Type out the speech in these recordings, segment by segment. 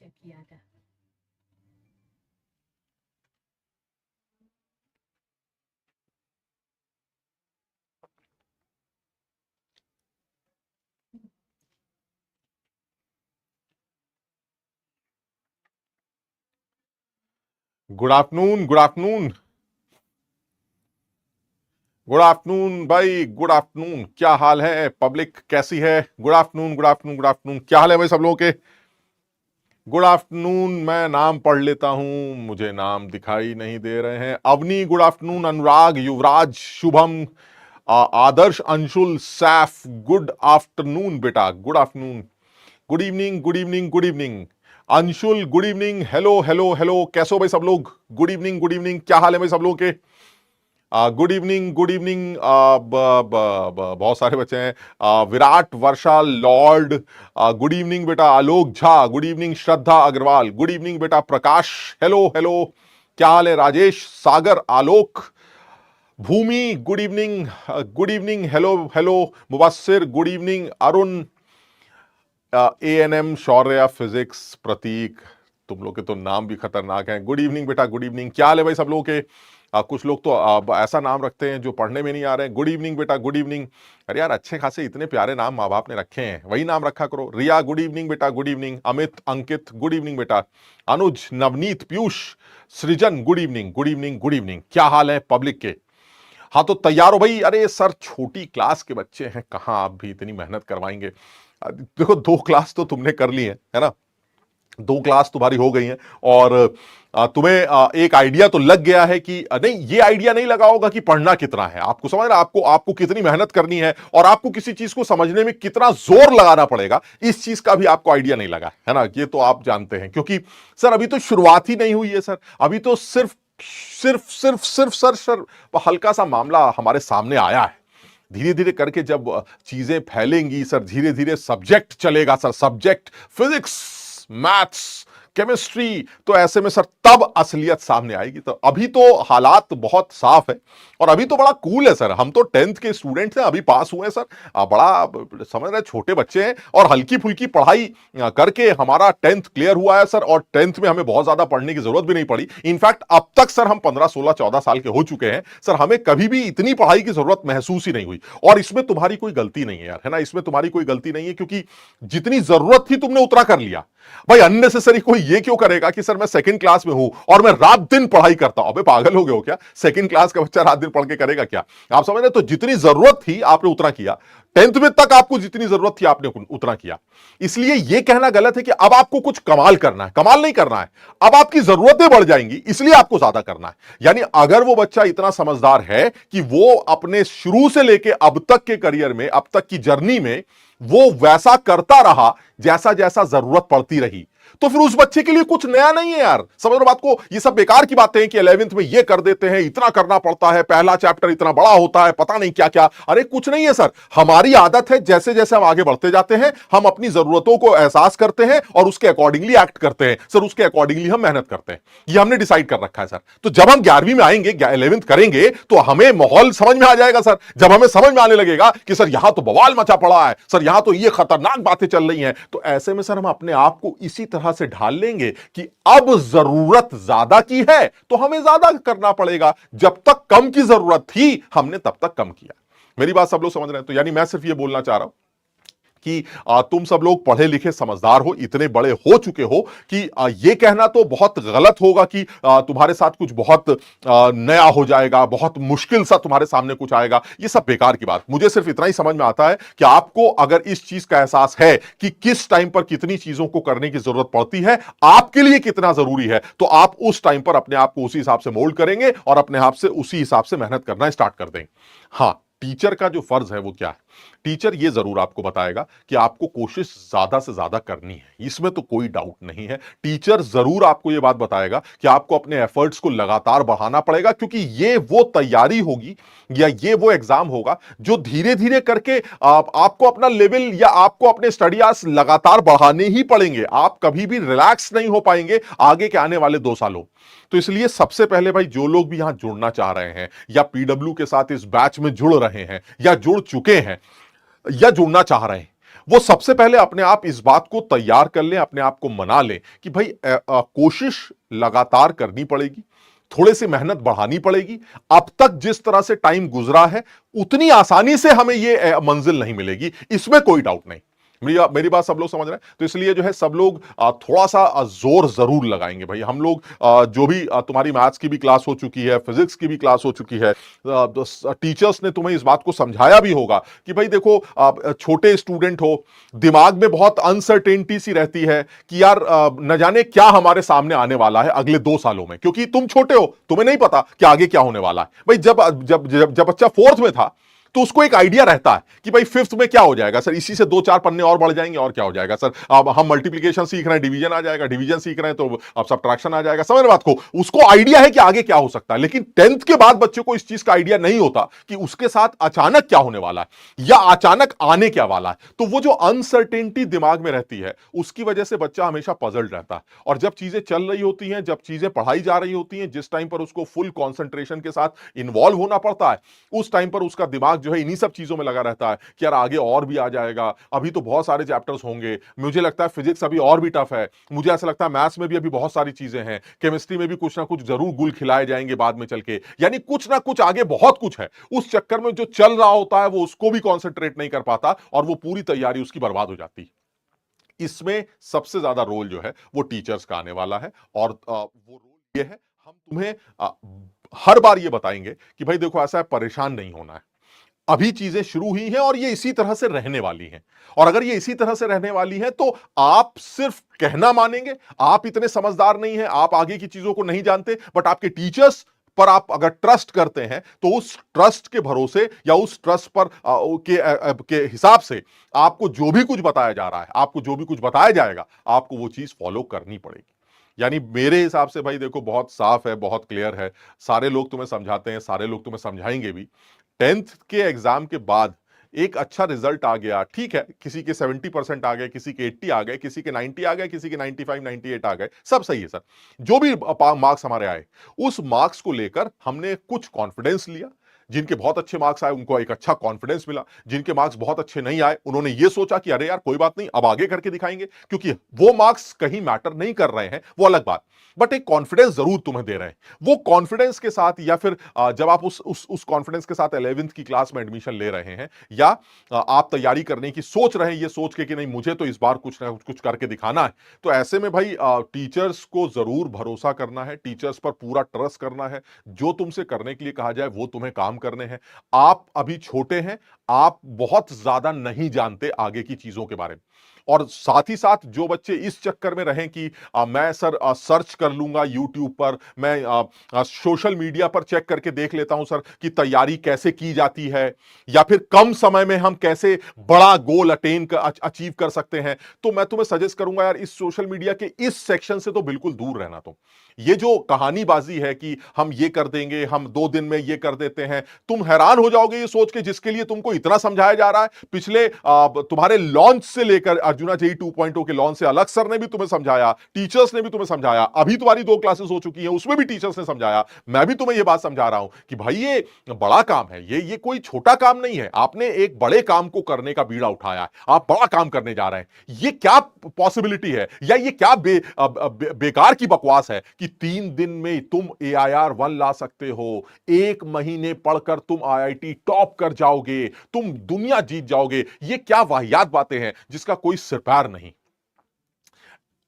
Check किया था। Good afternoon, good afternoon, good afternoon भाई, गुड आफ्टरनून। क्या हाल है पब्लिक, कैसी है? Good afternoon, good afternoon, good afternoon. क्या हाल है भाई सब लोगों के? Good afternoon. मैं नाम पढ़ लेता हूं, मुझे नाम दिखाई नहीं दे रहे हैं। अवनी गुड आफ्टरनून, अनुराग, युवराज, शुभम, आदर्श, अंशुल, सैफ गुड आफ्टरनून बेटा, good afternoon, good evening, good evening, good evening. Anshul good evening, hello hello hello, कैसे हो भाई सब लोग? Good evening, good evening. क्या हाल है भाई सब लोगों के? Good evening, good evening. बहुत सारे बच्चे हैं। विराट, वर्षा, लॉर्ड, गुड इवनिंग बेटा। आलोक झा गुड इवनिंग। श्रद्धा अग्रवाल गुड इवनिंग बेटा। प्रकाश हेलो हेलो, क्या हाल है? Rajesh, Sagar, Alok, Bhumi good evening, good evening, hello hello. Mubassir good evening. Arun, ANM, Shaurya, physics, Pratik, तुम लोग के तो नाम भी खतरनाक हैं। गुड इवनिंग बेटा, गुड इवनिंग। क्या हाल है भाई सब लोगों के? कुछ लोग तो ऐसा नाम रखते हैं जो पढ़ने में नहीं आ रहे हैं। गुड इवनिंग बेटा, गुड इवनिंग। अरे यार, अच्छे खासे इतने प्यारे नाम माँ बाप ने रखे हैं, वही नाम रखा करो। रिया गुड इवनिंग बेटा, गुड इवनिंग। अमित, अंकित गुड इवनिंग बेटा। अनुज, नवनीत, पीयूष, सृजन good evening, good evening, good evening. क्या हाल है पब्लिक के? हाँ तो तैयार हो भाई? अरे सर, छोटी क्लास के बच्चे हैं, कहाँ आप भी इतनी मेहनत करवाएंगे? देखो, 2 क्लास तो तुमने कर ली है ना? 2 क्लास तुम्हारी हो गई हैं, और तुम्हें एक आइडिया तो लग गया है कि नहीं, ये आइडिया नहीं लगा होगा कि पढ़ना कितना है। आपको समझ रहा, आपको आपको कितनी मेहनत करनी है और आपको किसी चीज को समझने में कितना जोर लगाना पड़ेगा, इस चीज का भी आपको आइडिया नहीं लगा है ना? ये तो आप जानते हैं, क्योंकि सर अभी तो शुरुआत ही नहीं हुई है सर। अभी तो सिर्फ सिर्फ सिर्फ सिर्फ सर हल्का सा मामला हमारे सामने आया है। धीरे धीरे करके जब चीजें फैलेंगी सर, धीरे धीरे सब्जेक्ट चलेगा sir, subject, physics, maths, chemistry, तो ऐसे में सर तब असलियत सामने आएगी। तो अभी तो हालात बहुत साफ है और अभी तो बड़ा कूल है सर। हम तो 10th के स्टूडेंट्स हैं, अभी पास हुए हैं सर। बड़ा समझ रहे, छोटे बच्चे हैं और हल्की फुल्की पढ़ाई करके हमारा 10th क्लियर हुआ है सर। और 10th में हमें बहुत ज्यादा पढ़ने की जरूरत भी नहीं पड़ी। इनफैक्ट अब तक सर हम 15, 16, 14 साल के हो चुके हैं सर, हमें कभी भी इतनी पढ़ाई की जरूरत महसूस ही नहीं हुई। और इसमें तुम्हारी कोई गलती नहीं है यार, है ना? इसमें तुम्हारी कोई गलती नहीं है, क्योंकि जितनी जरूरत थी तुमने उतना कर लिया। भाई अननेसेसरी कोई ये क्यों करेगा कि सर मैं सेकंड क्लास में हूं और मैं रात दिन पढ़ाई करता हूं? अबे पागल हो गए हो क्या? सेकंड क्लास का बच्चा रात दिन पढ़ के करेगा क्या? आप समझ रहे? तो जितनी जरूरत थी आपने उतना किया। 10th में तक आपको जितनी जरूरत थी आपने उतना किया। इसलिए यह कहना गलत है कि अब आपको कुछ कमाल करना है। कमाल नहीं करना है, अब आपकी जरूरतें बढ़ जाएंगी, इसलिए आपको ज्यादा करना है। यानी अगर वो बच्चा इतना समझदार है कि वो अपने शुरू से लेके अब तक के करियर में, अब तक की जर्नी में वो वैसा करता रहा जैसा जैसा जरूरत पड़ती रही, तो फिर उस बच्चे के लिए कुछ नया नहीं है यार। समझ रहे बात को? ये सब बेकार की बातें हैं कि 11th में ये कर देते हैं, इतना करना पड़ता है, पहला चैप्टर इतना बड़ा होता है, पता नहीं क्या क्या। अरे कुछ नहीं है सर, हमारी आदत है जैसे जैसे हम आगे बढ़ते जाते हैं, हम अपनी जरूरतों को एहसास करते हैं और उसके अकॉर्डिंगली एक्ट करते हैं सर, उसके अकॉर्डिंगली हम मेहनत करते हैं। ये हमने डिसाइड कर रखा है सर। तो जब हम 11वीं में आएंगे, 11th करेंगे, तो हमें माहौल समझ में आ जाएगा सर। जब हमें समझ में आने लगेगा कि सर यहां तो बवाल मचा पड़ा है, सर यहां तो ये खतरनाक बातें चल रही हैं, तो ऐसे में सर हम अपने आप को इसी तरह से ढाल लेंगे कि अब जरूरत ज्यादा की है तो हमें ज्यादा करना पड़ेगा। जब तक कम की जरूरत थी हमने तब तक कम किया। मेरी बात सब लोग समझ रहे हैं? तो यानी मैं सिर्फ ये बोलना चाह रहा हूं कि तुम सब लोग पढ़े लिखे समझदार हो, इतने बड़े हो चुके हो कि ये कहना तो बहुत गलत होगा कि तुम्हारे साथ कुछ बहुत नया हो जाएगा, बहुत मुश्किल सा तुम्हारे सामने कुछ आएगा। ये सब बेकार की बात। मुझे सिर्फ इतना ही समझ में आता है कि आपको अगर इस चीज का एहसास है कि किस टाइम पर कितनी चीजों को करने की जरूरत पड़ती है, आपके लिए कितना जरूरी है, तो आप उस टाइम पर अपने आप को उसी हिसाब से मोल्ड करेंगे और अपने आप से उसी हिसाब से मेहनत करना स्टार्ट कर देंगे। हाँ, टीचर का जो फर्ज है वो क्या है? टीचर ये जरूर आपको बताएगा कि आपको कोशिश ज्यादा से ज्यादा करनी है, इसमें तो कोई डाउट नहीं है। टीचर जरूर आपको ये बात बताएगा कि आपको अपने एफर्ट्स को लगातार बढ़ाना पड़ेगा, क्योंकि ये वो तैयारी होगी या ये वो एग्जाम होगा जो धीरे धीरे करके आपको अपना लेवल या आपको अपने स्टडी आवर्स लगातार बढ़ाने ही पड़ेंगे। आप कभी भी रिलैक्स नहीं हो पाएंगे आगे के आने वाले 2 सालों। तो इसलिए सबसे पहले भाई, जो लोग भी यहां जुड़ना चाह रहे हैं या पीडब्ल्यू के साथ इस बैच में जुड़ रहे हैं या जुड़ चुके हैं या जुड़ना चाह रहे हैं, वो सबसे पहले अपने आप इस बात को तैयार कर लें, अपने आप को मना लें कि भाई कोशिश लगातार करनी पड़ेगी, थोड़े से मेहनत बढ़ानी पड़ेगी। अब तक जिस तरह से टाइम गुजरा है उतनी आसानी से हमें ये मंजिल नहीं मिलेगी, इसमें कोई डाउट नहीं। मेरी बात सब लोग समझ रहे हैं। तो इसलिए जो है सब लोग थोड़ा सा जोर जरूर लगाएंगे भाई। हम लोग जो भी तुम्हारी मैथ्स की भी क्लास हो चुकी है, फिजिक्स की भी क्लास हो चुकी है, टीचर्स ने तुम्हें इस बात को समझाया भी होगा कि भाई देखो छोटे स्टूडेंट हो, दिमाग में बहुत अनसर्टेनिटी सी रहती है कि यार न जाने क्या हमारे सामने आने वाला है अगले 2 सालों में, क्योंकि तुम छोटे हो, तुम्हें नहीं पता कि आगे क्या होने वाला है। भाई जब जब जब, जब बच्चा फोर्थ में था तो उसको एक आइडिया रहता है कि भाई फिफ्थ में क्या हो जाएगा सर, इसी से 2-4 पन्ने और बढ़ जाएंगे और क्या हो जाएगा सर, अब हम मल्टीप्लिकेशन सीख रहे हैं डिवीजन आ जाएगा, डिवीजन सीख रहे हैं तो अब सब्ट्रैक्शन आ जाएगा। समझ रहे बात को, उसको आइडिया है कि आगे क्या हो सकता है। लेकिन 10th के बाद बच्चे को इस चीज का आइडिया नहीं होता कि उसके साथ अचानक क्या होने वाला है या अचानक आने क्या वाला है। तो वो जो अनसर्टेनिटी दिमाग में रहती है उसकी वजह से बच्चा हमेशा पजल्ड रहता है। और जब चीजें चल रही होती हैं, जब चीजें पढ़ाई जा रही होती हैं, जिस टाइम पर उसको फुल कॉन्सेंट्रेशन के साथ इन्वॉल्व होना पड़ता है, उस टाइम पर उसका दिमाग जो है इन्हीं सब चीजों में लगा रहता है कि यार आगे और भी आ जाएगा, अभी तो बहुत सारे चैप्टर्स होंगे, मुझे लगता है फिजिक्स अभी और भी टफ है, मुझे ऐसा लगता है मैथ्स में भी अभी बहुत सारी चीजें हैं, केमिस्ट्री में भी कुछ ना कुछ जरूर गुल खिलाए जाएंगे बाद में चल के, यानी कुछ ना कुछ आगे बहुत कुछ है। उस चक्कर में जो चल रहा होता है वो उसको भी कॉन्सेंट्रेट नहीं कर पाता और वो पूरी तैयारी उसकी बर्बाद हो जाती है। इसमें सबसे ज्यादा रोल जो है वो टीचर्स का आने वाला है। और वो रोल ये है, हम तुम्हें हर बार ये बताएंगे कि भाई देखो ऐसा है, परेशान नहीं होना है, अभी चीजें शुरू हुई हैं और ये इसी तरह से रहने वाली हैं। और अगर ये इसी तरह से रहने वाली हैं तो आप सिर्फ कहना मानेंगे, आप इतने समझदार नहीं हैं, आप आगे की चीजों को नहीं जानते, बट आपके टीचर्स पर आप अगर ट्रस्ट करते हैं तो उस ट्रस्ट के भरोसे या उस ट्रस्ट पर के हिसाब से आपको जो भी कुछ बताया जा रहा है, आपको जो भी कुछ बताया जाएगा, आपको वो चीज फॉलो करनी पड़ेगी। यानी मेरे हिसाब से भाई देखो बहुत साफ है, बहुत क्लियर है, सारे लोग तुम्हें समझाते हैं, सारे लोग तुम्हें समझाएंगे भी। 10th के एग्जाम के बाद एक अच्छा रिजल्ट आ गया, ठीक है, किसी के 70% आ गए, किसी के 80 आ गए, किसी के 90 आ गए, किसी के 95 98 आ गए, सब सही है सर। जो भी मार्क्स हमारे आए, उस मार्क्स को लेकर हमने कुछ कॉन्फिडेंस लिया। जिनके बहुत अच्छे मार्क्स आए उनको एक अच्छा कॉन्फिडेंस मिला, जिनके मार्क्स बहुत अच्छे नहीं आए उन्होंने ये सोचा कि अरे यार कोई बात नहीं, अब आगे करके दिखाएंगे, क्योंकि वो मार्क्स कहीं मैटर नहीं कर रहे हैं, वो अलग बात, बट एक कॉन्फिडेंस जरूर तुम्हें दे रहे हैं। वो कॉन्फिडेंस के साथ या फिर जब आप उस कॉन्फिडेंस के साथ 11th की क्लास में एडमिशन ले रहे हैं या आप तैयारी करने की सोच रहे हैं, ये सोच के कि नहीं मुझे तो इस बार कुछ ना कुछ करके दिखाना है, तो ऐसे में भाई टीचर्स को जरूर भरोसा करना है, टीचर्स पर पूरा ट्रस्ट करना है। जो तुमसे करने के लिए कहा जाए वो तुम्हें काम करने हैं। आप अभी छोटे हैं, आप बहुत ज्यादा नहीं जानते आगे की चीजों के बारे में। और साथ ही साथ जो बच्चे इस चक्कर में रहें कि मैं सर सर्च कर लूंगा यूट्यूब पर, मैं सोशल मीडिया पर चेक करके देख लेता हूं सर कि तैयारी कैसे की जाती है या फिर कम समय में हम कैसे बड़ा गोल अचीव कर सकते हैं, तो मैं तुम्हें सजेस्ट करूंगा यार इस सोशल मीडिया के इस सेक्शन से तो बिल्कुल दूर रहना। तुम ये जो कहानीबाजी है कि हम ये कर देंगे, हम 2 दिन में ये कर देते हैं, तुम हैरान हो जाओगे ये सोच के जिसके लिए तुमको इतना समझाया जा रहा है। पिछले तुम्हारे लॉन्च से लेकर अर्जुना जेई 2.0 के लॉन्च से अलग सर ने भी तुम्हें समझाया, टीचर्स ने भी तुम्हें समझाया, अभी तुम्हारी 2 क्लासेस हो चुकी हैं उसमें भी टीचर्स ने समझाया, मैं भी तुम्हें यह बात समझा रहा हूं कि भाई ये बड़ा काम है, ये कोई छोटा काम नहीं है, आपने एक बड़े काम को करने का बीड़ा उठाया है, आप बड़ा काम करने जा रहे हैं। ये क्या पॉसिबिलिटी है या ये क्या बेकार की बकवास है कि 3 दिन में तुम AIR 1 ला सकते हो, 1 महीने पढ़कर तुम IIT टॉप कर जाओगे, तुम दुनिया जीत जाओगे। ये क्या वाहियात बातें हैं जिसका कोई सिर पैर नहीं।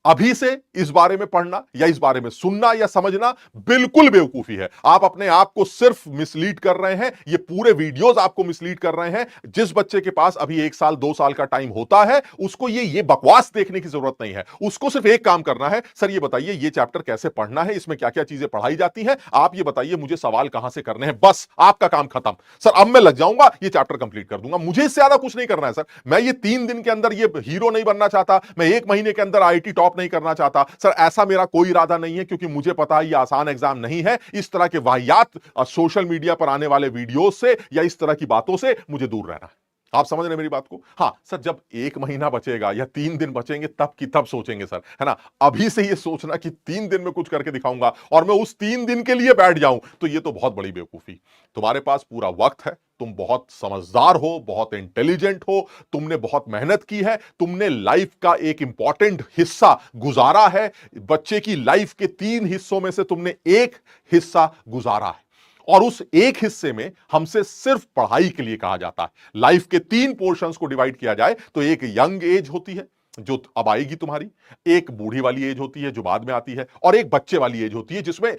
अभी से इस बारे में पढ़ना या इस बारे में सुनना या समझना बिल्कुल बेवकूफी है। आप अपने आप को सिर्फ मिसलीड कर रहे हैं, ये पूरे वीडियोस आपको मिसलीड कर रहे हैं। जिस बच्चे के पास अभी 1 साल 2 साल का टाइम होता है उसको ये बकवास देखने की जरूरत नहीं है। उसको सिर्फ एक काम करना है, सर ये बताइए ये चैप्टर कैसे पढ़ना है, इसमें क्या क्या चीजें पढ़ाई जाती हैं, आप ये बताइए मुझे सवाल कहां से करने हैं, बस आपका काम खत्म। सर अब मैं लग जाऊंगा, ये चैप्टर कंप्लीट कर दूंगा, मुझे इससे ज्यादा कुछ नहीं करना है। सर मैं ये 3 दिन के अंदर ये हीरो नहीं बनना चाहता, मैं 1 महीने के अंदर IIT टॉप नहीं करना चाहता। सर ऐसा मेरा कोई इरादा नहीं है, क्योंकि मुझे पता है ये आसान एग्जाम नहीं है। इस तरह के वाहियात सोशल मीडिया पर आने वाले वीडियोस से या इस तरह की बातों से मुझे दूर रहना है। आप समझ रहे हैं मेरी बात को? हाँ सर, जब 1 महीना बचेगा या 3 दिन बचेंगे तब की तब सोचेंगे सर, है ना? अभी से ये सोचना कि 3 दिन में कुछ करके दिखाऊंगा और मैं उस 3 दिन के लिए बैठ जाऊं, तो ये तो बहुत बड़ी बेवकूफी। तुम्हारे पास पूरा वक्त है, तुम बहुत समझदार हो, बहुत इंटेलिजेंट हो, तुमने बहुत मेहनत की है, तुमने लाइफ का एक इंपॉर्टेंट हिस्सा गुजारा है। बच्चे की लाइफ के 3 हिस्सों में से तुमने एक हिस्सा गुजारा है, और उस एक हिस्से में हमसे सिर्फ पढ़ाई के लिए कहा जाता है। लाइफ के 3 पोर्शंस को डिवाइड किया जाए तो एक यंग एज होती है जो अब आएगी तुम्हारी, एक बूढ़ी वाली एज होती है जो बाद में आती है, और एक बच्चे वाली एज होती है जिसमें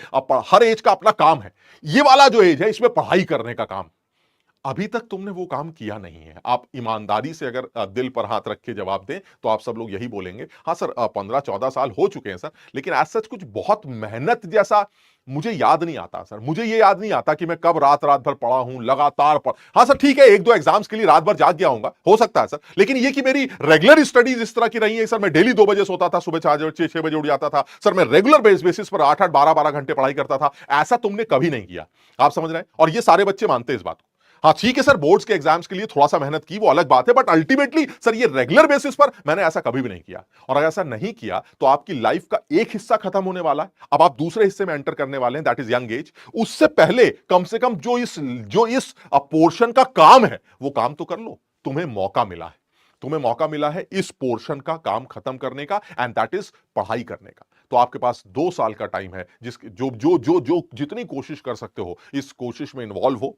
हर एज का अपना काम है। ये वाला जो एज है इसमें पढ़ाई करने का काम, अभी तक तुमने वो काम किया नहीं है। आप ईमानदारी से अगर दिल पर हाथ रख के जवाब दें तो आप सब लोग यही बोलेंगे, हाँ सर 15-14 साल हो चुके हैं सर, लेकिन एज सच कुछ बहुत मेहनत जैसा मुझे याद नहीं आता सर। मुझे ये याद नहीं आता कि मैं कब रात रात भर पढ़ा हूं, लगातार पढ़, हाँ सर ठीक है 1-2 एग्जाम्स के लिए रात भर जाग गया हूंगा, हो सकता है सर, लेकिन ये कि मेरी रेगुलर स्टडीज इस तरह की रही है सर, मैं डेली 2 बजे सोता था, सुबह 6 बजे उठ जाता था सर, मैं रेगुलर बेसिस पर 8-8 12-12 घंटे पढ़ाई करता था, ऐसा तुमने कभी नहीं किया। आप समझ रहे हैं? और ये सारे बच्चे मानते हैं इस बात को। हाँ ठीक है सर, बोर्ड्स के एग्जाम्स के लिए थोड़ा सा मेहनत की वो अलग बात है, बट अल्टीमेटली सर ये रेगुलर बेसिस पर मैंने ऐसा कभी भी नहीं किया। और अगर ऐसा नहीं किया तो आपकी लाइफ का एक हिस्सा खत्म होने वाला है, अब आप दूसरे हिस्से में एंटर करने वाले हैं, दैट इज यंग एज। उससे पहले कम से कम जो इस पोर्शन का काम है वो काम तो कर लो। तुम्हें मौका मिला है, तुम्हें मौका मिला है इस पोर्शन का काम खत्म करने का, एंड दैट इज पढ़ाई करने का। तो आपके पास 2 साल का टाइम है, जिस जो जो जो जो जितनी कोशिश कर सकते हो इस कोशिश में इन्वॉल्व हो।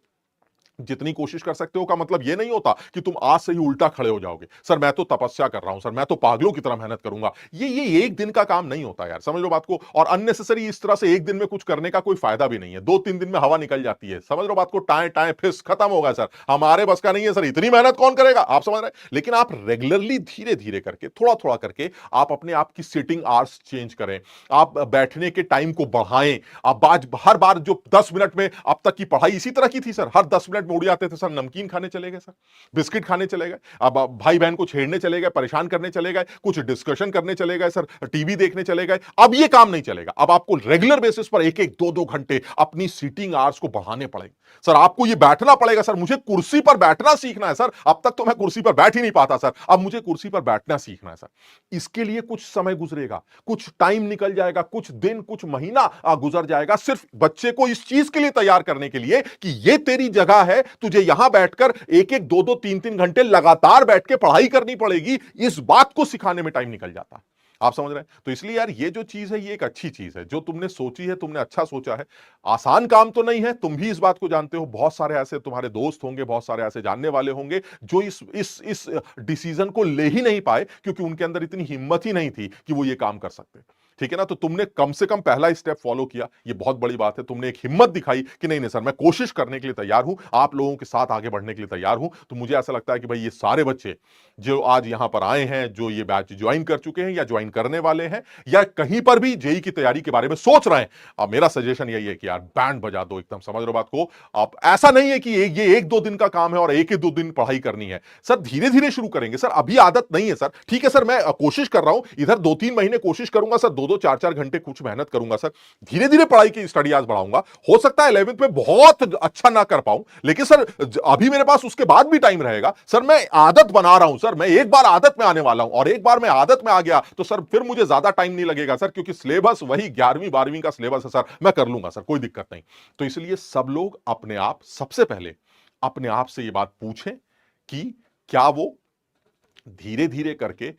जितनी कोशिश कर सकते हो का मतलब यह नहीं होता कि तुम आज से ही उल्टा खड़े हो जाओगे, सर मैं तो तपस्या कर रहा हूं, सर मैं तो पागलों की तरह मेहनत करूंगा। ये एक दिन का काम नहीं होता यार, समझ लो बात को। और अननेसेसरी इस तरह से एक दिन में कुछ करने का कोई फायदा भी नहीं है, 2-3 दिन में हवा निकल जाती है, समझ लो बात को। टाए टाए फिस खत्म होगा सर, हमारे बस का नहीं है सर, इतनी मेहनत कौन करेगा, आप समझ रहे हैं? लेकिन आप रेगुलरली धीरे धीरे करके, थोड़ा थोड़ा करके आप अपने आप की सिटिंग आवर्स चेंज करें, आप बैठने के टाइम को बढ़ाएं। आप हर बार जो 10 मिनट में अब तक की पढ़ाई इसी तरह की थी सर, हर 10 मिनट में उड़ जाते थे सर, नमकीन खाने चले गए सर, बिस्किट खाने चले गए, अब भाई बहन को छेड़ने चले गए, परेशान करने चले गए, कुछ डिस्कशन करने चले गए सर, टीवी देखने चले गए। अब ये काम नहीं चलेगा, अब आपको रेगुलर बेसिस पर 1-1 2-2 घंटे अपनी सीटिंग आवर्स को बढ़ाने पड़ेंगे सर। आपको ये बैठना पड़ेगा सर, मुझे कुर्सी पर बैठना सीखना है सर, अब तक तो मैं कुर्सी पर बैठ ही नहीं पाता सर, अब मुझे कुर्सी पर बैठना सीखना है सर। इसके लिए कुछ समय गुजरेगा, कुछ टाइम निकल जाएगा, कुछ दिन कुछ महीना गुजर जाएगा, सिर्फ बच्चे को इस चीज के लिए तैयार करने के लिए कि ये तेरी जगह है, तुझे यहां बैठकर 1-1 2-2 3-3 घंटे लगातार बैठ के पढ़ाई करनी पड़ेगी, इस बात को सिखाने में टाइम निकल जाता है। आप समझ रहे हैं? तो इसलिए यार ये जो चीज है ये एक अच्छी चीज है, जो तुमने सोची है, तुमने अच्छा सोचा है। आसान काम तो नहीं है, तुम भी इस बात को जानते हो। बहुत सारे ऐसे तुम्हारे दोस्त होंगे, बहुत सारे ऐसे जानने वाले होंगे जो इस डिसीजन को ले ही नहीं पाए क्योंकि उनके अंदर इतनी हिम्मत ही नहीं थी कि वो ये काम कर सकते। ठीक है ना? तो तुमने कम से कम पहला स्टेप फॉलो किया, ये बहुत बड़ी बात है। तुमने एक हिम्मत दिखाई कि नहीं नहीं सर, मैं कोशिश करने के लिए तैयार हूं, आप लोगों के साथ आगे बढ़ने के लिए तैयार हूं। तो मुझे ऐसा लगता है कि भाई ये सारे बच्चे जो आज यहां पर आए हैं, जो ये बैच ज्वाइन कर चुके हैं या ज्वाइन करने वाले हैं, या कहीं पर भी जेई की तैयारी के बारे में सोच रहे हैं, अब मेरा सजेशन यही है कि यार बैंड बजा दो एकदम, समझ लो बात को। आप ऐसा नहीं है कि ये 1-2 दिन का काम है और 1-2 दिन पढ़ाई करनी है सर, धीरे धीरे शुरू करेंगे सर, अभी आदत नहीं है सर। ठीक है सर, मैं कोशिश कर रहा हूं, इधर 2-3 महीने कोशिश करूंगा सर, 2-2 4-4 घंटे कुछ मेहनत करूंगा सर, धीरे धीरे पढ़ाई की स्टडी आज बढ़ाऊंगा। हो सकता है 11th में बहुत अच्छा ना कर पाऊं, लेकिन सर अभी मेरे पास उसके बाद भी टाइम रहेगा सर। मैं आदत बना रहा हूं सर, मैं एक बार आदत में आने वाला हूं, और एक बार मैं आदत में आ गया तो सर फिर मुझे ज्यादा टाइम नहीं लगेगा सर, क्योंकि सिलेबस वही 11वीं 12वीं का सिलेबस है सर, मैं कर लूंगा सर, कोई दिक्कत नहीं। तो इसलिए सब लोग अपने आप, सबसे पहले अपने आप से ये बात पूछें कि क्या वो धीरे धीरे करके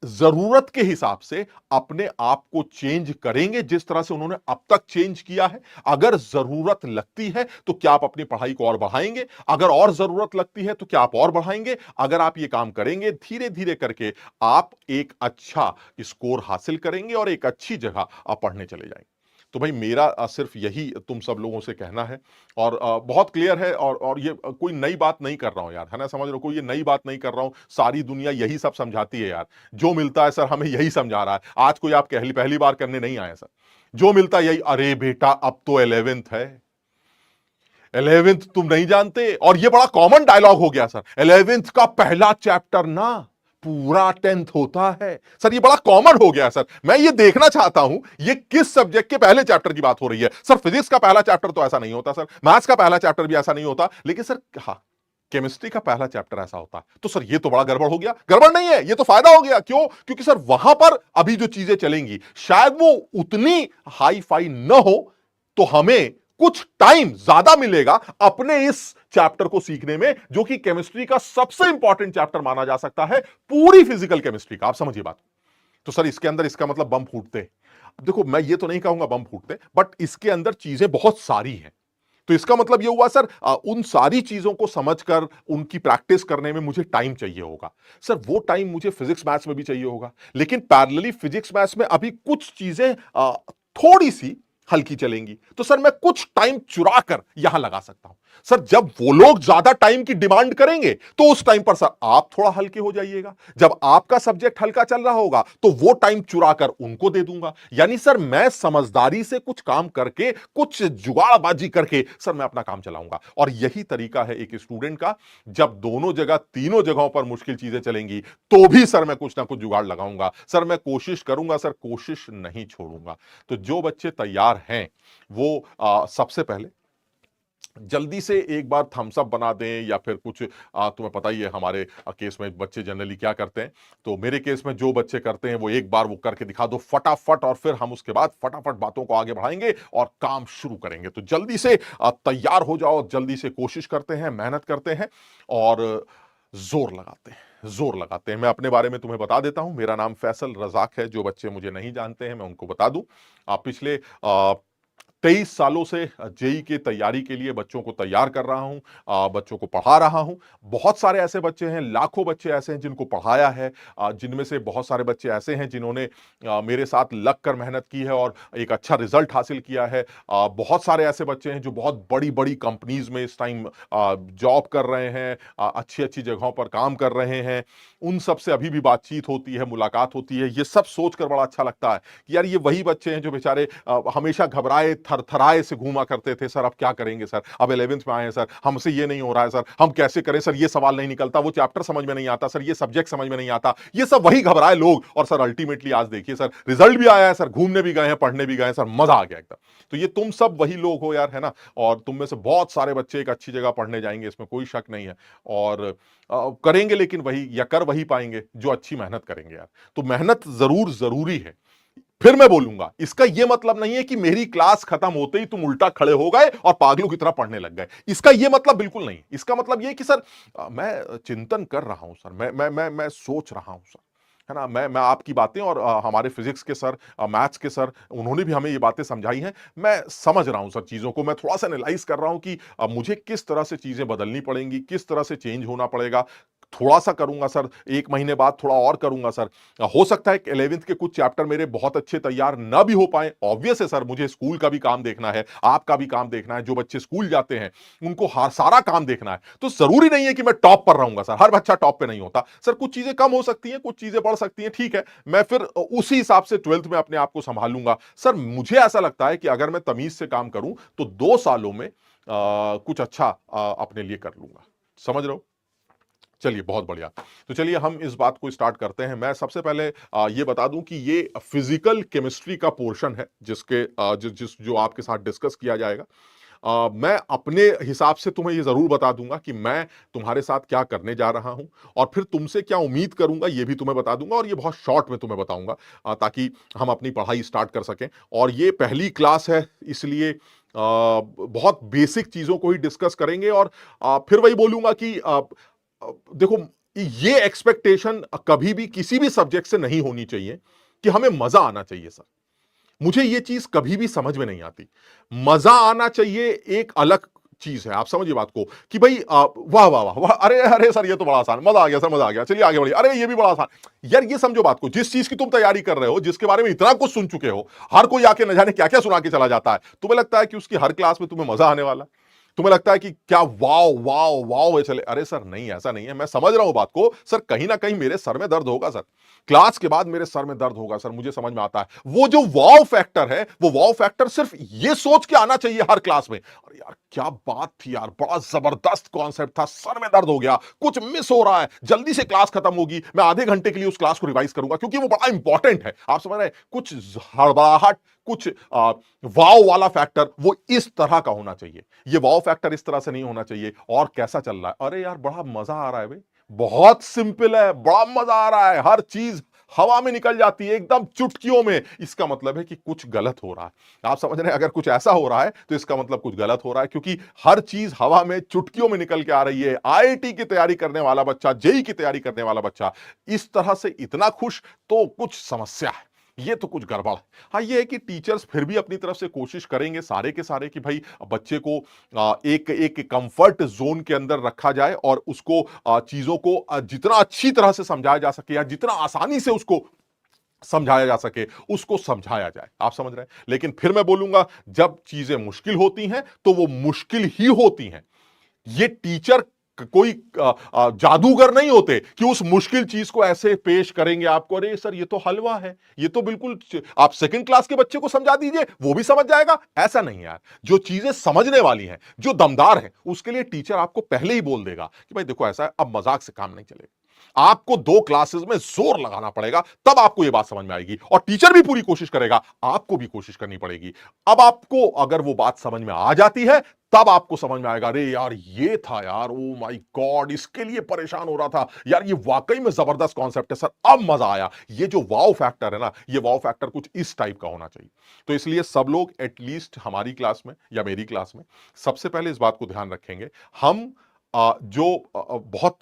जरूरत के हिसाब से अपने आप को चेंज करेंगे, जिस तरह से उन्होंने अब तक चेंज किया है। अगर जरूरत लगती है तो क्या आप अपनी पढ़ाई को और बढ़ाएंगे, अगर और जरूरत लगती है तो क्या आप और बढ़ाएंगे। अगर आप ये काम करेंगे धीरे धीरे करके, आप एक अच्छा स्कोर हासिल करेंगे और एक अच्छी जगह आप पढ़ने चले जाएंगे। तो भाई मेरा सिर्फ यही तुम सब लोगों से कहना है, और बहुत क्लियर है, और ये कोई नई बात नहीं कर रहा हूं यार, है ना, समझ रहे हो, कोई ये नई बात नहीं कर रहा हूं। सारी दुनिया यही सब समझाती है यार, जो मिलता है सर हमें यही समझा रहा है। आज कोई आप पहली बार करने नहीं आए सर, जो मिलता है यही, अरे बेटा अब तो 11th है, 11th तुम नहीं जानते। और ये बड़ा कॉमन डायलॉग हो गया सर, 11th का पहला चैप्टर ना पूरा 10th होता है सर, ये बड़ा कॉमन हो गया सर। मैं ये देखना चाहता हूं ये किस सब्जेक्ट के पहले चैप्टर की बात हो रही है सर। फिजिक्स का पहला चैप्टर तो ऐसा नहीं होता सर, मैथ्स का पहला चैप्टर भी ऐसा नहीं होता, लेकिन सर हाँ केमिस्ट्री का पहला चैप्टर ऐसा होता है, तो सर ये तो बड़ा गड़बड़ हो गया। गड़बड़ नहीं है, ये तो फायदा हो गया। क्यों? क्योंकि सर वहां पर अभी जो चीजें चलेंगी शायद वो उतनी हाई फाई न हो, तो हमें कुछ टाइम ज्यादा मिलेगा अपने इस चैप्टर को सीखने में, जो कि केमिस्ट्री का सबसे इंपॉर्टेंट चैप्टर माना जा सकता है पूरी फिजिकल केमिस्ट्री का। आप समझिए बात। तो सर इसके अंदर इसका मतलब बम फूटते। अब देखो, मैं ये तो नहीं कहूंगा बम फूटते, बट इसके अंदर चीजें बहुत सारी हैं। तो इसका मतलब यह हुआ सर, उन सारी चीजों को समझकर उनकी प्रैक्टिस करने में मुझे टाइम चाहिए होगा। सर वो टाइम मुझे फिजिक्स मैथ्स में भी चाहिए होगा, लेकिन पैरेलली फिजिक्स मैथ्स में अभी कुछ चीजें थोड़ी सी हल्की चलेंगी, तो सर मैं कुछ टाइम चुरा कर यहां लगा सकता हूं। सर जब वो लोग ज्यादा टाइम की डिमांड करेंगे तो उस टाइम पर सर आप थोड़ा हल्के हो जाइएगा। जब आपका सब्जेक्ट हल्का चल रहा होगा तो वो टाइम चुरा कर उनको दे दूंगा। यानी सर मैं समझदारी से कुछ काम करके, कुछ जुगाड़बाजी करके सर मैं अपना काम चलाऊंगा। और यही तरीका है एक स्टूडेंट का। जब दोनों जगह, तीनों जगहों पर मुश्किल चीजें चलेंगी तो भी सर मैं कुछ ना कुछ जुगाड़ लगाऊंगा। सर मैं कोशिश करूंगा, सर कोशिश नहीं छोड़ूंगा। तो जो बच्चे तैयार हैं वो सबसे पहले जल्दी से एक बार थम्स अप बना दें, या फिर कुछ तुम्हें पता ही है हमारे केस में बच्चे जनरली क्या करते हैं। तो मेरे केस में जो बच्चे करते हैं वो एक बार वो करके दिखा दो फटाफट, और फिर हम उसके बाद फटाफट बातों को आगे बढ़ाएंगे और काम शुरू करेंगे। तो जल्दी से तैयार हो जाओ, जल्दी से कोशिश करते हैं, मेहनत करते हैं और जोर लगाते हैं, जोर लगाते हैं। मैं अपने बारे में तुम्हें बता देता हूं, मेरा नाम फैसल रजाक है। जो बच्चे मुझे नहीं जानते हैं मैं उनको बता दूं, पिछले 23 सालों से जेई की तैयारी के लिए बच्चों को तैयार कर रहा हूं, बच्चों को पढ़ा रहा हूं। बहुत सारे ऐसे बच्चे हैं, लाखों बच्चे ऐसे हैं जिनको पढ़ाया है, जिनमें से बहुत सारे बच्चे ऐसे हैं जिन्होंने मेरे साथ लग कर मेहनत की है और एक अच्छा रिजल्ट हासिल किया है। बहुत सारे ऐसे बच्चे हैं जो बहुत बड़ी बड़ी कंपनीज में इस टाइम जॉब कर रहे हैं, अच्छी अच्छी जगहों पर काम कर रहे हैं। उन सब से अभी भी बातचीत होती है, मुलाकात होती है। ये सब सोचकर बड़ा अच्छा लगता है कि यार ये वही बच्चे हैं जो बेचारे हमेशा घबराए थरथराए से घूमा करते थे। सर अब क्या करेंगे सर, अब 11th में आए हैं सर, हमसे ये नहीं हो रहा है सर, हम कैसे करें सर, ये सवाल नहीं निकलता, वो चैप्टर समझ में नहीं आता सर, ये सब्जेक्ट समझ में नहीं आता। ये सब वही घबराए लोग, और सर अल्टीमेटली आज देखिए सर रिजल्ट भी आया है सर, घूमने भी गए हैं, पढ़ने भी गए हैं सर, मजा आ गया एकदम। तो ये तुम सब वही लोग हो यार, है ना। और तुम में से बहुत सारे बच्चे एक अच्छी जगह पढ़ने जाएंगे, इसमें कोई शक नहीं है। और करेंगे लेकिन वही, या कर वही पाएंगे जो अच्छी मेहनत करेंगे यार। तो मेहनत जरूर जरूरी है। फिर मैं बोलूंगा, इसका यह मतलब नहीं है कि मेरी क्लास खत्म होते ही तुम उल्टा खड़े हो गए और पागलों की तरह पढ़ने लग गए। इसका यह मतलब बिल्कुल नहीं। इसका मतलब यह कि सर मैं चिंतन कर रहा हूं सर, मैं सोच रहा हूं सर, है ना। मैं आपकी बातें और हमारे फिजिक्स के सर, मैथ्स के सर, उन्होंने भी हमें ये बातें समझाई हैं। मैं समझ रहा हूं सर चीजों को, मैं थोड़ा सा एनालाइज कर रहा हूं कि मुझे किस तरह से चीजें बदलनी पड़ेंगी, किस तरह से चेंज होना पड़ेगा। थोड़ा सा करूंगा सर, 1 महीने बाद थोड़ा और करूंगा सर। हो सकता है कि 11th के कुछ चैप्टर मेरे बहुत अच्छे तैयार ना भी हो पाए। ऑब्वियस है सर, मुझे स्कूल का भी काम देखना है, आपका भी काम देखना है, जो बच्चे स्कूल जाते हैं उनको हर सारा काम देखना है। तो जरूरी नहीं है कि मैं टॉप पर रहूंगा सर, हर बच्चा टॉप पे नहीं होता सर। कुछ चीजें कम हो सकती हैं, कुछ चीजें बढ़ सकती हैं, ठीक है। मैं फिर उसी हिसाब से 12th में अपने आप को संभालूंगा सर। मुझे ऐसा लगता है कि अगर मैं तमीज से काम करूं तो 2 सालों में कुछ अच्छा अपने लिए कर लूंगा। समझ रहे हो। चलिए बहुत बढ़िया। तो चलिए हम इस बात को स्टार्ट करते हैं। मैं सबसे पहले ये बता दूं कि ये फिजिकल केमिस्ट्री का पोर्शन है जिसके जो आपके साथ डिस्कस किया जाएगा। मैं अपने हिसाब से तुम्हें ये जरूर बता दूंगा कि मैं तुम्हारे साथ क्या करने जा रहा हूं, और फिर तुमसे क्या उम्मीद करूंगा ये भी तुम्हें बता दूंगा। और ये बहुत शॉर्ट में तुम्हें बताऊंगा ताकि हम अपनी पढ़ाई स्टार्ट कर सकें। और ये पहली क्लास है, इसलिए बहुत बेसिक चीजों को ही डिस्कस करेंगे। और फिर वही बोलूंगा कि देखो, ये एक्सपेक्टेशन कभी भी किसी भी सब्जेक्ट से नहीं होनी चाहिए कि हमें मजा आना चाहिए सर। मुझे ये चीज कभी भी समझ में नहीं आती। मजा आना चाहिए एक अलग चीज है। आप समझिए बात को कि भाई वाह वाह वाह वाह, अरे अरे सर ये तो बड़ा आसान, मजा आ गया सर, मजा आ गया, चलिए आगे बढ़िए, अरे ये भी बड़ा आसान। यार ये समझो बात को, जिस चीज की तुम तैयारी कर रहे हो, जिसके बारे में इतना कुछ सुन चुके हो, हर कोई आके न जाने क्या क्या सुना के चला जाता है, तुम्हें लगता है कि उसकी हर क्लास में तुम्हें मजा आने वाला। तुम्हें लगता है कि क्या वाओ वाओ वाओ चले। अरे सर नहीं, ऐसा नहीं है। मैं समझ रहा हूं बात को सर, कहीं ना कहीं मेरे सर में दर्द होगा सर, क्लास के बाद मेरे सर में दर्द होगा सर, मुझे समझ में आता है। वो जो वाओ फैक्टर है, वो वाओ फैक्टर सिर्फ ये सोच के आना चाहिए हर क्लास में, अरे यार क्या बात थी यार, बड़ा जबरदस्त कॉन्सेप्ट था, सर में दर्द हो गया, कुछ मिस हो रहा है, जल्दी से क्लास खत्म होगी, मैं आधे घंटे के लिए उस क्लास को रिवाइज करूंगा क्योंकि वो बड़ा इंपॉर्टेंट है। आप समझ रहे हैं, कुछ हड़बड़ाहट, कुछ वाव वाला फैक्टर वो इस तरह का होना चाहिए, ये वाव फैक्टर इस तरह से नहीं होना चाहिए। और कैसा चल रहा है, अरे यार बड़ा मजा आ रहा है भाई, बहुत सिंपल है, बड़ा मजा आ रहा है, हर चीज हवा में निकल जाती है एकदम चुटकियों में। इसका मतलब है कि कुछ गलत हो रहा है। आप समझ रहे हैं, अगर कुछ ऐसा हो रहा है तो इसका मतलब कुछ गलत हो रहा है, क्योंकि हर चीज हवा में चुटकियों में निकल के आ रही है। आईआईटी की तैयारी करने वाला बच्चा, जेई की तैयारी करने वाला बच्चा इस तरह से इतना खुश, तो कुछ समस्या है, ये तो कुछ गड़बड़ है। हाँ, ये है कि टीचर्स फिर भी अपनी तरफ से कोशिश करेंगे सारे के सारे कि भाई बच्चे को एक एक कंफर्ट जोन के अंदर रखा जाए और उसको चीजों को जितना अच्छी तरह से समझाया जा सके या जितना आसानी से उसको समझाया जा सके उसको समझाया जाए। आप समझ रहे हैं, लेकिन फिर मैं बोलूंगा, जब चीजें मुश्किल होती हैं तो वो मुश्किल ही होती हैं। ये टीचर कोई जादूगर नहीं होते कि उस मुश्किल चीज को ऐसे पेश करेंगे आपको, अरे सर ये तो हलवा है, ये तो बिल्कुल आप सेकंड क्लास के बच्चे को समझा दीजिए वो भी समझ जाएगा। ऐसा नहीं यार, जो चीजें समझने वाली हैं, जो दमदार हैं, उसके लिए टीचर आपको पहले ही बोल देगा कि भाई देखो ऐसा है, अब मजाक से काम नहीं चलेगा, आपको 2 क्लासेस में जोर लगाना पड़ेगा, तब आपको यह बात समझ में आएगी। और टीचर भी पूरी कोशिश करेगा, आपको भी कोशिश करनी पड़ेगी। अब आपको अगर वो बात समझ में आ जाती है, तब आपको समझ में आएगा, अरे यार ये था यार, ओ माय गॉड, इसके लिए परेशान हो रहा था यार, ये वाकई में जबरदस्त कॉन्सेप्ट है सर, अब मजा आया। ये जो वाव फैक्टर है ना, ये वाव फैक्टर कुछ इस टाइप का होना चाहिए। तो इसलिए सब लोग एटलीस्ट हमारी क्लास में या मेरी क्लास में सबसे पहले इस बात को ध्यान रखेंगे, हम जो बहुत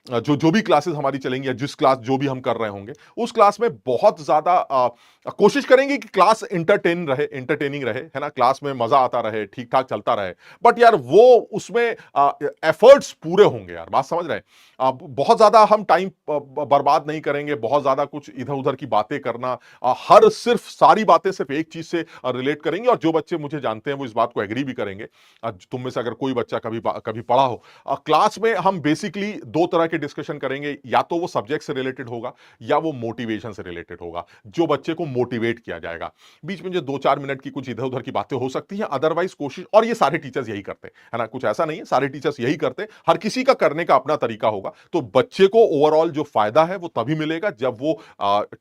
जो जो भी क्लासेस हमारी चलेंगी या जिस क्लास जो भी हम कर रहे होंगे, उस क्लास में बहुत ज्यादा कोशिश करेंगे कि क्लास इंटरटेनिंग रहे, है ना, क्लास में मजा आता रहे, ठीक ठाक चलता रहे। बट यार वो उसमें एफर्ट्स पूरे होंगे यार, बात समझ रहे हैं। बहुत ज्यादा हम टाइम बर्बाद नहीं करेंगे, बहुत ज्यादा कुछ इधर उधर की बातें करना, हर सिर्फ सारी बातें सिर्फ एक चीज से रिलेट करेंगे। और जो बच्चे मुझे जानते हैं वो इस बात को एग्री भी करेंगे। तुम में से अगर कोई बच्चा कभी कभी पढ़ा हो, क्लास में हम बेसिकली 2 तरह के डिस्कशन करेंगे, या तो वो सब्जेक्ट से रिलेटेड होगा या वो मोटिवेशन से रिलेटेड होगा, जो बच्चे को मोटिवेट किया जाएगा। बीच में जो 2-4 मिनट की कुछ इधर उधर की बातें हो सकती हैं, अदरवाइज कोशिश, और ये सारे टीचर्स यही करते हैं, है ना, कुछ ऐसा नहीं है, सारे टीचर्स यही करते हैं, हर किसी का करने का अपना तरीका होगा। तो बच्चे को ओवरऑल जो फायदा है वो तभी मिलेगा जब वो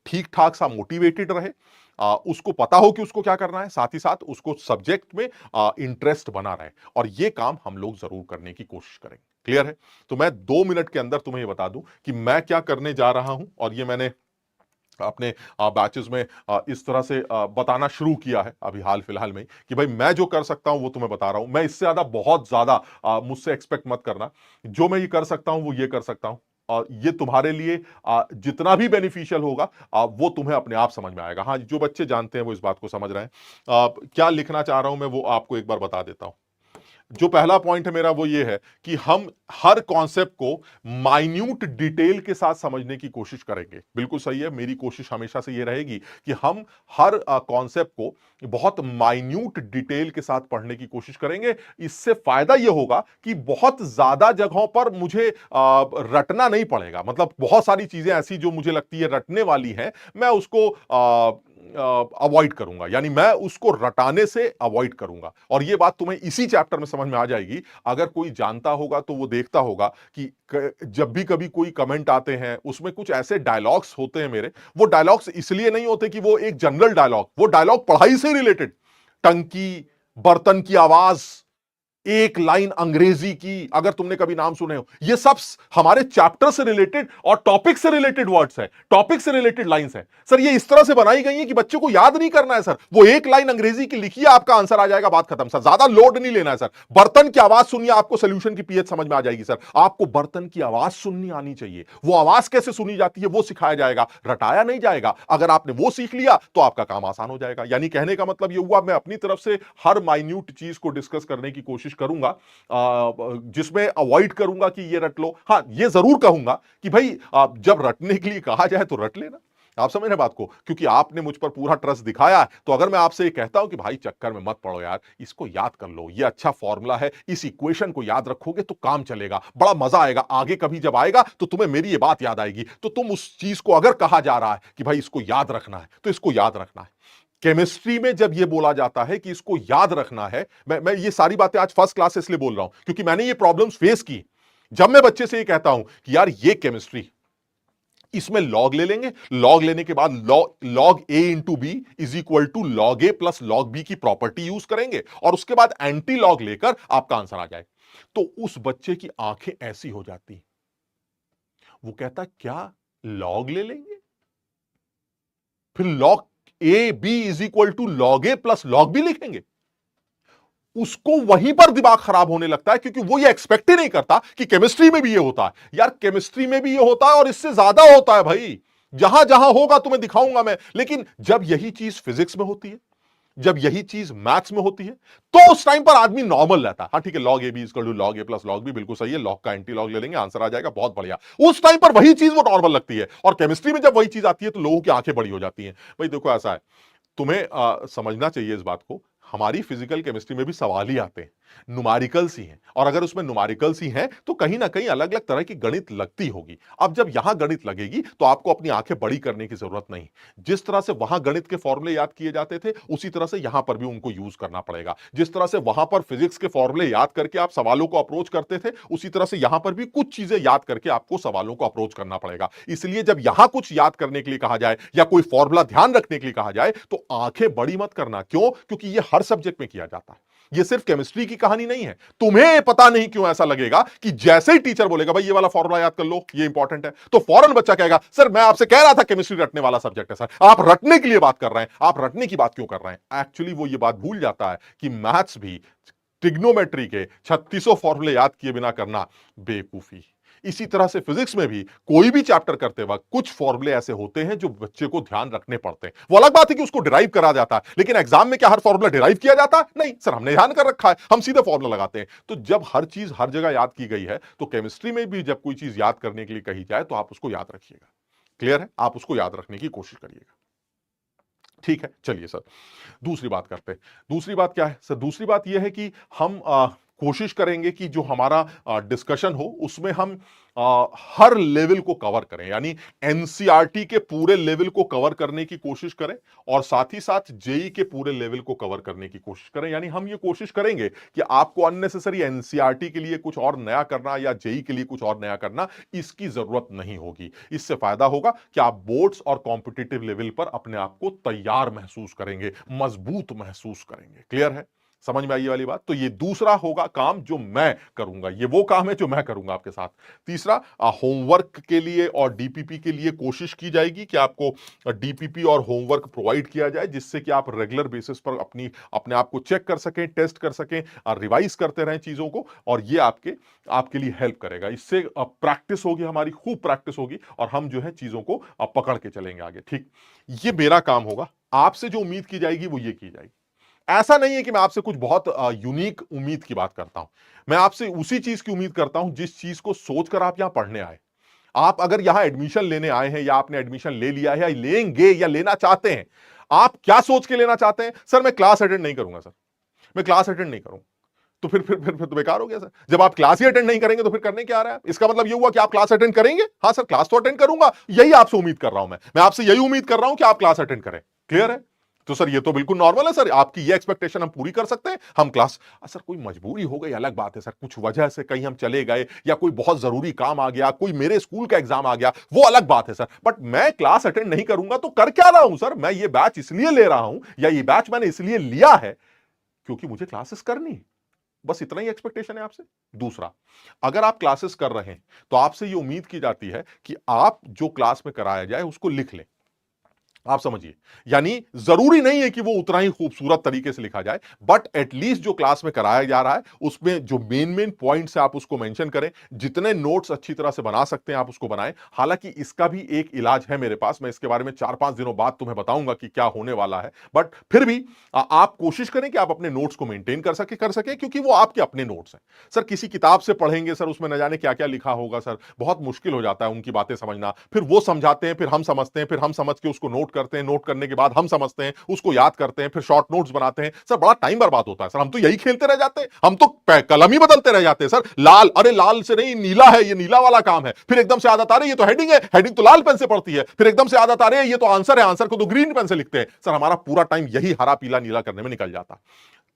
ठीक ठाक सा मोटिवेटेड रहे, उसको पता हो कि उसको क्या करना है, साथ ही साथ उसको सब्जेक्ट में इंटरेस्ट बना रहे। और ये काम हम लोग जरूर करने की कोशिश करेंगे। क्लियर है? तो मैं 2 मिनट के अंदर तुम्हें ये बता दूं कि मैं क्या करने जा रहा हूं, और ये मैंने अपने बैचेस में इस तरह से बताना शुरू किया है अभी हाल फिलहाल में, कि भाई मैं जो कर सकता हूं वो तुम्हें बता रहा हूं। मैं इससे ज्यादा बहुत ज्यादा मुझसे एक्सपेक्ट मत करना। जो मैं ये कर सकता हूं वो ये कर सकता हूं, और ये तुम्हारे लिए जितना भी बेनिफिशियल होगा वो तुम्हें अपने आप समझ में आएगा। हाँ, जो बच्चे जानते हैं वो इस बात को समझ रहे हैं। क्या लिखना चाह रहा हूं मैं वो आपको एक बार बता देता हूं। जो पहला पॉइंट है मेरा वो ये है कि हम हर कॉन्सेप्ट को माइन्यूट डिटेल के साथ समझने की कोशिश करेंगे। बिल्कुल सही है, मेरी कोशिश हमेशा से ये रहेगी कि हम हर कॉन्सेप्ट को बहुत माइन्यूट डिटेल के साथ पढ़ने की कोशिश करेंगे। इससे फायदा ये होगा कि बहुत ज्यादा जगहों पर मुझे रटना नहीं पड़ेगा। मतलब बहुत सारी चीजें ऐसी जो मुझे लगती है रटने वाली हैं, मैं उसको अवॉइड करूंगा, यानी मैं उसको रटाने से अवॉइड करूंगा। और ये बात तुम्हें इसी चैप्टर में समझ में आ जाएगी। अगर कोई जानता होगा तो वो देखता होगा कि जब भी कभी कोई कमेंट आते हैं उसमें कुछ ऐसे डायलॉग्स होते हैं मेरे, वो डायलॉग्स इसलिए नहीं होते कि वो एक जनरल डायलॉग, वो डायलॉग पढ़ाई से रिलेटेड, टंकी, बर्तन की आवाज, एक लाइन अंग्रेजी की, अगर तुमने कभी नाम सुने हो, ये सब हमारे चैप्टर से रिलेटेड और टॉपिक से रिलेटेड वर्ड्स है, टॉपिक से रिलेटेड लाइंस है। सर ये इस तरह से बनाई गई है कि बच्चे को याद नहीं करना है सर, वो एक लाइन अंग्रेजी की लिखिए, आपका आंसर आ जाएगा, बात खत्म सर, ज्यादा लोड नहीं लेना है सर। बर्तन की आवाज सुनिए, आपको सोल्यूशन की पीएच समझ में आ जाएगी सर। आपको बर्तन की आवाज सुननी आनी चाहिए, वो आवाज कैसे सुनी जाती है वो सिखाया जाएगा, रटाया नहीं जाएगा। अगर आपने वो सीख लिया तो आपका काम आसान हो जाएगा। यानी कहने का मतलब ये हुआ, मैं अपनी तरफ से हर माइन्यूट चीज को डिस्कस करने की कोशिश करूंगा, जिसमें अवॉइड करूंगा कि ये रट लो। हाँ, ये जरूर कहूंगा कि भाई जब रटने के लिए कहा जाए तो रट लेना। आप समझ रहे बात को, क्योंकि आपने मुझ पर पूरा ट्रस्ट दिखाया है। तो अगर मैं आपसे ये कहता हूं कि भाई चक्कर में मत पड़ो यार, इसको याद कर लो, ये अच्छा फॉर्मूला है, इस इक्वेशन को याद रखोगे तो काम चलेगा, बड़ा मजा आएगा, आगे कभी जब आएगा तो तुम्हें मेरी ये बात याद आएगी। तो तुम उस चीज को, अगर कहा जा रहा है कि भाई इसको याद रखना है, तो इसको याद रखना है। केमिस्ट्री में जब यह बोला जाता है कि इसको याद रखना है, मैं ये सारी बातें आज फर्स्ट क्लास से इसलिए बोल रहा हूं क्योंकि मैंने ये प्रॉब्लम्स फेस की। जब मैं बच्चे से ये कहता हूं कि यार ये केमिस्ट्री, इसमें लॉग ले लेंगे, लॉग लेने के बाद log A into B is equal to log A plus log B की प्रॉपर्टी यूज करेंगे और उसके बाद एंटी लॉग लेकर आपका आंसर आ जाए। तो उस बच्चे की आंखें ऐसी हो जाती, वो कहता क्या लॉग ले लेंगे, फिर log A B is equal to log A plus log B लिखेंगे। उसको वहीं पर दिमाग खराब होने लगता है क्योंकि वो ये एक्सपेक्ट ही नहीं करता कि केमिस्ट्री में भी ये होता है। यार केमिस्ट्री में भी ये होता है और इससे ज्यादा होता है भाई, जहां जहां होगा तुम्हें दिखाऊंगा मैं। लेकिन जब यही चीज फिजिक्स में होती है, जब यही चीज मैथ्स में होती है, तो उस टाइम पर आदमी नॉर्मल रहता है। हाँ ठीक है, log A B equal to log A plus log B, बिल्कुल सही है, लॉग का एंटी लॉग ले लेंगे, आंसर आ जाएगा, बहुत बढ़िया। उस टाइम पर वही चीज वो नॉर्मल लगती है। और केमिस्ट्री में जब वही चीज आती है तो लोगों की आंखें बड़ी हो जाती हैं। भाई देखो ऐसा है, तुम्हें समझना चाहिए इस बात को, हमारी फिजिकल केमिस्ट्री में भी सवाल ही आते हैं, नुमेरिकल्स ही हैं, और अगर उसमें नुमेरिकल्स ही हैं तो कहीं ना कहीं अलग अलग तरह की गणित लगती होगी। अब जब यहां गणित लगेगी तो आपको अपनी आंखें बड़ी करने की जरूरत नहीं। जिस तरह से वहां गणित के फॉर्मूले याद किए जाते थे उसी तरह से यहां पर भी उनको यूज करना पड़ेगा। जिस तरह से वहां पर फिजिक्स के फॉर्मूले याद करके आप सवालों को अप्रोच करते थे, उसी तरह से यहां पर भी कुछ चीजें याद करके आपको सवालों को अप्रोच करना पड़ेगा। इसलिए जब यहां कुछ याद करने के लिए कहा जाए या कोई फॉर्मूला ध्यान रखने के लिए कहा जाए तो आंखें बड़ी मत करना। क्यों? क्योंकि यह हर सब्जेक्ट में किया जाता है, ये सिर्फ केमिस्ट्री की कहानी नहीं है। तुम्हें पता नहीं क्यों ऐसा लगेगा कि जैसे ही टीचर बोलेगा भाई ये वाला फॉर्मूला याद कर लो, ये इंपॉर्टेंट है, तो फौरन बच्चा कहेगा सर मैं आपसे कह रहा था केमिस्ट्री रटने वाला सब्जेक्ट है सर, आप रटने के लिए बात कर रहे हैं, आप रटने की बात क्यों कर रहे हैं। एक्चुअली वो ये बात भूल जाता है कि मैथ्स भी ट्रिग्नोमेट्री के 3600 फॉर्मूले याद किए बिना करना बेवकूफी। इसी तरह से फिजिक्स में भी कोई भी चैप्टर करते वक्त कुछ फॉर्मूले ऐसे होते हैं जो बच्चे को ध्यान रखने पड़ते हैं। वो अलग बात है कि उसको डिराइव करा जाता है, लेकिन एग्जाम में क्या हर फॉर्मूला डिराइव किया जाता है? नहीं सर, हमने ध्यान कर रखा है, हम सीधे फॉर्मूला लगाते हैं। तो जब हर चीज हर जगह याद की गई है तो केमिस्ट्री में भी जब कोई चीज याद करने के लिए कही जाए तो आप उसको याद रखिएगा। क्लियर है? आप उसको याद रखने की कोशिश करिएगा। ठीक है, चलिए सर दूसरी बात करते हैं। दूसरी बात क्या है सर? दूसरी बात यह है कि हम कोशिश करेंगे कि जो हमारा डिस्कशन हो उसमें हम हर लेवल को कवर करें, यानी एनसीईआरटी के पूरे लेवल को कवर करने की कोशिश करें और साथ ही साथ जेई के पूरे लेवल को कवर करने की कोशिश करें। यानी हम ये कोशिश करेंगे कि आपको अननेसेसरी एनसीईआरटी के लिए कुछ और नया करना या जेई के लिए कुछ और नया करना, इसकी जरूरत नहीं होगी। इससे फायदा होगा कि आप बोर्ड्स और कॉम्पिटिटिव लेवल पर अपने आप को तैयार महसूस करेंगे, मजबूत महसूस करेंगे। क्लियर है? समझ में आई ये वाली बात? तो ये दूसरा होगा काम जो मैं करूंगा, ये वो काम है जो मैं करूंगा आपके साथ। तीसरा, होमवर्क के लिए और डीपीपी के लिए कोशिश की जाएगी कि आपको डीपीपी और होमवर्क प्रोवाइड किया जाए, जिससे कि आप रेगुलर बेसिस पर अपने आप को चेक कर सकें, टेस्ट कर सकें, रिवाइज करते रहें चीजों को, और ये आपके लिए हेल्प करेगा। इससे प्रैक्टिस होगी, हमारी खूब प्रैक्टिस होगी और हम जो है चीजों को पकड़ के चलेंगे आगे। ठीक, ये मेरा काम होगा। आपसे जो उम्मीद की जाएगी वो ये की जाएगी। ऐसा नहीं है कि मैं आपसे कुछ बहुत यूनिक उम्मीद की बात करता हूं, मैं आपसे उसी चीज की उम्मीद करता हूं जिस चीज को सोचकर आप यहां पढ़ने आए। आप अगर यहां एडमिशन लेने आए हैं या आपने एडमिशन ले लिया है या लेंगे या लेना चाहते हैं, आप क्या सोच के लेना चाहते हैं? सर मैं क्लास अटेंड नहीं करूंगा, सर मैं क्लास अटेंड नहीं करूंगा। तो फिर तो बेकार हो गया सर। जब आप क्लास ही अटेंड नहीं करेंगे तो फिर करने क्या आ रहा है? इसका मतलब ये हुआ कि आप क्लास अटेंड करेंगे? हाँ सर क्लास तो अटेंड करूंगा, यही आपसे उम्मीद कर रहा हूं। मैं आपसे यही उम्मीद कर रहा हूं कि आप क्लास अटेंड करें। क्लियर है? तो सर ये तो बिल्कुल नॉर्मल है सर, आपकी ये एक्सपेक्टेशन हम पूरी कर सकते हैं। हम क्लास, सर कोई मजबूरी हो गई अलग बात है सर, कुछ वजह से कहीं हम चले गए या कोई बहुत जरूरी काम आ गया, कोई मेरे स्कूल का एग्जाम आ गया, वो अलग बात है सर। बट मैं क्लास अटेंड नहीं करूंगा तो कर क्या रहा हूं सर? मैं ये बैच इसलिए ले रहा हूं या ये बैच मैंने इसलिए लिया है क्योंकि मुझे क्लासेस करनी है। बस इतना ही एक्सपेक्टेशन है आपसे। दूसरा, अगर आप क्लासेस कर रहे हैं तो आपसे ये उम्मीद की जाती है कि आप जो क्लास में कराया जाए उसको लिख लें। आप समझिए, यानी जरूरी नहीं है कि वो उतना ही खूबसूरत तरीके से लिखा जाए, बट एटलीस्ट जो क्लास में कराया जा रहा है उसमें जो मेन पॉइंट्स है आप उसको मेंशन करें। जितने नोट्स अच्छी तरह से बना सकते हैं आप उसको बनाएं। हालांकि इसका भी एक इलाज है मेरे पास, मैं इसके बारे में 4-5 दिनों बाद तुम्हें बताऊंगा कि क्या होने वाला है। बट फिर भी आप कोशिश करें कि आप अपने नोट्स को मेंटेन कर सके क्योंकि वो आपके अपने नोट्स हैं। सर किसी किताब से पढ़ेंगे सर, उसमें न जाने क्या क्या लिखा होगा सर, बहुत मुश्किल हो जाता है उनकी बातें समझना। फिर वो समझाते हैं, फिर हम समझते हैं, फिर हम समझ के उसको नोट करते हैं, नोट करने के बाद हम समझते हैं, उसको याद करते हैं, फिर शॉर्ट नोट्स बनाते हैं। सर बड़ा टाइम बर्बाद होता है सर, हम तो यही खेलते रह जाते हैं, हम तो कलम ही बदलते रह जाते हैं सर। लाल, अरे लाल से नहीं नीला है, ये नीला वाला काम है। फिर एकदम से आदत आ रही है ये तो हेडिंग है, हेडिंग तो लाल पेन से पड़ती है। फिर एकदम से आदत आ रही है ये तो आंसर है, आंसर को तो ग्रीन पेन से लिखते हैं। सर हमारा पूरा टाइम यही हरा पीला नीला करने में निकल जाता।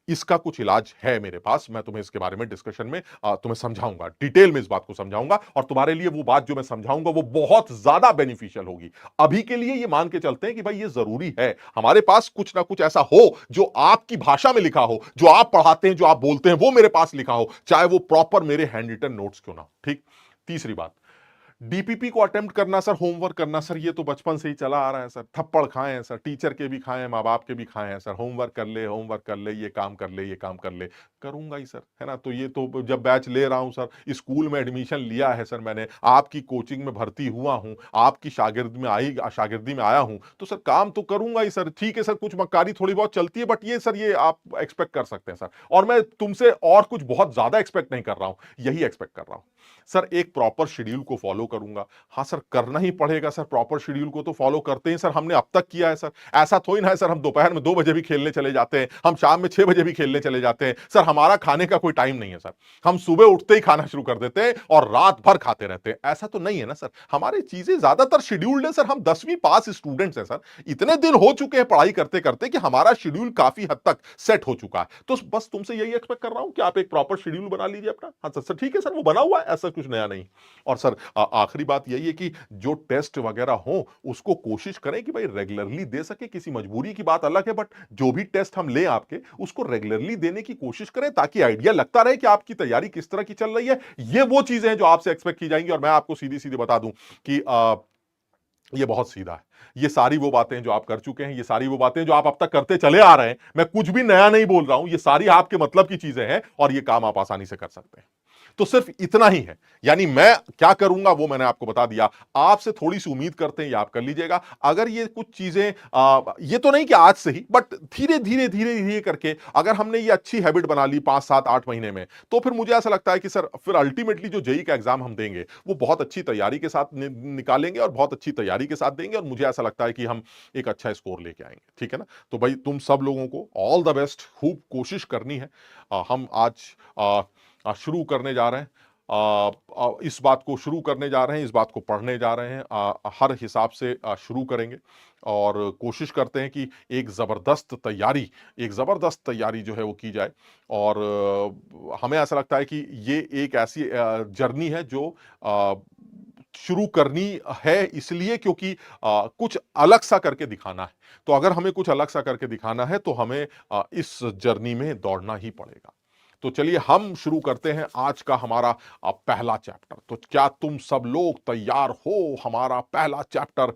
इसका कुछ इलाज है मेरे पास, मैं तुम्हें इसके बारे में डिस्कशन में तुम्हें समझाऊंगा, डिटेल में इस बात को समझाऊंगा, और तुम्हारे लिए वो बात जो मैं समझाऊंगा वो बहुत ज्यादा बेनिफिशियल होगी। अभी के लिए ये मान के चलते हैं कि भाई ये जरूरी है हमारे पास कुछ ना कुछ ऐसा हो जो आपकी भाषा में लिखा हो, जो आप पढ़ाते हैं, जो आप बोलते हैं, वो मेरे पास लिखा हो, चाहे वो प्रॉपर मेरे हैंड रिटन नोट्स क्यों ना हो। ठीक। तीसरी बात, डीपीपी को अटेम्प्ट करना सर, होमवर्क करना सर, ये तो बचपन से ही चला आ रहा है सर, थप्पड़ खाए हैं सर, टीचर के भी खाए हैं, माँ बाप के भी खाए हैं सर, होमवर्क कर ले, होमवर्क कर ले, ये काम कर ले, ये काम कर ले, करूंगा ही सर, है ना। तो ये तो जब बैच ले रहा हूं सर, स्कूल में एडमिशन लिया है सर, मैंने आपकी कोचिंग में भर्ती हुआ हूं, आपकी शागिर्दी में आया हूं, तो सर काम तो करूंगा ही सर। ठीक है सर, कुछ मक्कारी थोड़ी बहुत चलती है, बट ये सर ये आप एक्सपेक्ट कर सकते हैं सर, और मैं तुमसे और कुछ बहुत ज्यादा एक्सपेक्ट नहीं कर रहा हूं, यही एक्सपेक्ट कर रहा हूं सर। एक प्रॉपर शेड्यूल को फॉलो करूंगा। हाँ सर, करना ही पड़ेगा सर, प्रॉपर शेड्यूल को तो फॉलो करते हैं सर, हमने अब तक किया है सर। ऐसा थोड़ी ना है सर हम दोपहर में 2 बजे भी खेलने चले जाते हैं, हम शाम में 6 बजे भी खेलने चले जाते हैं सर, हमारा खाने का कोई टाइम नहीं है सर। हम सुबह उठते ही खाना शुरू कर देते हैं और रात भर खाते रहते हैं, ऐसा तो नहीं है ना सर। हमारी चीजें ज्यादातर शेड्यूल्ड है सर, हम 10वीं पास स्टूडेंट्स हैं सर, इतने दिन हो चुके हैं पढ़ाई करते करते कि हमारा शेड्यूल काफी हद तक सेट हो चुका है। तो बस तुमसे यही एक्सपेक्ट कर रहा हूं कि आप एक प्रॉपर शेड्यूल बना लीजिए अपना। हाँ सर, ठीक है सर, वो बना हुआ है, ऐसा कुछ नया नहीं। और सर आखिरी बात यही है कि जो टेस्ट वगैरह हो उसको कोशिश करें कि भाई रेगुलरली दे सके, किसी मजबूरी की बात अलग है, बट जो भी टेस्ट हम लें आपके, उसको रेगुलरली देने की कोशिश करें, ताकि आइडिया लगता रहे कि आपकी तैयारी किस तरह की चल रही है। ये वो चीजें हैं जो आपसे एक्सपेक्ट की जाएंगी, और मैं आपको सीधी सीधी बता दूं कि ये बहुत सीधा है। ये सारी वो बातें जो आप कर चुके हैं, ये सारी वो बातें जो आप अब तक करते चले आ रहे हैं, मैं कुछ भी नया नहीं बोल रहा हूं, ये सारी आपके मतलब की चीजें हैं, और ये काम आप आसानी से कर सकते हैं। तो सिर्फ इतना ही है, यानी मैं क्या करूंगा वो मैंने आपको बता दिया, आपसे थोड़ी सी उम्मीद करते हैं ये आप कर लीजिएगा। अगर ये कुछ चीजें ये तो नहीं कि आज से ही, बट धीरे धीरे धीरे धीरे करके अगर हमने ये अच्छी हैबिट बना ली 5 7 8 महीने में, तो फिर मुझे ऐसा लगता है कि सर फिर अल्टीमेटली जो जेई का एग्जाम हम देंगे वो बहुत अच्छी तैयारी के साथ निकालेंगे, और बहुत अच्छी तैयारी के साथ देंगे, और मुझे ऐसा लगता है कि हम एक अच्छा स्कोर लेके आएंगे। ठीक है ना। तो भाई तुम सब लोगों को ऑल द बेस्ट, खूब कोशिश करनी है। हम आज शुरू करने जा रहे हैं, इस बात को शुरू करने जा रहे हैं, इस बात को पढ़ने जा रहे हैं, हर हिसाब से शुरू करेंगे, और कोशिश करते हैं कि एक ज़बरदस्त तैयारी जो है वो की जाए। और हमें ऐसा लगता है कि ये एक ऐसी जर्नी है जो शुरू करनी है, इसलिए क्योंकि कुछ अलग सा करके दिखाना है। तो अगर हमें कुछ अलग सा करके दिखाना है तो हमें इस जर्नी में दौड़ना ही पड़ेगा। तो चलिए हम शुरू करते हैं आज का हमारा पहला चैप्टर। तो क्या तुम सब लोग तैयार हो? हमारा पहला चैप्टर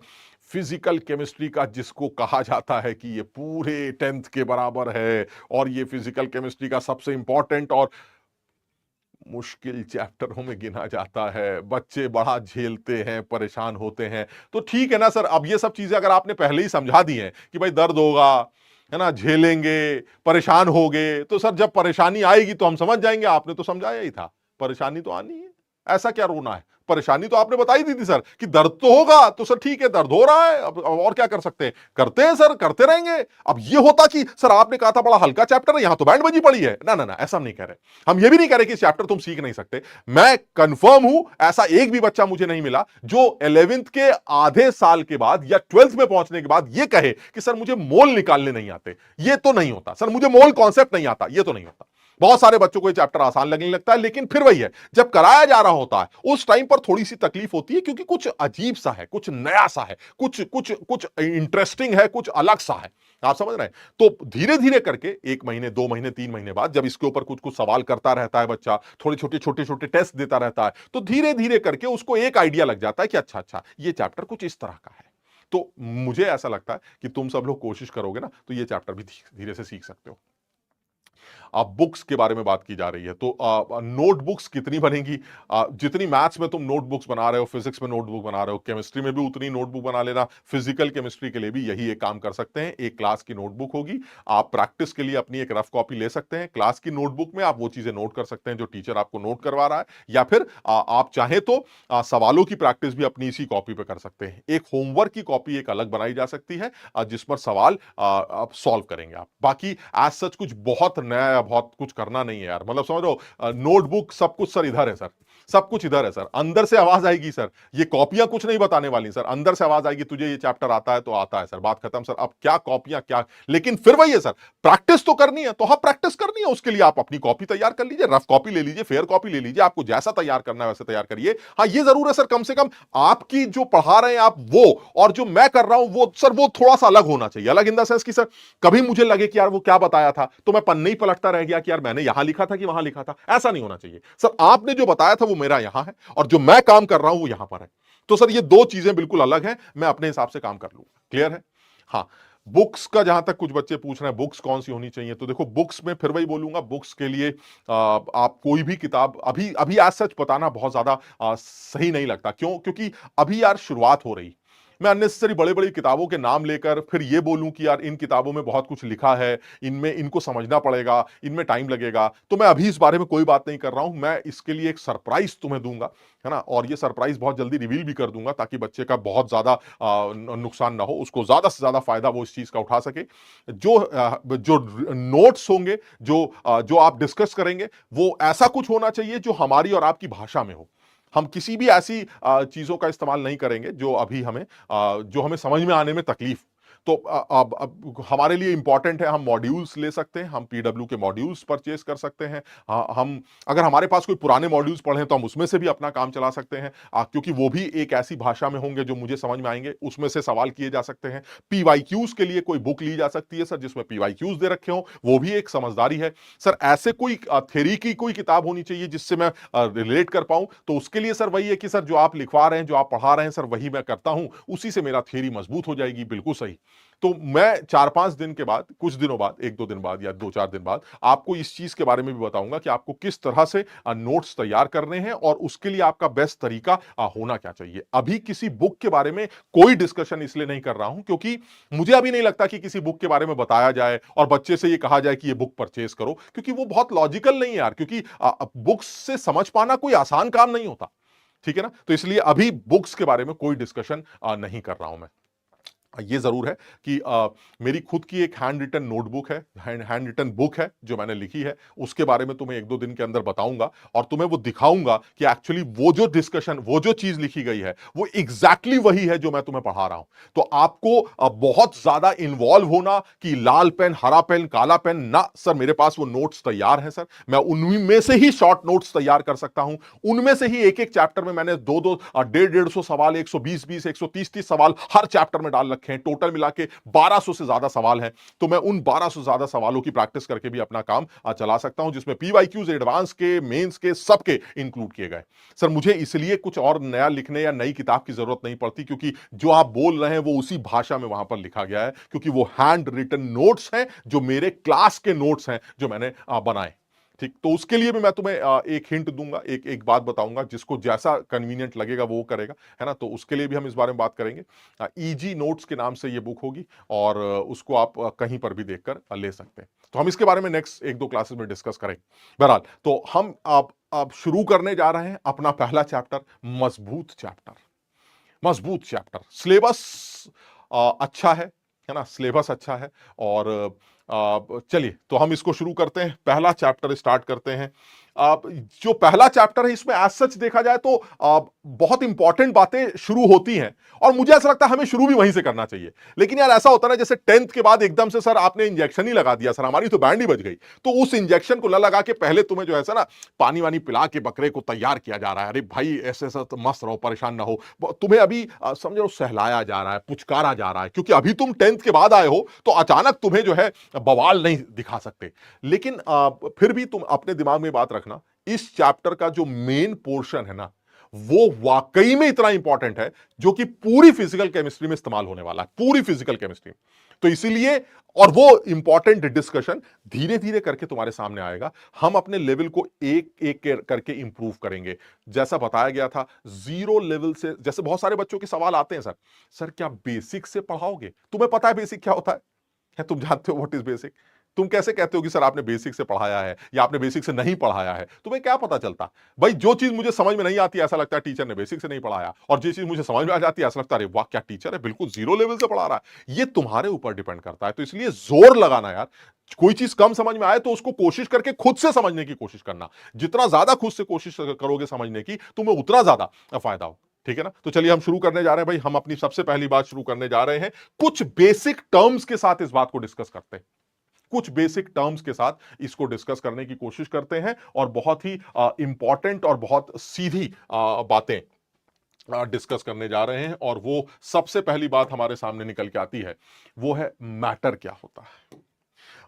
फिजिकल केमिस्ट्री का, जिसको कहा जाता है कि ये पूरे 10th के बराबर है, और ये फिजिकल केमिस्ट्री का सबसे इंपॉर्टेंट और मुश्किल चैप्टरों में गिना जाता है। बच्चे बड़ा झेलते हैं, परेशान होते हैं। तो ठीक है ना सर, अब ये सब चीजें अगर आपने पहले ही समझा दी हैं कि भाई दर्द होगा, है ना, झेलेंगे, परेशान होगे, तो सर जब परेशानी आएगी तो हम समझ जाएंगे। आपने तो समझाया ही था, परेशानी तो आनी है, ऐसा क्या रोना है। परेशानी तो आपने बता ही दी थी सर कि दर्द तो होगा, तो सर ठीक है, दर्द हो रहा है, अब और क्या कर सकते हैं, करते हैं सर, करते रहेंगे। अब ये होता कि सर आपने कहा था बड़ा हल्का चैप्टर है, यहां तो बैंड बजी पड़ी है, ना ना ना, ऐसा हम नहीं कह रहे। हम ये भी नहीं कह रहे कि चैप्टर तुम सीख नहीं सकते। मैं कंफर्म हूं, ऐसा एक भी बच्चा मुझे नहीं मिला जो 11th के आधे साल के बाद या 12th में पहुंचने के बाद ये कहे कि सर मुझे मोल निकालने नहीं आते। ये तो नहीं होता सर, मुझे मोल कॉन्सेप्ट नहीं आता, ये तो नहीं होता। बहुत सारे बच्चों को ये चैप्टर आसान लगने लगता है, लेकिन फिर वही है, जब कराया जा रहा होता है उस टाइम पर थोड़ी सी तकलीफ होती है, क्योंकि कुछ अजीब सा है, कुछ नया सा है, कुछ कुछ कुछ इंटरेस्टिंग है, कुछ अलग सा है। आप समझ रहे हैं। तो धीरे धीरे करके 1 महीने 2 महीने 3 महीने बाद जब इसके ऊपर कुछ कुछ सवाल करता रहता है बच्चा, थोड़े छोटे छोटे टेस्ट देता रहता है, तो धीरे धीरे करके उसको एक आइडिया लग जाता है कि अच्छा अच्छा ये चैप्टर कुछ इस तरह का है। तो मुझे ऐसा लगता है कि तुम सब लोग कोशिश करोगे ना तो ये चैप्टर भी धीरे से सीख सकते हो। अब बुक्स के बारे में बात की जा रही है, तो नोटबुक्स कितनी बनेंगी? जितनी मैथ्स में तुम नोटबुक्स बना रहे हो, फिजिक्स में नोटबुक बना रहे हो, केमिस्ट्री में भी उतनी नोटबुक बना लेना। फिजिकल केमिस्ट्री के लिए भी यही एक काम कर सकते हैं, एक क्लास की नोटबुक होगी। आप प्रैक्टिस के लिए अपनी एक रफ कॉपी ले सकते हैं, क्लास की नोटबुक में आप वो चीजें नोट कर सकते हैं जो टीचर आपको नोट करवा रहा है, या फिर आप चाहें तो सवालों की प्रैक्टिस भी अपनी इसी कॉपी पे कर सकते हैं। एक होमवर्क की कॉपी एक अलग बनाई जा सकती है, जिस पर सवाल आप सॉल्व करेंगे। आप बाकी एज सच कुछ बहुत नया या बहुत कुछ करना नहीं है यार, मतलब समझ लो नोटबुक सब कुछ सर इधर है सर, सब कुछ इधर है सर, अंदर से आवाज आएगी सर, ये कॉपियां कुछ नहीं बताने वाली सर, अंदर से आवाज आएगी तुझे ये चैप्टर आता है तो आता है सर, बात खत्म सर। अब क्या कॉपियां क्या, लेकिन फिर वही है सर, प्रैक्टिस तो करनी है, तो हाँ प्रैक्टिस करनी है, उसके लिए आप अपनी कॉपी तैयार कर लीजिए, रफ कॉपी ले लीजिए, फेयर कॉपी ले लीजिए, आपको जैसा तैयार करना है वैसे तैयार करिए। हाँ ये जरूर है सर, कम से कम आपकी जो पढ़ा रहे हैं आप वो, और जो मैं कर रहा हूं वो सर, वो थोड़ा सा अलग होना चाहिए। अलग इन द सेंस कि सर कभी मुझे लगे कि यार वो क्या बताया था तो मैं पन्ने ही पलटता रह गया कि यार मैंने यहां लिखा था कि वहां लिखा था, ऐसा नहीं होना चाहिए सर। आपने जो बताया था वो मेरा यहां है, और जो मैं काम कर रहा हूं वो यहां पर है। तो सर ये दो चीजें बिल्कुल अलग हैं, मैं अपने हिसाब से काम कर लूंगा। क्लियर है? हाँ, बुक्स का जहां तक कुछ बच्चे पूछ रहे हैं बुक्स कौन सी होनी चाहिए, तो देखो बुक्स में फिर वही बोलूंगा, बुक्स के लिए आप कोई भी किताब अभी अभी आज सच बताना बहुत ज्यादा सही नहीं लगता। क्यों? क्योंकि अभी यार शुरुआत हो रही। मैं अननेसेसरी बड़ी बड़ी किताबों के नाम लेकर फिर ये बोलूं कि यार इन किताबों में बहुत कुछ लिखा है, इनमें इनको समझना पड़ेगा, इनमें टाइम लगेगा, तो मैं अभी इस बारे में कोई बात नहीं कर रहा हूं। मैं इसके लिए एक सरप्राइज तुम्हें दूंगा, है ना, और ये सरप्राइज बहुत जल्दी रिवील भी कर दूंगा ताकि बच्चे का बहुत ज्यादा नुकसान ना हो, उसको ज्यादा से ज्यादा फायदा वो इस चीज का उठा सके। जो नोट्स होंगे, जो आप डिस्कस करेंगे, वो ऐसा कुछ होना चाहिए जो हमारी और आपकी भाषा में हो। हम किसी भी ऐसी चीजों का इस्तेमाल नहीं करेंगे जो अभी हमें जो हमें समझ में आने में तकलीफ। तो अब हमारे लिए इंपॉर्टेंट है, हम मॉड्यूल्स ले सकते हैं, हम पीडब्ल्यू के मॉड्यूल्स परचेज कर सकते हैं। हम अगर हमारे पास कोई पुराने मॉड्यूल्स पढ़े तो हम उसमें से भी अपना काम चला सकते हैं, क्योंकि वो भी एक ऐसी भाषा में होंगे जो मुझे समझ में आएंगे, उसमें से सवाल किए जा सकते हैं। पीवाईक्यूज के लिए कोई बुक ली जा सकती है सर जिसमें पीवाईक्यूज दे रखे हो, वो भी एक समझदारी है सर। ऐसे कोई थ्योरी की कोई किताब होनी चाहिए जिससे मैं रिलेट कर पाऊं, तो उसके लिए सर वही है कि सर जो आप लिखवा रहे हैं, जो आप पढ़ा रहे हैं सर, वही मैं करता हूं, उसी से मेरा थ्योरी मजबूत हो जाएगी। बिल्कुल सही। तो मैं 4-5 दिन के बाद, कुछ दिनों बाद, 1-2 दिन बाद या 2-4 दिन बाद आपको इस चीज के बारे में भी बताऊंगा कि आपको किस तरह से नोट्स तैयार करने हैं और उसके लिए आपका बेस्ट तरीका होना क्या चाहिए। अभी किसी बुक के बारे में कोई डिस्कशन इसलिए नहीं कर रहा हूं क्योंकि मुझे अभी नहीं लगता कि किसी बुक के बारे में बताया जाए और बच्चे से ये कहा जाए कि ये बुक परचेज करो, क्योंकि वो बहुत लॉजिकल नहीं है यार, क्योंकि बुक्स से समझ पाना कोई आसान काम नहीं होता। ठीक है ना? तो इसलिए अभी बुक्स के बारे में कोई डिस्कशन नहीं कर रहा हूं मैं। ये जरूर है कि मेरी खुद की एक हैंड रिटन नोटबुक है, हैंड रिटन बुक है जो मैंने लिखी है, उसके बारे में तुम्हें 1-2 दिन के अंदर बताऊंगा और तुम्हें वो दिखाऊंगा कि एक्चुअली वो जो डिस्कशन, वो जो चीज लिखी गई है वो एग्जैक्टली वही है जो मैं तुम्हें पढ़ा रहा हूं। तो आपको बहुत ज्यादा इन्वॉल्व होना कि लाल पेन, हरा पेन, काला पेन ना सर, मेरे पास वो नोट्स तैयार है सर, मैं उनमें से ही शॉर्ट नोट्स तैयार कर सकता हूं। उनमें से ही एक एक चैप्टर में मैंने 2-2 150-150 सवाल, 120-20, 130-30 सवाल हर चैप्टर में डाल रखे हैं, टोटल मिला के 1200 से ज्यादा सवाल हैं। तो मैं उन 1200 से ज्यादा सवालों की प्रैक्टिस करके भी अपना काम चला सकता हूं, जिसमें पीवाईक्यूज एडवांस के, मेंस के, सबके इंक्लूड किए गए। सर मुझे इसलिए कुछ और नया लिखने या नई किताब की जरूरत नहीं पड़ती, क्योंकि जो आप बोल रहे हैं वो उसी भाषा में वहां पर लिखा गया है, क्योंकि वो हैंड रिटन नोट्स हैं जो मेरे क्लास के नोट्स हैं जो मैंने बनाए। ठीक, तो उसके लिए भी मैं तुम्हें एक हिंट दूंगा, एक एक बात बताऊंगा, जिसको जैसा कन्वीनियंट लगेगा वो करेगा, है ना। तो उसके लिए भी हम इस बारे में बात करेंगे। इजी नोट्स के नाम से ये बुक होगी और उसको आप कहीं पर भी देखकर ले सकते हैं। तो हम इसके बारे में नेक्स्ट 1-2 क्लासेस में डिस्कस करेंगे। बहरहाल, तो हम अब शुरू करने जा रहे हैं अपना पहला चैप्टर, मजबूत चैप्टर। मजबूत चैप्टर, सिलेबस अच्छा है ना, सिलेबस अच्छा है। और चलिए तो हम इसको शुरू करते हैं, पहला चैप्टर स्टार्ट करते हैं। जो पहला चैप्टर है इसमें एज सच देखा जाए तो बहुत इंपॉर्टेंट बातें शुरू होती हैं, और मुझे ऐसा लगता है हमें शुरू भी वहीं से करना चाहिए। लेकिन यार ऐसा होता है ना, जैसे 10th के बाद एकदम से सर आपने इंजेक्शन ही लगा दिया, सर हमारी तो बैंड ही बज गई, तो उस इंजेक्शन को लगा के पहले तुम्हें जो है ना पानी वानी पिला के बकरे को तैयार किया जा रहा है। अरे भाई ऐसे ऐसा तो मस्त रहो, परेशान ना हो, तुम्हें अभी समझो सहलाया जा रहा है, पुचकारा जा रहा है, क्योंकि अभी तुम 10th के बाद आए हो तो अचानक तुम्हें जो है बवाल नहीं दिखा सकते। लेकिन फिर भी तुम अपने दिमाग में बात रखना, इस चैप्टर का जो मेन पोर्शन है ना, वो वाकई में इतना इंपॉर्टेंट है, जो कि पूरी फिजिकल केमिस्ट्री में इस्तेमाल होने वाला है, पूरी फिजिकल केमिस्ट्री। तो इसीलिए, और वो इंपॉर्टेंट डिस्कशन धीरे धीरे करके तुम्हारे सामने आएगा। हम अपने लेवल को एक एक करके इंप्रूव करेंगे। जैसा बताया गया था, जीरो लेवल से, जैसे बहुत सारे बच्चों के सवाल आते हैं, सर क्या बेसिक से पढ़ाओगे? तुम्हें पता है बेसिक क्या होता है? तुम जानते हो व्हाट इज बेसिक? तुम कैसे कहते हो कि सर आपने बेसिक से पढ़ाया है या आपने बेसिक से नहीं पढ़ाया है? तुम्हें क्या पता चलता? भाई जो चीज मुझे समझ में नहीं आती ऐसा लगता है टीचर ने बेसिक से नहीं पढ़ाया, और जो चीज मुझे समझ में आ जाती है ऐसा लगता है अरे वाह क्या टीचर है, बिल्कुल जीरो लेवल से पढ़ा रहा है। ये तुम्हारे ऊपर डिपेंड करता है, तो इसलिए जोर लगाना यार, कोई चीज कम समझ में आए तो उसको कोशिश करके खुद से समझने की कोशिश करना। जितना ज्यादा खुद से कोशिश करोगे समझने की, तुम्हें उतना ज्यादा फायदा हो। ठीक है ना? तो चलिए हम शुरू करने जा रहे हैं भाई। हम अपनी सबसे पहली बात शुरू करने जा रहे हैं कुछ बेसिक टर्म्स के साथ, इस बात को डिस्कस करते हैं। कुछ बेसिक टर्म्स के साथ इसको डिस्कस करने की कोशिश करते हैं, और बहुत ही इंपॉर्टेंट और बहुत सीधी बातें डिस्कस करने जा रहे हैं। और वो सबसे पहली बात हमारे सामने निकल के आती है, वो है मैटर क्या होता है।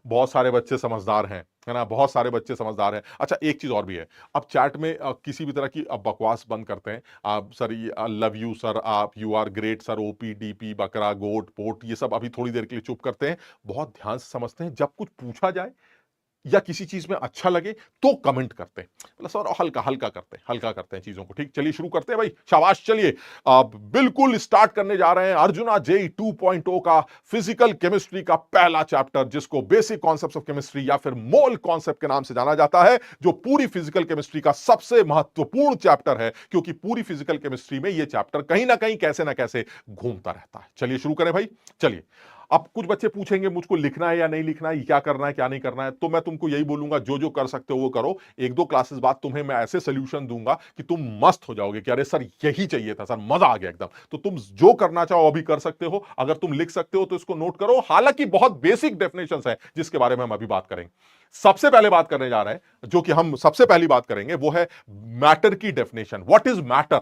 बहुत सारे बच्चे समझदार हैं, है ना, बहुत सारे बच्चे समझदार हैं। अच्छा एक चीज और भी है, अब चैट में किसी भी तरह की बकवास बंद करते हैं। आप सर ये लव यू सर, आप you are great sir, OP DP बकरा गोट पोट, ये सब अभी थोड़ी देर के लिए चुप करते हैं। बहुत ध्यान से समझते हैं, जब कुछ पूछा जाए या किसी चीज में अच्छा लगे तो कमेंट करते हैं, मतलब सर हल्का हल्का करते हैं, हल्का करते हैं चीजों को। ठीक, चलिए शुरू करते हैं भाई, शाबाश। चलिए अब बिल्कुल स्टार्ट करने जा रहे हैं अर्जुना जेई 2.0 का फिजिकल केमिस्ट्री का पहला चैप्टर, जिसको बेसिक कॉन्सेप्ट्स ऑफ केमिस्ट्री या फिर मोल कॉन्सेप्ट के नाम से जाना जाता है, जो पूरी फिजिकल केमिस्ट्री का सबसे महत्वपूर्ण चैप्टर है, क्योंकि पूरी फिजिकल केमिस्ट्री में यह चैप्टर कहीं ना कहीं कैसे ना कैसे घूमता रहता है। चलिए शुरू करें भाई, चलिए। अब कुछ बच्चे पूछेंगे मुझको लिखना है या नहीं लिखना है, क्या करना है क्या नहीं करना है, तो मैं तुमको यही बोलूंगा जो जो कर सकते हो वो करो। एक दो क्लासेस बाद तुम्हें मैं ऐसे सोल्यूशन दूंगा कि तुम मस्त हो जाओगे कि अरे सर यही चाहिए था सर, मजा आ गया एकदम। तो तुम जो करना चाहो अभी कर सकते हो, अगर तुम लिख सकते हो तो इसको नोट करो। हालांकि बहुत बेसिक डेफिनेशंस है जिसके बारे में हम अभी बात करेंगे। सबसे पहले बात करने जा रहे हैं, जो कि हम सबसे पहली बात करेंगे, वो है मैटर की definition. What is matter?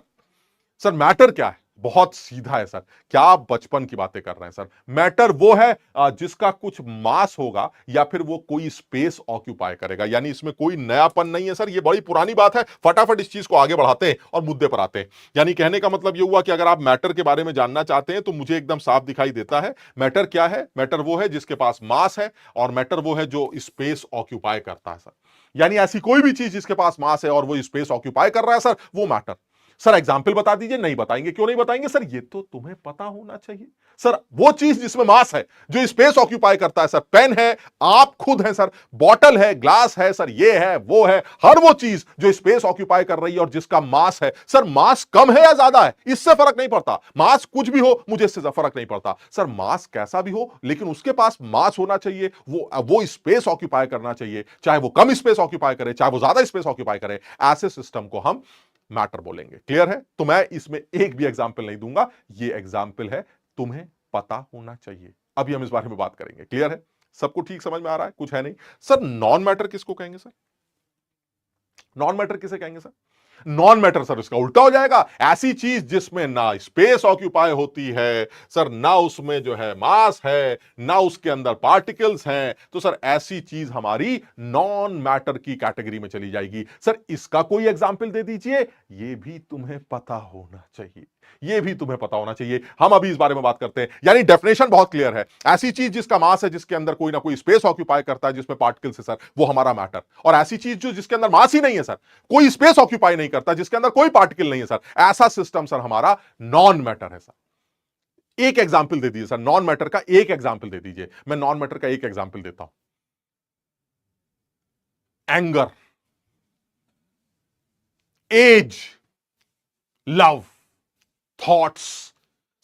Sir matter क्या है? बहुत सीधा है सर, क्या आप बचपन की बातें कर रहे हैं सर? मैटर वो है जिसका कुछ मास होगा या फिर वो कोई स्पेस ऑक्यूपाई करेगा। यानी इसमें कोई नयापन नहीं है सर, ये बड़ी पुरानी बात है। फटाफट इस चीज को आगे बढ़ाते हैं और मुद्दे पर आते हैं। यानी कहने का मतलब ये हुआ कि अगर आप मैटर के बारे में जानना चाहते हैं तो मुझे एकदम साफ दिखाई देता है। मैटर क्या है? मैटर वो है जिसके पास मास है, और मैटर वो है जो स्पेस ऑक्यूपाई करता है सर। यानी ऐसी कोई भी चीज जिसके पास मास है और वो स्पेस ऑक्यूपाई कर रहा है सर, वो मैटर। सर एग्जाम्पल बता दीजिए। नहीं बताएंगे, क्यों नहीं बताएंगे सर? ये तो तुम्हें पता होना चाहिए सर। वो चीज जिसमें मास है, जो स्पेस ऑक्यूपाई करता है सर, पेन है, आप खुद हैं सर, बॉटल है, ग्लास है सर, ये है वो है, हर वो चीज जो स्पेस ऑक्यूपाई कर रही है और जिसका मास है सर। मास कम है या ज्यादा है, इससे फर्क नहीं पड़ता। मास कुछ भी हो, मुझे इससे फर्क नहीं पड़ता सर। मास कैसा भी हो, लेकिन उसके पास मास होना चाहिए, वो स्पेस ऑक्यूपाई करना चाहिए, चाहे वो कम स्पेस ऑक्यूपाई करे चाहे वो ज्यादा स्पेस ऑक्यूपाई करे। ऐसे सिस्टम को हम मैटर बोलेंगे। क्लियर है? तो मैं इसमें एक भी एग्जाम्पल नहीं दूंगा, ये एग्जाम्पल है, तुम्हें पता होना चाहिए। अभी हम इस बारे में बात करेंगे। क्लियर है? सबको ठीक समझ में आ रहा है? कुछ है नहीं? सर नॉन मैटर किसको कहेंगे सर? नॉन मैटर किसे कहेंगे सर? नॉन मैटर सर इसका उल्टा हो जाएगा, ऐसी चीज जिसमें ना स्पेस ऑक्यूपाई होती है सर, ना उसमें जो है मास है, ना उसके अंदर पार्टिकल्स हैं, तो सर ऐसी चीज हमारी नॉन मैटर की कैटेगरी में चली जाएगी। सर इसका कोई एग्जांपल दे दीजिए। ये भी तुम्हें पता होना चाहिए, ये भी तुम्हें पता होना चाहिए। हम अभी इस बारे में बात करते हैं। यानी डेफिनेशन बहुत क्लियर है, ऐसी चीज जिसका मास है, जिसके अंदर कोई ना कोई स्पेस ऑक्यूपाई करता है, जिसमें पार्टिकल्स है सर, वो हमारा मैटर। और ऐसी चीज जो जिसके अंदर मास ही नहीं है सर, कोई स्पेस ऑक्यूपाई नहीं करता, जिसके अंदर कोई पार्टिकल नहीं है सर, ऐसा सिस्टम सर हमारा नॉन मैटर है सर। एक एग्जाम्पल दे दीजिए सर, नॉन मैटर का एक एग्जाम्पल दे दीजिए। मैं नॉन मैटर का एक एग्जाम्पल देता हूं। Anger, age, love, thoughts.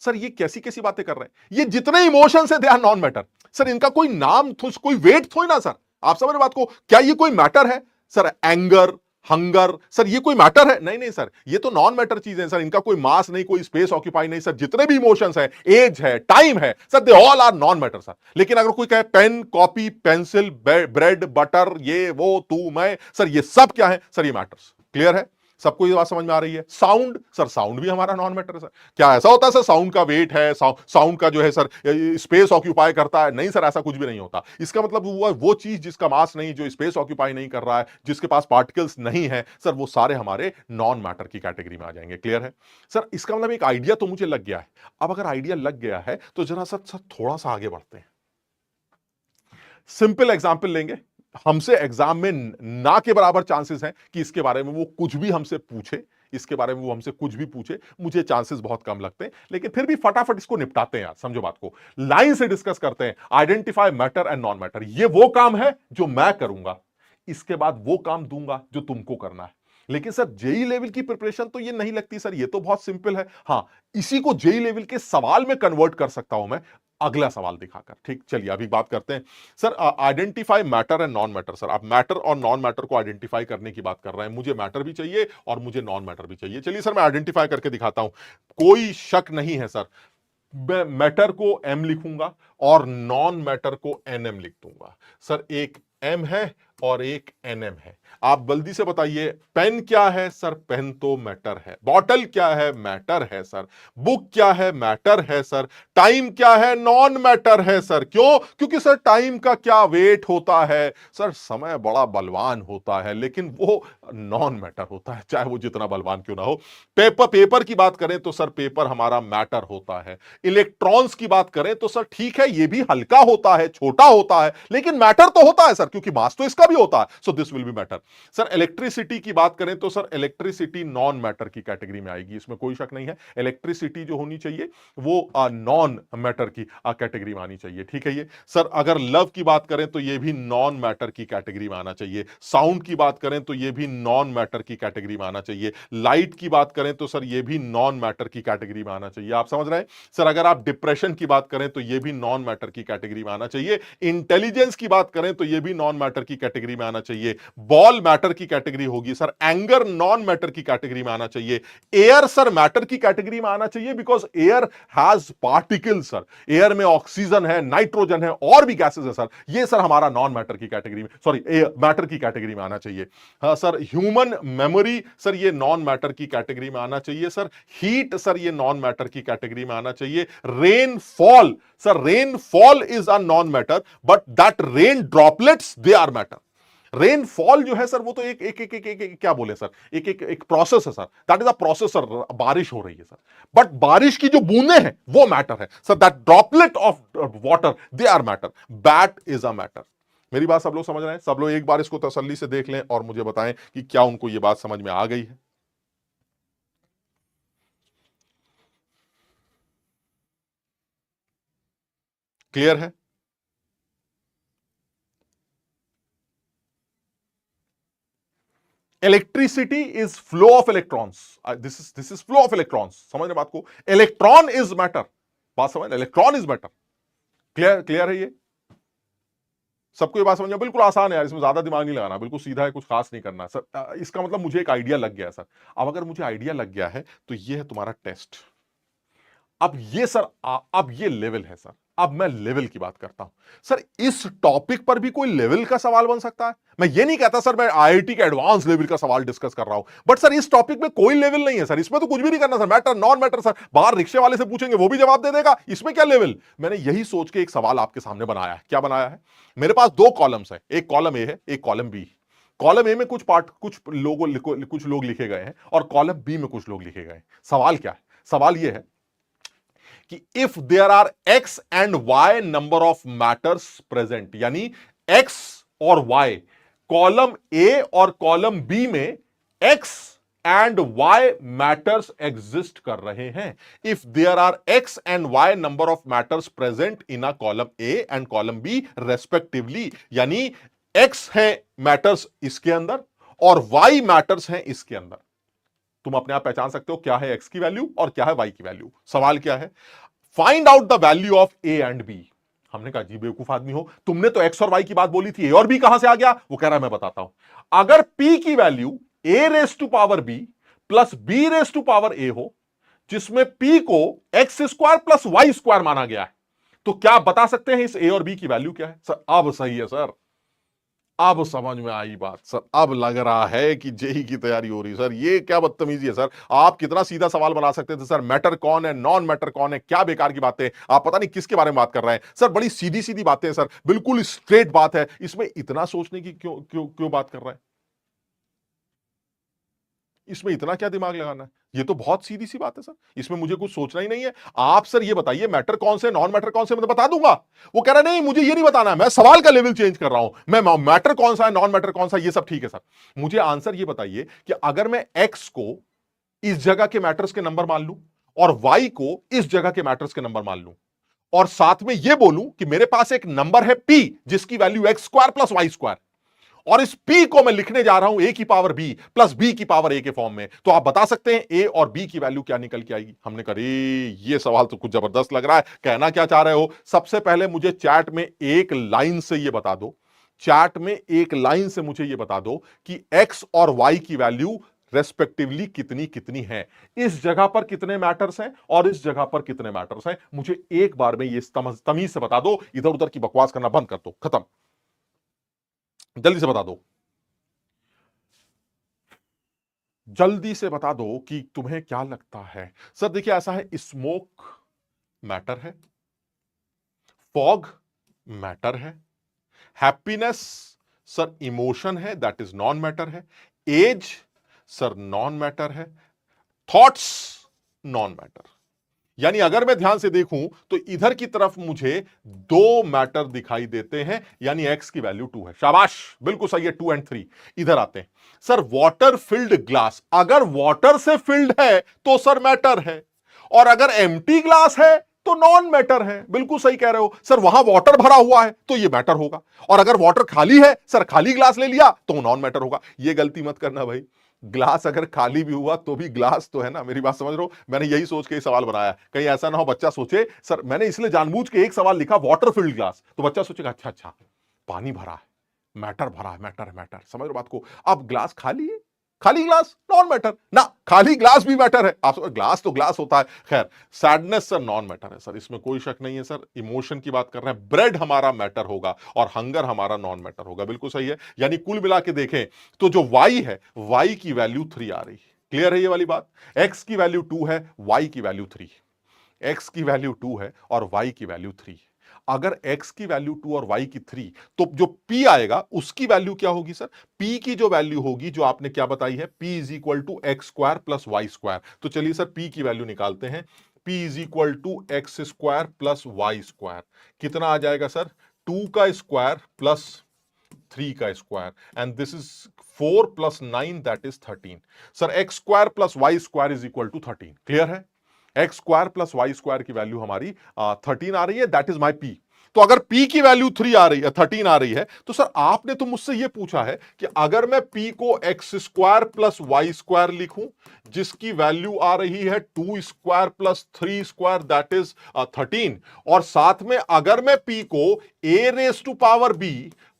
Sir ये कैसी कैसी बातें कर रहे हैं? ये जितने इमोशंस है they are non matter sir. इनका कोई नाम कोई वेट थोड़ी ना सर। आप समझ रहे बात को? क्या ये कोई मैटर है सर? एंगर, हंगर, सर ये कोई मैटर है? नहीं नहीं सर, ये तो नॉन मैटर चीज है सर। इनका कोई मास नहीं, कोई स्पेस ऑक्यूपाई नहीं सर। जितने भी इमोशंस है, एज है, टाइम है sir, they all are non matter sir. लेकिन अगर कोई कहे pen, copy, pencil, bread, butter, ये वो तू मैं, सर ये सब क्या है सर? ये मैटर्स। क्लियर है? सबको ये बात समझ में आ रही है? साउंड, सर साउंड भी हमारा नॉन मैटर है सर। क्या ऐसा होता है सर साउंड का वेट है, साउंड का जो है सर स्पेस ऑक्यूपाई करता है? नहीं सर, ऐसा कुछ भी नहीं होता। इसका मतलब वो चीज जिसका मास नहीं, जो स्पेस ऑक्यूपाई नहीं कर रहा है, जिसके पास पार्टिकल्स नहीं है सर, वो सारे हमारे नॉन मैटर की कैटेगरी में आ जाएंगे। क्लियर है सर? इसका मतलब एक आइडिया तो मुझे लग गया है। अब अगर आइडिया लग गया है तो जरा सर थोड़ा सा आगे बढ़ते हैं। सिंपल एग्जाम्पल लेंगे। हमसे एग्जाम में ना के बराबर चांसेस हैं कि इसके बारे में वो कुछ भी हमसे पूछे, इसके बारे में वो हमसे कुछ भी पूछे, मुझे चांसेस बहुत कम लगते हैं, लेकिन फिर भी फटाफट इसको निपटाते हैं यार, समझो बात को, लाइन से डिस्कस करते हैं। Identify matter and non matter, ये वो काम है जो मैं करूंगा, इसके बाद वो काम दूंगा जो तुमको करना है। लेकिन सर जेई लेवल की प्रिपरेशन तो ये नहीं लगती सर, ये तो बहुत सिंपल है। हां, इसी को जेई लेवल के सवाल में कन्वर्ट कर सकता हूं मैं अगला सवाल दिखाकर। ठीक, चलिए अभी बात करते हैं sir identify matter and non matter. Sir आप मैटर और नॉन मैटर को आइडेंटिफाई करने की बात कर रहे हैं, मुझे मैटर भी चाहिए और मुझे नॉन मैटर भी चाहिए। चलिए सर मैं आइडेंटिफाई करके दिखाता हूं, कोई शक नहीं है सर, मैं मैटर को एम लिखूंगा और नॉन मैटर को एनएम लिख दूंगा। सर एक एम है और एक एनएम है, आप जल्दी से बताइए पेन क्या है? सर पेन तो मैटर है। बॉटल क्या है? मैटर है सर। बुक क्या है? मैटर है सर। टाइम क्या है? नॉन मैटर है सर। क्यों? क्योंकि सर टाइम का क्या वेट होता है? सर समय बड़ा बलवान होता है, लेकिन वो नॉन मैटर होता है, चाहे वो जितना बलवान क्यों ना हो। पेपर की बात करें तो सर पेपर हमारा मैटर होता है। इलेक्ट्रॉन्स की बात करें तो सर ठीक है, ये भी हल्का होता है, छोटा होता है, लेकिन मैटर तो होता है सर, क्योंकि मास तो इसका भी होता है, so this will be matter. Sir electricity की बात करें तो सर इलेक्ट्रिसिटी नॉन मैटर की कैटेगरी में आएगी, इसमें कोई शक नहीं है। इलेक्ट्रिसिटी जो होनी चाहिए वो नॉन मैटर की कैटेगरी में आनी चाहिए, ठीक है। ये सर अगर लव की बात करें तो ये भी नॉन मैटर की कैटेगरी में आना चाहिए। साउंड की बात करें तो ये भी नॉन मैटर की कैटेगरी में आना चाहिए। लाइट की बात करें तो सर ये भी नॉन मैटर की कैटेगरी में आना चाहिए। आप समझ रहे हैं सर? अगर आप डिप्रेशन की बात करें तो ये भी नॉन मैटर की कैटेगरी में आना चाहिए। इंटेलिजेंस की बात करें तो ये भी नॉन मैटर की कैटेगरी में आना चाहिए। बॉल मैटर की कैटेगरी होगी सर। एंगर नॉन मैटर की कैटेगरी में आना चाहिए। एयर सर मैटर की कैटेगरी में आना चाहिए, because air has particles sir. Air में ऑक्सीजन है, नाइट्रोजन है और भी गैसेस है सर। ये सर हमारा नॉन मैटर की कैटेगरी में, सॉरी मैटर की कैटेगरी में आना चाहिए। हाँ सर, ह्यूमन मेमोरी सर ये नॉन मैटर की कैटेगरी में आना चाहिए सर। हीट सर ये नॉन मैटर की कैटेगरी में आना चाहिए। Rainfall sir, rainfall is a non matter, but that rain droplets they are matter. Rainfall जो है सर वो तो एक क्या बोले सर, एक प्रोसेस है sir, that is a process sir. बारिश हो रही है सर, बट बारिश की जो बूंदें हैं वो मैटर है sir. That droplet of water they are matter. Bat is a matter. मेरी बात सब लोग समझ रहे हैं? सब लोग एक बार इसको तसल्ली से देख लें और मुझे बताएं कि क्या उनको ये बात समझ में आ गई है। क्लियर है? Electricity is flow of electrons, this is flow of electrons. समझ रहे बात को? इलेक्ट्रॉन इज मैटर, बात समझ, electron is matter. Clear? Clear है? ये सबको ये बात समझ में बिल्कुल आसान है यार, इसमें ज्यादा दिमाग नहीं लगाना, बिल्कुल सीधा है, कुछ खास नहीं करना सर। इसका मतलब मुझे एक आइडिया लग गया सर। अब अगर मुझे आइडिया लग गया है तो ये है तुम्हारा टेस्ट। अब ये सर अब ये लेवल है सर। अब मैं लेवल की बात करता हूं सर। इस टॉपिक पर भी कोई लेवल का सवाल बन सकता है। मैं ये नहीं कहता सर मैं आईआईटी के एडवांस लेवल का सवाल डिस्कस कर रहा हूं, बट सर इस टॉपिक में कोई लेवल नहीं है सर, इसमें तो कुछ भी नहीं करना sir. Matter non matter sir, बाहर रिक्शे वाले से पूछेंगे वो भी जवाब दे देगा, इसमें क्या लेवल। मैंने यही सोच के एक सवाल आपके सामने बनाया है। क्या बनाया है? मेरे पास दो कॉलम्स है, एक कॉलम ए है, एक कॉलम बी। कॉलम ए में कुछ पार्ट, कुछ लोग लिखे गए हैं और कॉलम बी में कुछ लोग लिखे गए हैं। सवाल क्या है? सवाल यह है कि if there are X and Y number of matters present, यानी एक्स और वाई, कॉलम ए और कॉलम बी में X and Y matters exist कर रहे हैं। If there are X and Y number of matters present in a column A and column B respectively, यानी X है matters इसके अंदर और वाई मैटर्स हैं इसके अंदर। तुम अपने आप पहचान सकते हो क्या है एक्स की वैल्यू और क्या है वाई की वैल्यू। सवाल क्या है? Find out the value of A and B. हमने कहा जी बेवकूफ आदमी हो, तुमने तो एक्स और वाई की बात बोली थी, ए और बी कहां से आ गया? वो कह रहा है मैं बताता हूं। अगर पी की value A raise to power B plus B raise to power A हो, जिसमें पी को X square plus Y square माना गया है, तो क्या आप बता सकते हैं इस ए और बी की वैल्यू क्या है? सर अब सही है सर, अब समझ में आई बात सर। अब लग रहा है कि जेई की तैयारी हो रही है सर। ये क्या बदतमीजी है सर, आप कितना सीधा सवाल बना सकते थे सर। मैटर कौन है, नॉन मैटर कौन है, क्या बेकार की बातें, आप पता नहीं किसके बारे में बात कर रहे हैं सर। बड़ी सीधी सीधी बातें सर, बिल्कुल स्ट्रेट बात है, इसमें इतना सोचने की क्यों क्यों क्यों बात कर रहे हैं? इसमें इतना क्या दिमाग लगाना है? ये तो बहुत सीधी सी बात है सर, इसमें मुझे कुछ सोचना ही नहीं है। आप सर ये बताइए मैटर कौन से, नॉन मैटर कौन से, मैं तो बता दूंगा। वो कह रहा नहीं मुझे ये नहीं बताना है, मैं सवाल का लेवल चेंज कर रहा हूं। मैं मैटर कौन सा है, नॉन मैटर कौन सा, ये सब ठीक है सर। मुझे आंसर ये बताइए कि अगर मैं एक्स को इस जगह के मैटर्स के नंबर मान लूं और y को इस जगह के मैटर्स के नंबर मान लूं और साथ में यह बोलूं कि मेरे पास एक नंबर है p जिसकी value X square plus Y square और इस p को मैं लिखने जा रहा हूं a की पावर b प्लस b की पावर a के फॉर्म में, तो आप बता सकते हैं a और b की वैल्यू क्या निकल के आएगी। हमने कहा ये सवाल तो कुछ जबरदस्त लग रहा है, कहना क्या चाह रहे हो। सबसे पहले मुझे चैट में एक लाइन से यह बता दो, चार्ट में एक लाइन से मुझे यह बता दो कि x और y की वैल्यू रेस्पेक्टिवली कितनी कितनी है, इस जगह पर कितने मैटर्स हैं और इस जगह पर कितने मैटर्स हैं। मुझे एक बार में ये तमीज से बता दो, इधर उधर की बकवास करना बंद कर दो, खत्म, जल्दी से बता दो, जल्दी से बता दो कि तुम्हें क्या लगता है। सर देखिए ऐसा है, स्मोक मैटर है, फॉग मैटर है, हैप्पीनेस सर इमोशन है, दैट इज नॉन मैटर है, एज सर नॉन मैटर है, थॉट्स नॉन मैटर। यानी अगर मैं ध्यान से देखूं तो इधर की तरफ मुझे दो मैटर दिखाई देते हैं, यानी एक्स की वैल्यू 2 है। शाबाश, बिल्कुल सही है, 2 और 3। इधर आते हैं सर, वाटर फिल्ड ग्लास, अगर वाटर से फिल्ड है तो सर मैटर है और अगर एम्प्टी ग्लास है तो नॉन मैटर है। बिल्कुल सही कह रहे हो सर, वहां वाटर भरा हुआ है तो ये मैटर होगा और अगर वाटर खाली है सर, खाली ग्लास ले लिया तो नॉन मैटर होगा। ये गलती मत करना भाई, ग्लास अगर खाली भी हुआ तो भी ग्लास तो है ना, मेरी बात समझ रहे हो। मैंने यही सोच के ये सवाल बनाया, कहीं ऐसा ना हो बच्चा सोचे सर मैंने इसलिए जानबूझ के एक सवाल लिखा वाटर फिल्ड ग्लास, तो बच्चा सोचेगा अच्छा अच्छा पानी भरा है, मैटर भरा है, मैटर है, मैटर, समझ रहे बात को। अब ग्लास खाली है, खाली ग्लास नॉन मैटर ना, खाली ग्लास भी मैटर है। आप ग्लास तो ग्लास होता है। खैर, सैडनेस सर नॉन मैटर है सर, इसमें कोई शक नहीं है सर, इमोशन की बात कर रहे हैं। ब्रेड हमारा मैटर होगा और हंगर हमारा नॉन मैटर होगा, बिल्कुल सही है। यानी कुल मिला के देखें तो जो y है, y की वैल्यू 3 आ रही है। क्लियर है ये वाली बात। x की वैल्यू 2 है, y की वैल्यू 3, x की वैल्यू 2 है और y की वैल्यू 3। अगर x की वैल्यू 2 और y की 3, तो जो p आएगा उसकी वैल्यू क्या होगी सर, p की जो वैल्यू होगी जो आपने क्या बताई है, p is equal to X square plus Y square. तो चलिए सर p की वैल्यू निकालते हैं, p is equal to X square plus Y square. कितना आ जाएगा सर, 2 का स्क्वायर प्लस 3 का square, and this is 4 plus 9 that is 13। Sir X square plus Y square is equal to 13। Clear है, X square plus Y square की value हमारी 13 आ रही है, दैट इज माई पी। तो अगर p की वैल्यू 3 आ रही है, 13 आ रही है, तो सर आपने तो मुझसे यह पूछा है कि अगर मैं p को X square plus Y square लिखूं जिसकी वैल्यू आ रही है 2 square plus 3 square that is 13, और साथ में अगर मैं p को a raise to power b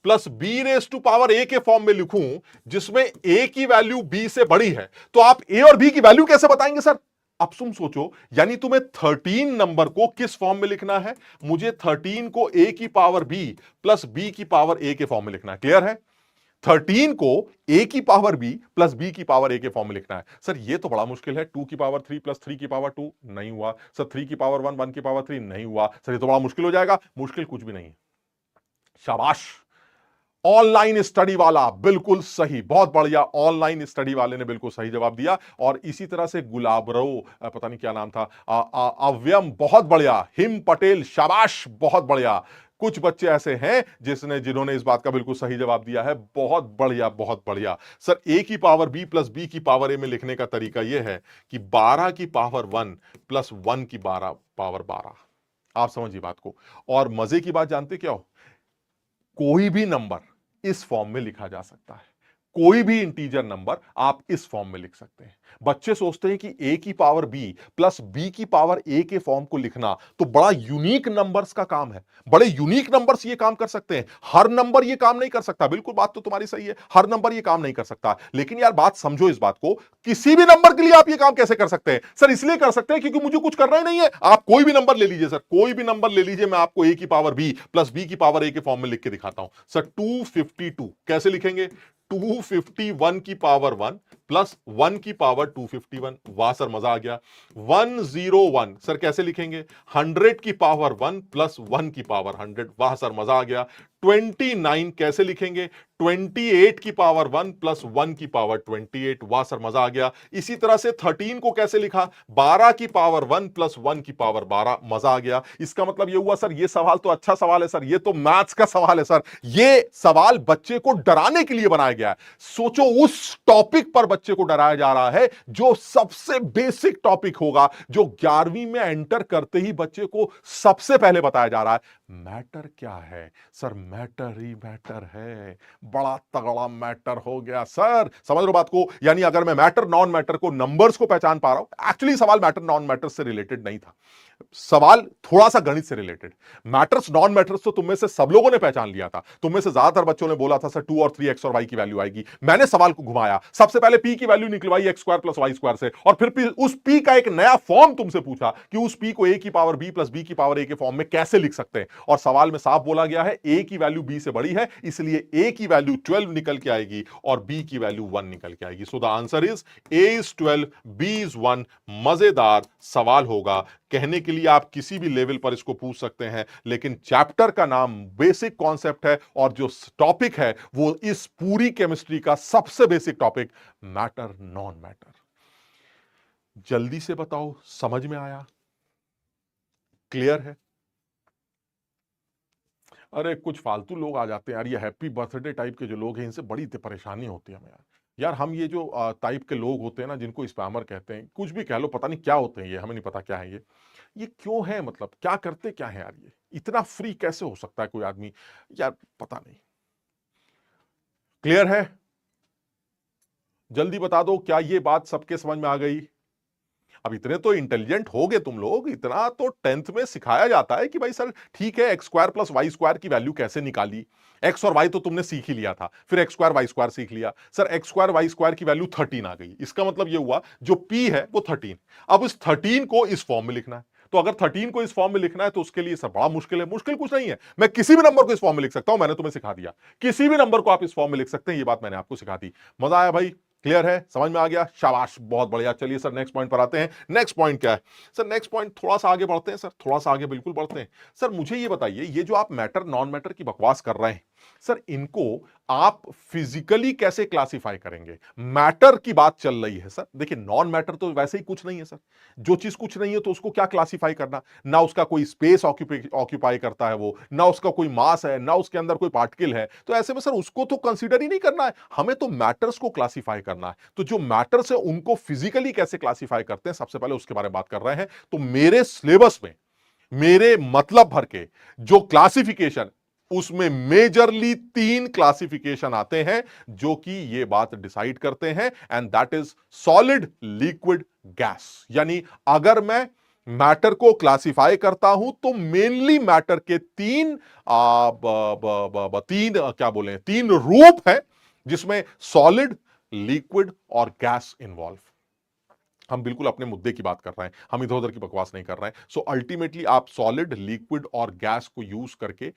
plus B raise to power A के फॉर्म में लिखूं जिसमें ए की वैल्यू बी से बड़ी है, तो आप ए और बी की वैल्यू कैसे बताएंगे सर। अब तुम सोचो, यानी तुम्हें 13 नंबर को किस फॉर्म में लिखना है, मुझे 13 को a की पावर b प्लस b की पावर a के फॉर्म में लिखना है। क्लियर है, 13 को a की पावर b प्लस b की पावर a के फॉर्म में लिखना है। सर ये तो बड़ा मुश्किल है, 2 की पावर 3 प्लस 3 की पावर 2 नहीं हुआ सर, 3 की पावर 1 1 की पावर 3 नहीं हुआ सर, ये तो बड़ा मुश्किल हो जाएगा। मुश्किल कुछ भी नहीं है, शाबाश, ऑनलाइन स्टडी वाला बिल्कुल सही, बहुत बढ़िया, ऑनलाइन स्टडी वाले ने बिल्कुल सही जवाब दिया। और इसी तरह से गुलाबरो, पता नहीं क्या नाम था, अव्यम, बहुत बढ़िया, हिम पटेल, शाबाश, बहुत बढ़िया। कुछ बच्चे ऐसे हैं जिन्होंने इस बात का बिल्कुल सही जवाब दिया है, बहुत बढ़िया, बहुत बढ़िया। सर ए की पावर बी प्लस बी की पावर ए में लिखने का तरीका यह है कि 12 की पावर 1 प्लस 1 की पावर 12। आप समझिए बात को। और मजे की बात जानते क्या हो, कोई भी नंबर इस फॉर्म में लिखा जा सकता है, कोई भी इंटीजर नंबर आप इस फॉर्म में लिख सकते हैं। बच्चे सोचते हैं कि a की पावर b प्लस b की पावर a के फॉर्म को लिखना तो बड़ा यूनिक नंबर्स का काम है, बड़े यूनिक नंबर्स ये काम कर सकते हैं, हर नंबर ये काम नहीं कर सकता। बिल्कुल बात तो तुम्हारी सही है, हर नंबर ये काम नहीं कर सकता, लेकिन यार बात समझो इस बात को, किसी भी नंबर के लिए आप ये काम कैसे कर सकते हैं सर, इसलिए कर सकते हैं क्योंकि मुझे कुछ करना ही नहीं है। आप कोई भी नंबर ले लीजिए सर, कोई भी नंबर ले लीजिए, मैं आपको a की पावर b प्लस b की पावर a के फॉर्म में लिख के दिखाता हूं। सर 252 कैसे लिखेंगे, 251 की पावर 1 प्लस 1 की पावर 251, वाह सर मजा आ गया। 101 सर कैसे लिखेंगे, 100 की पावर 1 प्लस 1 की पावर 100, वाह सर मजा आ गया। 29 कैसे लिखेंगे, 28 की पावर 1 प्लस 1 की पावर 28, वाह सर मजा आ गया। इसी तरह से 13 को कैसे लिखा, 12 की पावर 1 प्लस 1 की पावर 12, मजा आ गया। इसका मतलब यह हुआ सर, ये सवाल तो अच्छा सवाल है सर, ये तो मैथ्स का सवाल है सर, ये सवाल बच्चे को डराने के लिए बनाया गया है। सोचो उस टॉपिक पर बच्चे को डराया जा रहा है जो सबसे बेसिक टॉपिक होगा, जो 11वीं में एंटर करते ही बच्चे को सबसे पहले बताया जा रहा है। मैटर क्या है सर? मैटर ही मैटर है। बड़ा तगड़ा मैटर हो गया सर, समझ रहे हो बात को? यानी अगर मैं मैटर नॉन मैटर को, नंबर्स को पहचान पा रहा हूं, एक्चुअली सवाल मैटर नॉन मैटर से रिलेटेड नहीं था, सवाल थोड़ा सा गणित से रिलेटेड। मैटर्स नॉन मैटर्स तो तुम में से सब लोगों ने पहचान लिया था। तुम में से ज्यादातर बच्चों ने बोला था सर 2 और 3 एक्स और वाई की वैल्यू आएगी। मैंने सवाल को घुमाया, सबसे पहले पी की वैल्यू निकलवाई X square plus Y square से, और फिर उस पी का एक नया फॉर्म तुमसे पूछा कि उस पी को ए की पावर बी प्लस बी की पावर ए के फॉर्म में कैसे लिख सकते हैं। और सवाल में साफ बोला गया है ए की वैल्यू बी से बड़ी है, इसलिए ए की वैल्यू 12 निकल के आएगी और बी की वैल्यू 1 निकल के आएगी। So the answer is A is 12, B is 1। मजेदार सवाल होगा, कहने के लिए आप किसी भी लेवल पर इसको पूछ सकते हैं, लेकिन चैप्टर का नाम बेसिक कॉन्सेप्ट है और जो टॉपिक है वो इस पूरी केमिस्ट्री का सबसे basic topic, matter non matter. जल्दी से बताओ, समझ में आया? क्लियर है? अरे कुछ फालतू लोग आ जाते हैं यार, ये हैप्पी बर्थडे टाइप के जो लोग हैं, इनसे बड़ी परेशानी होती है हमें यार। यार हम ये जो टाइप के लोग होते हैं ना, जिनको स्पैमर कहते हैं, कुछ भी कह लो, पता नहीं क्या होते हैं ये, हमें नहीं पता क्या है ये क्यों है, मतलब क्या करते क्या है यार, ये इतना फ्री कैसे हो सकता है कोई आदमी यार, पता नहीं। क्लियर है? जल्दी बता दो, क्या ये बात सबके समझ में आ गई? अब इतने तो इंटेलिजेंट हो गए तुम लोग, इतना तो 10th में सिखाया जाता है कि भाई सर ठीक है, X square plus Y square की वैल्यू कैसे निकाली। एक्स और वाई तो तुमने सीख ही लिया था, फिर एक्स स्क्वायर वाई स्क्वायर सीख लिया। Sir X square Y square की वैल्यू 13 आ गई, इसका मतलब ये हुआ जो पी है वो 13। अब इस 13 को इस फॉर्म में लिखना है, तो अगर 13 को इस फॉर्म में लिखना है तो उसके लिए सर बड़ा मुश्किल है। मुश्किल कुछ नहीं है, मैं किसी भी नंबर को इस फॉर्म में लिख सकता हूं, मैंने तुम्हें सिखा दिया। किसी भी नंबर को आप इस फॉर्म में लिख सकते हैं, ये बात मैंने आपको सिखा दी। मजा आया भाई? क्लियर है? समझ में आ गया? शाबाश, बहुत बढ़िया। चलिए सर नेक्स्ट पॉइंट पर आते हैं। नेक्स्ट पॉइंट क्या है सर? नेक्स्ट पॉइंट थोड़ा सा आगे बढ़ते हैं सर, थोड़ा सा आगे बिल्कुल बढ़ते हैं। सर मुझे ये बताइए, ये जो आप मैटर नॉन मैटर की बकवास कर रहे हैं सर, इनको आप फिजिकली कैसे क्लासिफाई करेंगे? मैटर की बात चल रही है सर। देखिए नॉन मैटर तो वैसे ही कुछ नहीं है सर, जो चीज कुछ नहीं है तो उसको क्या क्लासिफाई करना? ना उसका कोई स्पेस ऑक्यूपाई करता है वो, ना उसका कोई मास है, ना उसके अंदर कोई पार्टिकल है, तो ऐसे में सर उसको तो कंसीडर ही नहीं करना है, हमें तो मैटर्स को क्लासिफाई करना है। तो जो मैटर्स है उनको फिजिकली कैसे क्लासिफाई करते हैं, सबसे पहले उसके बारे में बात कर रहे हैं। तो मेरे सिलेबस में, मेरे मतलब भर के जो क्लासिफिकेशन, उसमें मेजरली 3 क्लासिफिकेशन आते हैं जो कि ये बात डिसाइड करते हैं, and that is solid, liquid, gas. यानी अगर मैं मैटर को क्लासिफाई करता हूं तो मेनली मैटर के तीन रूप है, जिसमें सॉलिड, लिक्विड और गैस इन्वॉल्व। हम बिल्कुल अपने मुद्दे की बात कर रहे हैं, हम इधर उधर की बकवास नहीं कर रहे हैं। सो अल्टीमेटली आप सॉलिड, लिक्विड और गैस को यूज करके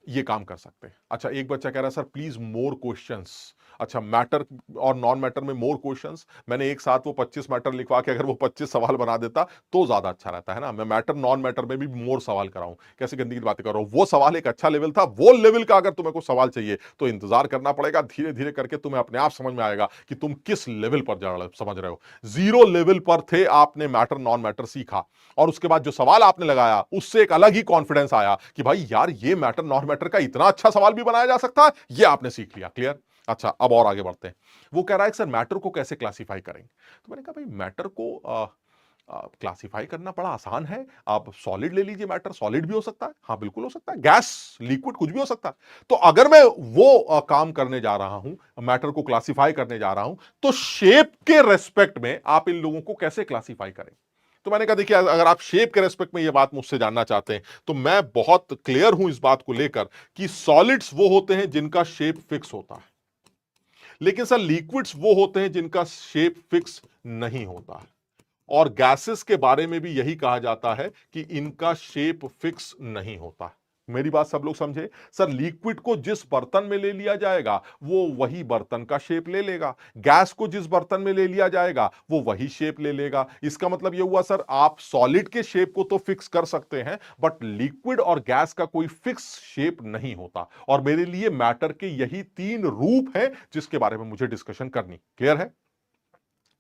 ये काम कर सकते हैं। अच्छा, एक बच्चा कह रहा है सर प्लीज मोर क्वेश्चंस। अच्छा, मैटर और नॉन मैटर में मोर क्वेश्चंस, मैंने एक साथ वो 25 मैटर लिखवा के अगर वो 25 सवाल बना देता तो ज्यादा अच्छा रहता है ना। मैं मैटर नॉन मैटर में भी मोर सवाल कराऊं, कैसे गंदी बातें कर रहा हूं। वो सवाल एक अच्छा लेवल था, वो लेवल का अगर तुम्हें कोई सवाल चाहिए तो इंतजार करना पड़ेगा, धीरे धीरे करके तुम्हें अपने आप समझ में आएगा कि तुम किस लेवल पर जा रहे हो, समझ रहे हो। 0 लेवल पर थे, आपने मैटर नॉन मैटर सीखा और उसके बाद जो सवाल आपने लगाया उससे एक अलग ही कॉन्फिडेंस आया कि भाई यार ये मैटर नॉन मैटर का इतना अच्छा सवाल भी बनाया जा सकता है, ये आपने सीख लिया। क्लियर? अच्छा, अब और आगे बढ़ते हैं। वो कह रहा है सर मैटर को कैसे क्लासिफाई करेंगे? तो मैंने कहा भाई मैटर को क्लासिफाई करना बड़ा आसान है। आप सॉलिड ले लीजिए, मैटर सॉलिड भी हो सकता है, हाँ बिल्कुल हो सकता है, गैस, लिक्विड, कुछ भी हो सकता है। तो अगर मैं वो काम करने जा रहा हूं, मैटर को क्लासिफाई करने जा रहा हूं, तो शेप के रेस्पेक्ट में आप इन लोगों को कैसे क्लासिफाई करें? तो मैंने कहा देखिए, अगर आप शेप के रेस्पेक्ट में ये बात मुझसे जानना चाहते हैं तो मैं बहुत क्लियर हूं इस बात को लेकर कि सॉलिड्स वो होते हैं जिनका शेप फिक्स होता है, लेकिन सर लिक्विड्स वो होते हैं जिनका शेप फिक्स नहीं होता है। और गैसेस के बारे में भी यही कहा जाता है कि इनका शेप फिक्स नहीं होता। मेरी बात सब लोग समझे? सर लिक्विड को जिस बर्तन में ले लिया जाएगा वो वही बर्तन का शेप ले लेगा, गैस को जिस बर्तन में ले लिया जाएगा वो वही शेप ले लेगा। इसका मतलब ये हुआ सर आप सॉलिड के शेप को तो फिक्स कर सकते हैं, बट लिक्विड और गैस का कोई फिक्स शेप नहीं होता। और मेरे लिए मैटर के यही 3 रूप हैं जिसके बारे में मुझे डिस्कशन करनी। क्लियर है?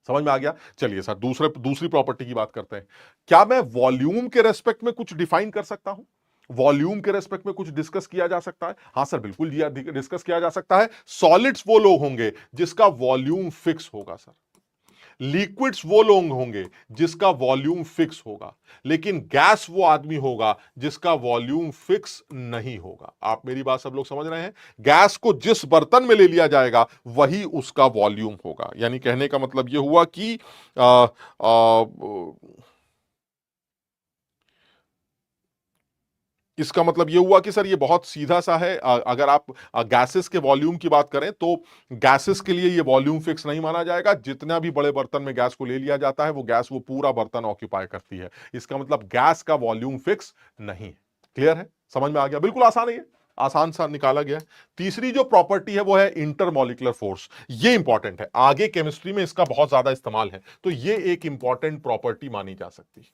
समझ में आ गया? चलिए सर दूसरी प्रॉपर्टी की बात करते हैं। क्या मैं वॉल्यूम के रेस्पेक्ट में कुछ डिफाइन कर सकता हूं? वॉल्यूम के रेस्पेक्ट में कुछ डिस्कस किया जा सकता है? हाँ सर, बिल्कुल जी, डिस्कस किया जा सकता है। सॉलिड्स वो लोग होंगे जिसका वॉल्यूम फिक्स होगा सर। लिक्विड्स वो लोग होंगे जिसका वॉल्यूम फिक्स होगा। लेकिन गैस वो आदमी होगा जिसका वॉल्यूम फिक्स नहीं होगा। आप मेरी बात सब लोग समझ रहे हैं? गैस को जिस बर्तन में ले लिया जाएगा वही उसका वॉल्यूम होगा। यानी कहने का मतलब यह हुआ कि आ, आ, इसका मतलब ये हुआ कि सर ये बहुत सीधा सा है। अगर आप गैसेस के वॉल्यूम की बात करें तो गैसेस के लिए ये वॉल्यूम फिक्स नहीं माना जाएगा। जितना भी बड़े बर्तन में गैस को ले लिया जाता है वो गैस वो पूरा बर्तन ऑक्यूपाई करती है। इसका मतलब गैस का वॉल्यूम फिक्स नहीं है। क्लियर है? समझ में आ गया? बिल्कुल आसान है, ये आसान सा निकाला गया है। तीसरी जो प्रॉपर्टी है वो है इंटरमॉलिक्यूलर फोर्स। ये इंपॉर्टेंट है, आगे केमिस्ट्री में इसका बहुत ज्यादा इस्तेमाल है, तो ये एक इंपॉर्टेंट प्रॉपर्टी मानी जा सकती है।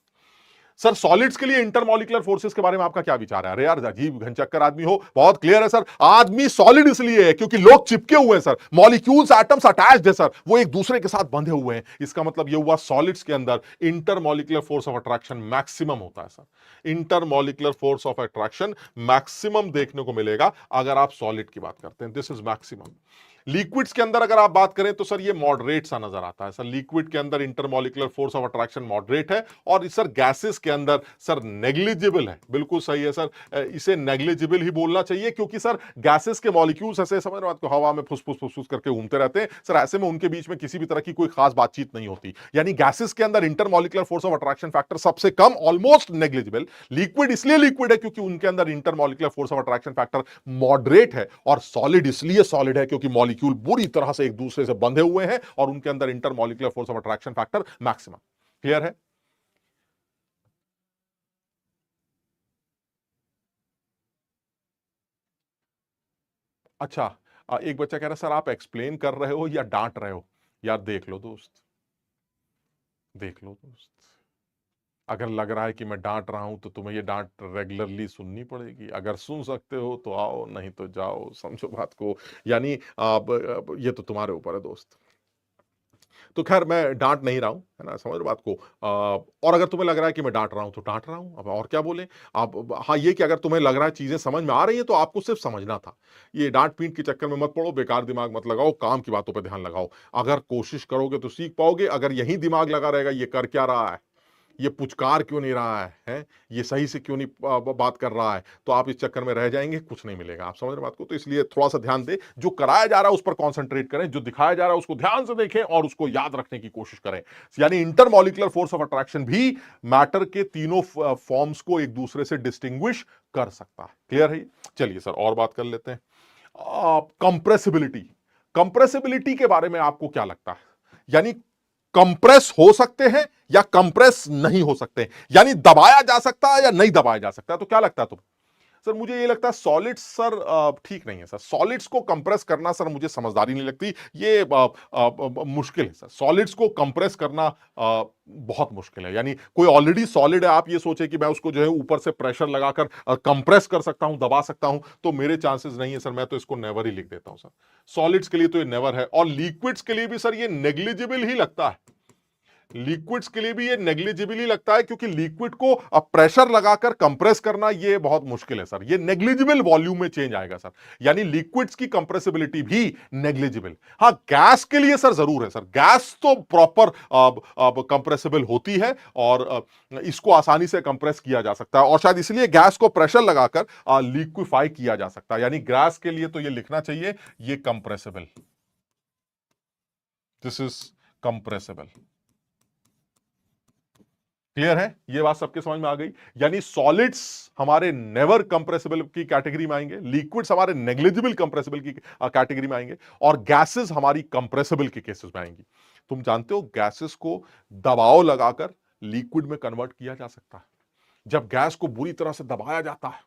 सर सॉलिड्स के लिए इंटरमॉलिक्यूलर फोर्सेस के बारे में आपका क्या विचार है? अरे यार अजीब घनचक्कर आदमी हो, बहुत क्लियर है सर। आदमी सॉलिड इसलिए है क्योंकि लोग चिपके हुए हैं सर, मॉलिक्यूल्स एटम्स अटैच्ड है सर, वो एक दूसरे के साथ बंधे हुए हैं। इसका मतलब ये हुआ सॉलिड्स के अंदर intermolecular force of attraction maximum होता है sir. Intermolecular force of attraction maximum देखने को मिलेगा अगर आप सॉलिड की बात करते हैं। This is maximum. लिक्विड्स के अंदर अगर आप बात करें तो सर ये मॉडरेट सा नजर आता है सर। लिक्विड के अंदर intermolecular force of attraction moderate है, और सर गैसेस के अंदर सर नेग्लिजिबल है। बिल्कुल सही है सर, इसे नेग्लिजिबल ही बोलना चाहिए क्योंकि सर गैसेस के मॉलिक्यूल्स ऐसे समझ रहे हो हवा में फुसफुस फुसफुस करके घूमते रहते हैं सर। ऐसे में उनके बीच में किसी भी तरह की कोई खास बातचीत नहीं होती। यानी गैसेस के अंदर intermolecular force of attraction factor सबसे कम, ऑलमोस्ट नेग्लिजिबल। लिक्विड इसलिए लिक्विड है क्योंकि उनके अंदर intermolecular force of attraction factor moderate है, और सॉलिड इसलिए सॉलिड है क्योंकि मॉलिक्यूल पूरी तरह से एक दूसरे से बंधे हुए हैं और उनके अंदर intermolecular force of attraction factor maximum. Clear है? अच्छा, एक बच्चा कह रहा है सर आप एक्सप्लेन कर रहे हो या डांट रहे हो? यार देख लो दोस्त, देख लो दोस्त। अगर लग रहा है कि मैं डांट रहा हूं तो तुम्हें ये डांट रेगुलरली सुननी पड़ेगी। अगर सुन सकते हो तो आओ, नहीं तो जाओ। समझो बात को। यानी ये तो तुम्हारे ऊपर है दोस्त। तो खैर मैं डांट नहीं रहा हूं, है ना, समझ लो बात को। और अगर तुम्हें लग रहा है कि मैं डांट रहा हूं तो डांट रहा हूं, अब और क्या बोले आप। हाँ, ये कि अगर तुम्हें लग रहा है चीजें समझ में आ रही है तो आपको सिर्फ समझना था। ये डांट पीट के चक्कर में मत पड़ो, बेकार दिमाग मत लगाओ, काम की बातों पर ध्यान लगाओ। अगर कोशिश करोगे तो सीख पाओगे। अगर यही दिमाग लगा रहेगा ये कर क्या रहा है, ये पुचकार क्यों नहीं रहा है, ये सही से क्यों नहीं बात कर रहा है, तो आप इस चक्कर में रह जाएंगे, कुछ नहीं मिलेगा। आप समझ रहे बात को? तो इसलिए थोड़ा सा ध्यान दे, जो कराया जा रहा है उस पर कॉन्सेंट्रेट करें, जो दिखाया जा रहा है उसको ध्यान से देखें और उसको याद रखने की कोशिश करें। यानी इंटरमॉलिक्यूलर फोर्स ऑफ अट्रैक्शन भी मैटर के तीनों फॉर्म्स को एक दूसरे से डिस्टिंग्विश कर सकता है। क्लियर है? चलिए सर और बात कर लेते हैं। कंप्रेसिबिलिटी, कंप्रेसिबिलिटी के बारे में आपको क्या लगता है? यानी कंप्रेस हो सकते हैं या कंप्रेस नहीं हो सकते, यानी दबाया जा सकता है या नहीं दबाया जा सकता है, तो क्या लगता है तुम? सर मुझे ये लगता है सॉलिड्स सर ठीक नहीं है सर। सॉलिड्स को कंप्रेस करना सर मुझे समझदारी नहीं लगती। ये मुश्किल है सर, सॉलिड्स को कंप्रेस करना बहुत मुश्किल है। यानी कोई ऑलरेडी सॉलिड है, आप ये सोचे कि मैं उसको जो है ऊपर से प्रेशर लगाकर कंप्रेस कर सकता हूं, दबा सकता हूं, तो मेरे चांसेस नहीं है सर। मैं तो इसको नेवर ही लिख देता हूं सर। सॉलिड्स के लिए तो ये नेवर है, और लिक्विड्स के लिए भी सर ये नेग्लिजिबल ही लगता है। लिक्विड्स के लिए भी ये नेग्लिजिबल लगता है क्योंकि लिक्विड को अब प्रेशर लगाकर कंप्रेस करना ये बहुत मुश्किल है सर। ये नेग्लिजिबल वॉल्यूम में चेंज आएगा सर। यानी लिक्विड्स की कंप्रेसिबिलिटी भी नेग्लिजिबल। हाँ, गैस के लिए सर जरूर है सर। गैस तो प्रॉपर कंप्रेसिबल होती है और इसको आसानी से कंप्रेस किया जा सकता है, और शायद इसलिए गैस को प्रेशर लगाकर लिक्विफाई किया जा सकता है। यानी गैस के लिए तो ये लिखना चाहिए, ये compressible, this is compressible. Clear है? ये बात सबके समझ में आ गई। यानी सॉलिड्स हमारे नेवर कंप्रेसिबल की कैटेगरी में आएंगे, लिक्विड्स हमारे नेग्लिजिबल कंप्रेसिबल की कैटेगरी में आएंगे, और गैसेस हमारी कंप्रेसिबल के केसेस में आएंगी। तुम जानते हो गैसेस को दबाव लगाकर लिक्विड में कन्वर्ट किया जा सकता है। जब गैस को बुरी तरह से दबाया जाता है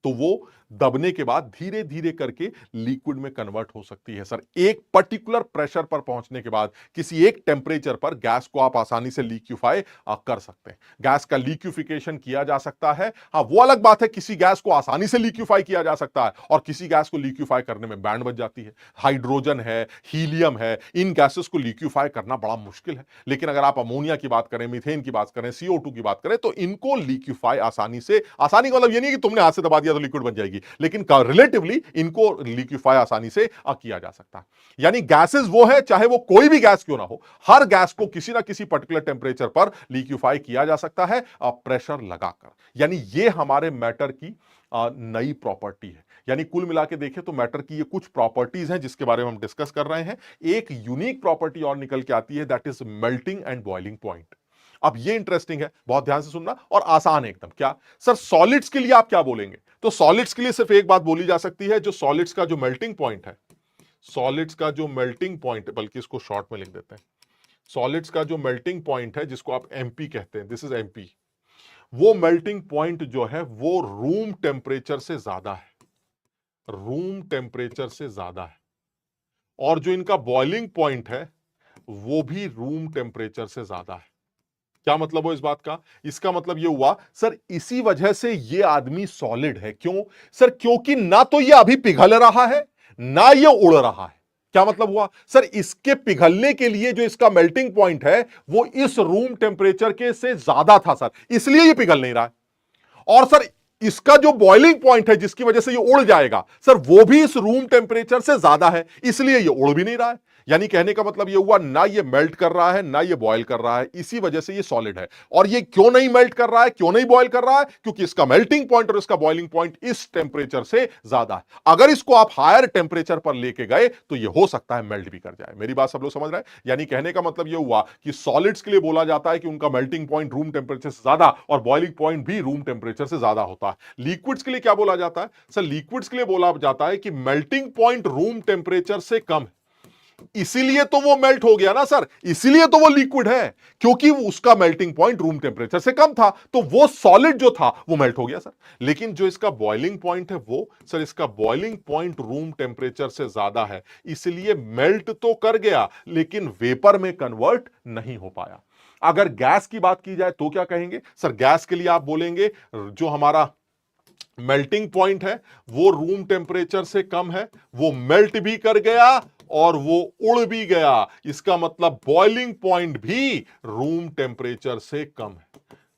तो वो दबने के बाद धीरे धीरे करके लिक्विड में कन्वर्ट हो सकती है सर। एक पर्टिकुलर प्रेशर पर पहुंचने के बाद किसी एक टेम्परेचर पर गैस को आप आसानी से लिक्विफाई कर सकते हैं। गैस का लिक्विफिकेशन किया जा सकता है। हाँ, वो अलग बात है, किसी गैस को आसानी से लिक्विफाई किया जा सकता है और किसी गैस को लिक्विफाई करने में बैंड बच जाती है। हाइड्रोजन है, हीलियम है, इन गैसेस को लिक्विफाई करना बड़ा मुश्किल है। लेकिन अगर आप अमोनिया की बात करें, मीथेन की बात करें, CO2 की बात करें, तो इनको लिक्विफाई आसानी से, आसानी का मतलब ये नहीं कि तुमने हाथ से दबा दिया तो लिक्विड बन जाएगी, लेकिन रिलेटिवली इनको लिक्विफाई आसानी से किया जा सकता है। यानी गैसेस वो है, चाहे वो कोई भी गैस क्यों ना हो, हर गैस को किसी ना किसी पर्टिकुलर टेंपरेचर पर लिक्विफाई किया जा सकता है प्रेशर लगाकर। यानी ये हमारे मैटर की नई प्रॉपर्टी है। यानी कुल मिला के देखें तो मैटर की ये कुछ प्रॉपर्टीज हैं जिसके बारे में हम डिस्कस कर रहे हैं। एक यूनिक प्रॉपर्टी और निकल के आती है, that is melting and boiling point. अब ये इंटरेस्टिंग है, बहुत ध्यान से सुनना और आसान है एकदम। क्या सर, सॉलिड्स के लिए आप क्या बोलेंगे? तो सॉलिड्स के लिए सिर्फ एक बात बोली जा सकती है, जो सॉलिड्स का जो मेल्टिंग पॉइंट है, सॉलिड्स का जो मेल्टिंग पॉइंट, बल्कि इसको शॉर्ट में लिख देते हैं, सॉलिड्स का जो मेल्टिंग पॉइंट है जिसको आप एमपी कहते हैं, दिस इज एमपी, वो मेल्टिंग पॉइंट जो है वो रूम टेम्परेचर से ज्यादा है, रूम टेम्परेचर से ज्यादा है। और जो इनका बॉइलिंग पॉइंट है वो भी रूम टेम्परेचर से ज्यादा है। क्या मतलब हो इस बात का? इसका मतलब ये हुआ सर, इसी वजह से ये आदमी सॉलिड है। क्यों सर? क्योंकि ना तो ये अभी पिघल रहा है, ना ये उड़ रहा है। क्या मतलब हुआ सर? इसके पिघलने के लिए जो इसका मेल्टिंग पॉइंट है वो इस रूम टेम्परेचर के से ज्यादा था सर, इसलिए ये पिघल नहीं रहा है। और सर, इसका जो बॉइलिंग पॉइंट है जिसकी वजह से ये उड़ जाएगा सर, वो भी इस रूम टेम्परेचर से ज्यादा है, इसलिए ये उड़ भी नहीं रहा है। यानी कहने का मतलब ये हुआ, ना ये मेल्ट कर रहा है ना ये बॉयल कर रहा है, इसी वजह से ये सॉलिड है। और ये क्यों नहीं मेल्ट कर रहा है, क्यों नहीं बॉयल कर रहा है? क्योंकि इसका मेल्टिंग पॉइंट और इसका बॉइलिंग पॉइंट इस टेम्परेचर से ज्यादा है। अगर इसको आप हायर टेम्परेचर पर लेके गए तो ये हो सकता है मेल्ट भी कर जाए। मेरी बात सब लोग समझ रहे हैं? यानी कहने का मतलब ये हुआ कि सॉलिड्स के लिए बोला जाता है कि उनका मेल्टिंग पॉइंट रूम टेम्परेचर से ज्यादा और बॉइलिंग पॉइंट भी रूम टेम्परेचर से ज्यादा होता है। लिक्विड्स के लिए क्या बोला जाता है सर? लिक्विड्स के लिए बोला जाता है कि मेल्टिंग पॉइंट रूम टेम्परेचर से कम है, इसीलिए तो वो मेल्ट हो गया ना सर, इसीलिए तो वो लिक्विड है, क्योंकि उसका मेल्टिंग पॉइंट रूम टेम्परेचर से कम था, तो वो सॉलिड जो था वो मेल्ट हो गया सर। लेकिन जो इसका बॉइलिंग पॉइंट है वो सर, इसका बॉइलिंग पॉइंट रूम टेम्परेचर से ज्यादा है, इसलिए मेल्ट तो कर गया लेकिन वेपर में कन्वर्ट नहीं हो पाया। अगर गैस की बात की जाए तो क्या कहेंगे सर? गैस के लिए आप बोलेंगे जो हमारा मेल्टिंग पॉइंट है वो रूम टेम्परेचर से कम है, वो मेल्ट भी कर गया और वो उड़ भी गया, इसका मतलब बॉइलिंग पॉइंट भी रूम टेम्परेचर से कम है।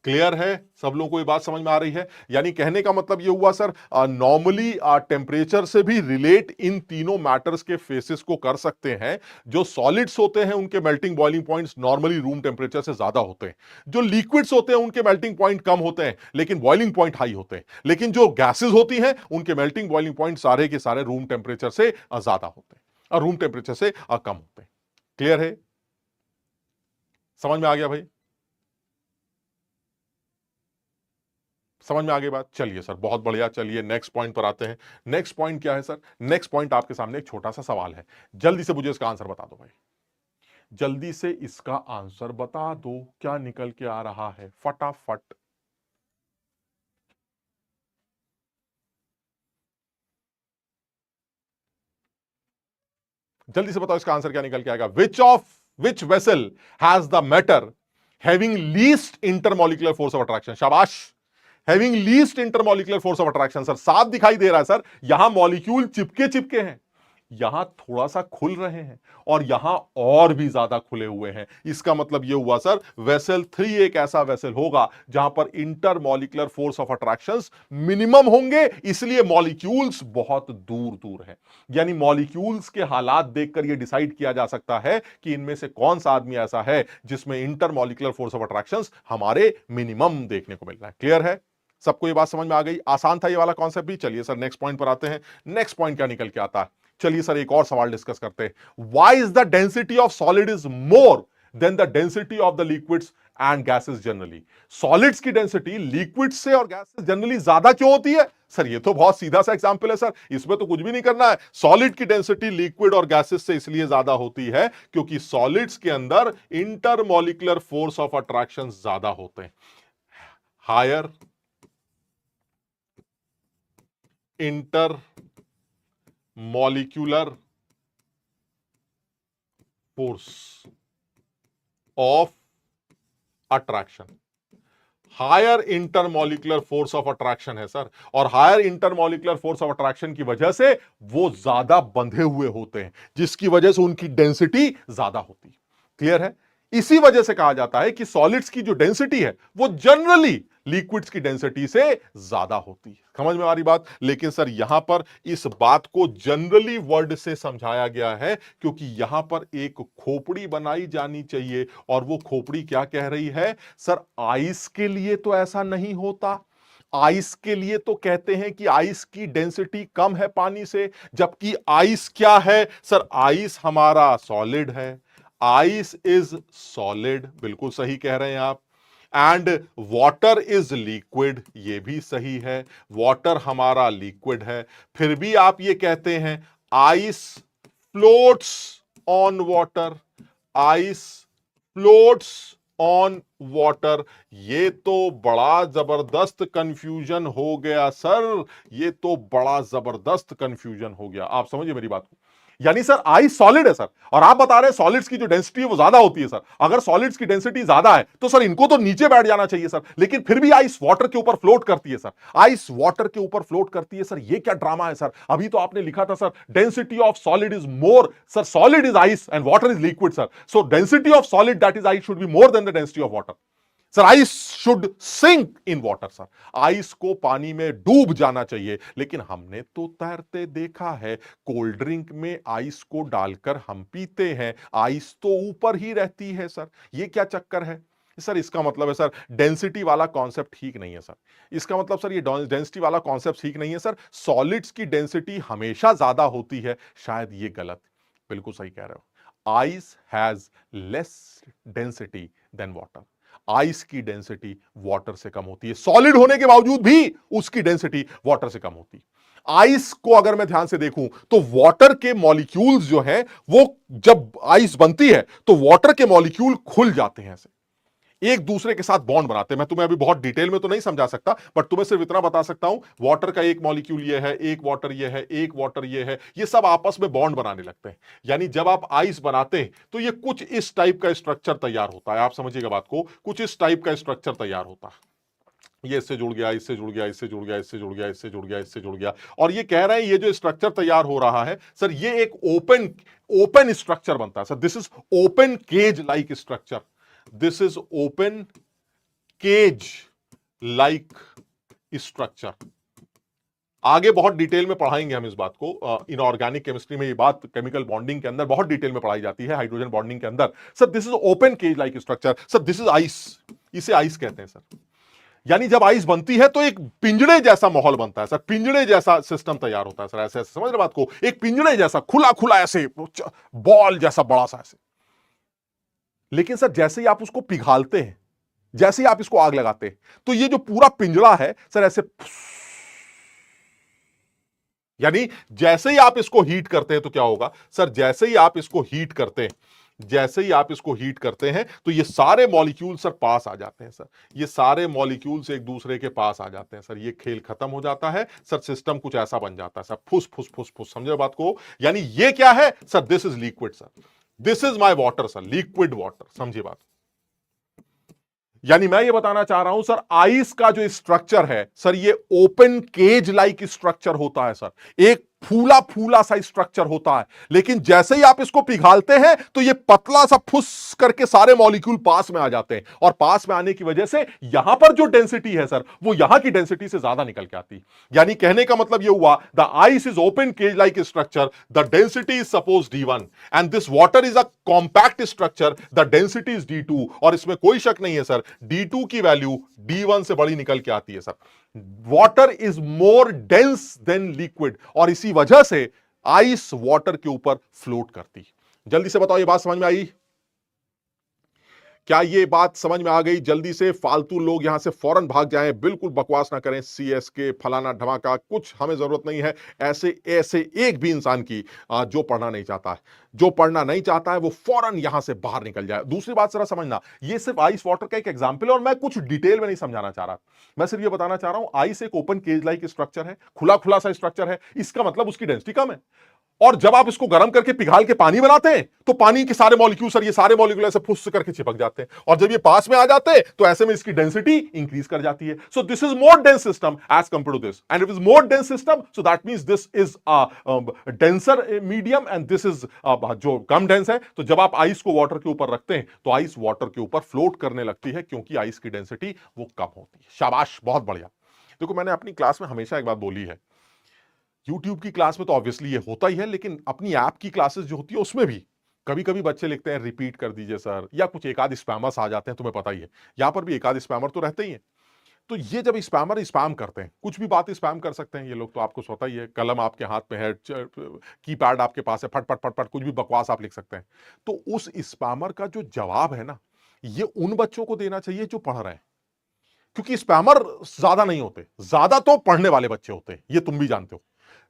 क्लियर है? सब लोगों को ये बात समझ में आ रही है? यानी कहने का मतलब ये हुआ सर, नॉर्मली टेम्परेचर से भी रिलेट इन तीनों मैटर्स के फेसेस को कर सकते हैं। जो सॉलिड्स होते हैं उनके melting boiling points normally room temperature से ज्यादा होते हैं, जो लिक्विड्स होते हैं उनके मेल्टिंग पॉइंट कम होते हैं लेकिन बॉइलिंग पॉइंट हाई होते हैं, लेकिन जो गैसेज होती हैं उनके मेल्टिंग बॉइलिंग पॉइंट सारे के सारे रूम टेम्परेचर से ज्यादा होते हैं और रूम टेम्परेचर से कम होते हैं। क्लियर है? समझ में आ गया भाई? समझ में आ गई बात? चलिए सर, बहुत बढ़िया। चलिए नेक्स्ट पॉइंट पर आते हैं। नेक्स्ट पॉइंट क्या है सर? नेक्स्ट पॉइंट आपके सामने एक छोटा सा सवाल है, जल्दी से मुझे इसका आंसर बता दो भाई, जल्दी से इसका आंसर बता दो, क्या निकल के आ रहा है फटाफट। जल्दी से बताओ इसका आंसर क्या निकल के आएगा। Which vessel has the matter having least intermolecular force of attraction? शाबाश, having least intermolecular force of attraction. Sir साफ दिखाई दे रहा है सर, यहां मॉलिक्यूल चिपके चिपके हैं, यहां थोड़ा सा खुल रहे हैं और यहां और भी ज्यादा खुले हुए हैं। इसका मतलब यह हुआ सर, वेसल 3 एक ऐसा वेसल होगा जहां पर intermolecular force of attractions minimum होंगे, इसलिए मॉलिक्यूल्स बहुत दूर दूर हैं। यानी मॉलिक्यूल्स के हालात देखकर यह डिसाइड किया जा सकता है कि इनमें से कौन सा आदमी ऐसा है जिसमें इंटरमॉलिक्यूलर फोर्स ऑफ अट्रैक्शंस हमारे मिनिमम देखने को मिल रहा है। क्लियर है? सबको ये बात समझ में आ गई? आसान था ये वाला कॉन्सेप्ट भी। चलिए सर नेक्स्ट पॉइंट पर आते हैं। नेक्स्ट पॉइंट क्या निकल के आता है? चलिए सर एक और सवाल डिस्कस करते हैं। Why is the density of solid is more than the density of the liquids and gases generally? Solids की डेंसिटी लिक्विड्स से और गैसेस जनरली ज्यादा क्यों होती है? सर ये तो बहुत सीधा सा एग्जांपल है सर, इसमें तो कुछ भी नहीं करना है। सॉलिड की डेंसिटी लिक्विड और गैसेस से इसलिए ज्यादा होती है क्योंकि सॉलिड्स के अंदर इंटरमॉलिक्यूलर फोर्स ऑफ अट्रैक्शन ज्यादा होते हैं। Higher intermolecular force of attraction. Higher intermolecular force of attraction है सर, और higher intermolecular force of attraction की वजह से वो ज्यादा बंधे हुए होते हैं, जिसकी वजह से उनकी डेंसिटी ज्यादा होती है। क्लियर है? इसी वजह से कहा जाता है कि सॉलिड्स की जो डेंसिटी है वो जनरली लिक्विड्स की डेंसिटी से ज्यादा होती है। समझ में आ रही बात? लेकिन सर यहां पर इस बात को जनरली वर्ड से समझाया गया है क्योंकि यहां पर एक खोपड़ी बनाई जानी चाहिए, और वो खोपड़ी क्या कह रही है सर, आइस के लिए तो ऐसा नहीं होता। आइस के लिए तो कहते हैं कि आइस की डेंसिटी कम है पानी से, जबकि आइस क्या है सर, आइस हमारा सॉलिड है। आइस इज सॉलिड, बिल्कुल सही कह रहे हैं आप। एंड वाटर इज लिक्विड, ये भी सही है, वाटर हमारा लिक्विड है। फिर भी आप ये कहते हैं ice floats on water, ice floats on water. ये तो बड़ा जबरदस्त कंफ्यूजन हो गया सर, ये तो बड़ा जबरदस्त कंफ्यूजन हो गया। आप समझिए मेरी बात को, यानी सर आइस सॉलिड है सर, और आप बता रहे हैं सॉलिड्स की जो डेंसिटी है वो ज्यादा होती है सर। अगर सॉलिड्स की डेंसिटी ज्यादा है तो सर इनको तो नीचे बैठ जाना चाहिए सर, लेकिन फिर भी आइस वाटर के ऊपर फ्लोट करती है सर। आइस वाटर के ऊपर फ्लोट करती है सर, ये क्या ड्रामा है सर? अभी तो आपने लिखा था sir density of solid is more, sir solid is ice and water is liquid sir, so density of solid that is ice should be more than the density of water. Sir ice should sink in water sir, ice को पानी में डूब जाना चाहिए। लेकिन हमने तो तैरते देखा है, कोल्ड ड्रिंक में आइस को डालकर हम पीते हैं, आइस तो ऊपर ही रहती है सर, ये क्या चक्कर है सर? इसका मतलब है सर डेंसिटी वाला कॉन्सेप्ट ठीक नहीं है सर। इसका मतलब सर ये डेंसिटी वाला कॉन्सेप्ट ठीक नहीं है सर, सॉलिड्स की डेंसिटी हमेशा ज्यादा होती है, शायद ये गलत। बिल्कुल सही कह रहे हो, ice has less density than water, ice की डेंसिटी वाटर से कम होती है, सॉलिड होने के बावजूद भी उसकी डेंसिटी वाटर से कम होती है। आइस को अगर मैं ध्यान से देखूं तो वाटर के मॉलिक्यूल्स जो हैं वो जब आइस बनती है तो वाटर के मॉलिक्यूल खुल जाते हैं, ऐसे एक दूसरे के साथ बॉन्ड बनाते हैं। मैं तुम्हें अभी बहुत डिटेल में तो नहीं समझा सकता, बट तुम्हें सिर्फ इतना बता सकता हूं, वाटर का एक मॉलिक्यूल ये है, एक वाटर ये है, एक वाटर ये है, ये सब आपस में बॉन्ड बनाने लगते हैं। यानी जब आप आइस बनाते हैं तो ये कुछ इस टाइप का स्ट्रक्चर तैयार होता है। आप समझिएगा बात को, कुछ इस टाइप का स्ट्रक्चर तैयार होता है। ये इससे जुड़ गया, इससे जुड़ गया, इससे जुड़ गया, इससे जुड़ गया, इससे जुड़ गया, इससे जुड़ गया, और ये कह रहे हैं ये जो स्ट्रक्चर तैयार हो रहा है सर, ये एक ओपन ओपन स्ट्रक्चर बनता है sir. This is open cage like structure, this is open cage like structure. आगे बहुत डिटेल में पढ़ाएंगे हम इस बात को, इनऑर्गेनिक केमिस्ट्री में ये बात केमिकल बॉन्डिंग के अंदर बहुत डिटेल में पढ़ाई जाती है, हाइड्रोजन बॉन्डिंग के अंदर। Sir this is open cage like structure, sir this is ice, इसे आइस कहते हैं सर। यानी जब आइस बनती है तो एक पिंजड़े जैसा माहौल बनता है सर, पिंजड़े जैसा सिस्टम तैयार होता है सर, ऐसे ऐसे समझ रहे बात को, एक पिंजड़े जैसा खुला खुला ऐसे बॉल जैसा बड़ा सा ऐसे। लेकिन सर जैसे ही आप उसको पिघालते हैं, जैसे ही आप इसको आग लगाते हैं, तो ये जो पूरा पिंजड़ा है सर ऐसे, यानी जैसे ही आप इसको हीट करते हैं तो क्या होगा सर, जैसे ही आप इसको हीट करते हैं, जैसे ही आप इसको हीट करते हैं तो ये सारे मॉलिक्यूल सर पास आ जाते हैं सर, ये सारे मॉलिक्यूल्स एक दूसरे के पास आ जाते हैं सर, ये खेल खत्म हो जाता है सर, सिस्टम कुछ ऐसा बन जाता है सर, फुस फुस फुस फुस। समझे बात को? यानी ये क्या है sir, this is liquid sir, this is my water sir, liquid water. समझिए बात? यानी मैं ये बताना चाह रहा हूं सर, आइस का जो स्ट्रक्चर है सर, ये ओपन केज लाइक स्ट्रक्चर होता है सर, एक फूला फूला सा स्ट्रक्चर होता है। लेकिन जैसे ही आप इसको पिघालते हैं तो ये पतला सा फुस करके सारे मॉलिक्यूल पास में आ जाते हैं, और पास में आने की वजह से यहां पर जो डेंसिटी है सर, वो यहां की डेंसिटी से ज्यादा निकल के आती है। यानी कहने का मतलब ये हुआ, the ice is open cage like structure, the density is suppose D1 and this water is a compact structure, the density is D2। और इसमें कोई शक नहीं है सर, D2 की वैल्यू D1 से बड़ी निकल के आती है sir. Water is more dense then liquid, और इसी वजह से आइस वाटर के ऊपर फ्लोट करती। जल्दी से बताओ, ये बात समझ में आई? क्या ये बात समझ में आ गई? जल्दी से फालतू लोग यहां से फौरन भाग जाएं, बिल्कुल बकवास ना करें। सीएसके फलाना धमाका कुछ हमें जरूरत नहीं है ऐसे ऐसे एक भी इंसान की जो पढ़ना नहीं चाहता है। जो पढ़ना नहीं चाहता है वो फौरन यहां से बाहर निकल जाए। दूसरी बात जरा समझना, ये सिर्फ आइस वाटर का एक एग्जाम्पल है और मैं कुछ डिटेल में नहीं समझाना चाह रहा। मैं सिर्फ ये बताना चाह रहा हूं, आइस एक ओपन केज लाइक स्ट्रक्चर है, खुला खुला सा स्ट्रक्चर है। इसका मतलब उसकी डेंसिटी कम है और जब आप इसको गर्म करके पिघाल के पानी बनाते हैं तो पानी के सारे मॉलिक्यूल, सर ये सारे मॉलिक्यूल ऐसे फुस करके चिपक जाते हैं और जब ये पास में आ जाते हैं तो ऐसे में इसकी डेंसिटी इंक्रीज कर जाती है। So this is more dense system as compare to this, and it is more dense system, so that means this is denser medium and this is जो कम डेंस है। तो जब आप आइस को वाटर के ऊपर रखते हैं तो आइस वाटर के ऊपर फ्लोट करने लगती है क्योंकि आइस की डेंसिटी वो कम होती है। शाबाश, बहुत बढ़िया। देखो मैंने अपनी क्लास में हमेशा एक बात बोली है, यूट्यूब की क्लास में तो ऑब्वियसली ये होता ही है, लेकिन अपनी ऐप की क्लासेस जो होती है उसमें भी कभी कभी बच्चे लिखते हैं रिपीट कर दीजिए सर, या कुछ एक आध स्पैमर्स आ जाते हैं, तुम्हें पता ही है यहां पर भी एक आध स्पैमर तो रहते ही है। तो ये जब स्पैमर स्पैम करते हैं, कुछ भी बात स्पैम कर सकते हैं ये लोग, तो आपको पता ही है, कलम आपके हाथ में है, कीपैड आपके पास है, फट फट फट फट कुछ भी बकवास आप लिख सकते हैं। तो उस स्पैमर का जो जवाब है ना, ये उन बच्चों को देना चाहिए जो पढ़ रहे हैं, क्योंकि स्पैमर ज्यादा नहीं होते, ज्यादा तो पढ़ने वाले बच्चे होते हैं, ये तुम भी जानते हो।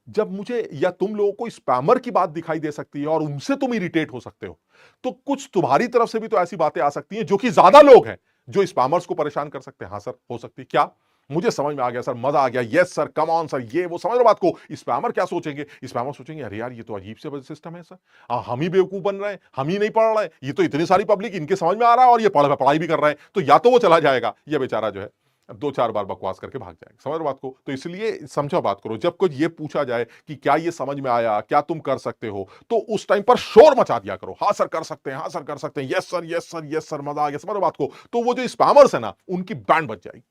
जब मुझे या तुम लोगों को स्पैमर की बात दिखाई दे सकती है और उनसे तुम इरिटेट हो सकते हो, तो कुछ तुम्हारी तरफ से भी तो ऐसी बातें आ सकती हैं जो कि ज्यादा लोग हैं जो स्पैमर्स को परेशान कर सकते हैं। हाँ सर, हो सकती है। क्या? मुझे समझ में आ गया सर, मजा आ गया, yes sir, come on sir, ये वो समझ लो बात को। स्पैमर क्या सोचेंगे? स्पैमर सोचेंगे अरे यार ये तो अजीब से सिस्टम है सर, हम ही बेवकूफ बन रहे हैं, हम ही नहीं पढ़ रहे हैं, ये तो इतनी सारी पब्लिक इनके समझ में आ रहा है और ये पढ़ाई भी कर रहे हैं, तो या तो वो चला जाएगा या बेचारा जो है दो चार बार बकवास करके भाग जाएगा। समझ बात को? तो इसलिए समझो बात करो, जब कुछ ये पूछा जाए कि क्या ये समझ में आया, क्या तुम कर सकते हो, तो उस टाइम पर शोर मचा दिया करो, हाँ सर कर सकते हैं, हाँ सर कर सकते हैं, yes sir yes sir yes sir, मजा आ गया। समझ बात को? तो वो जो स्पैमर्स है ना, उनकी बैंड बच जाएगी।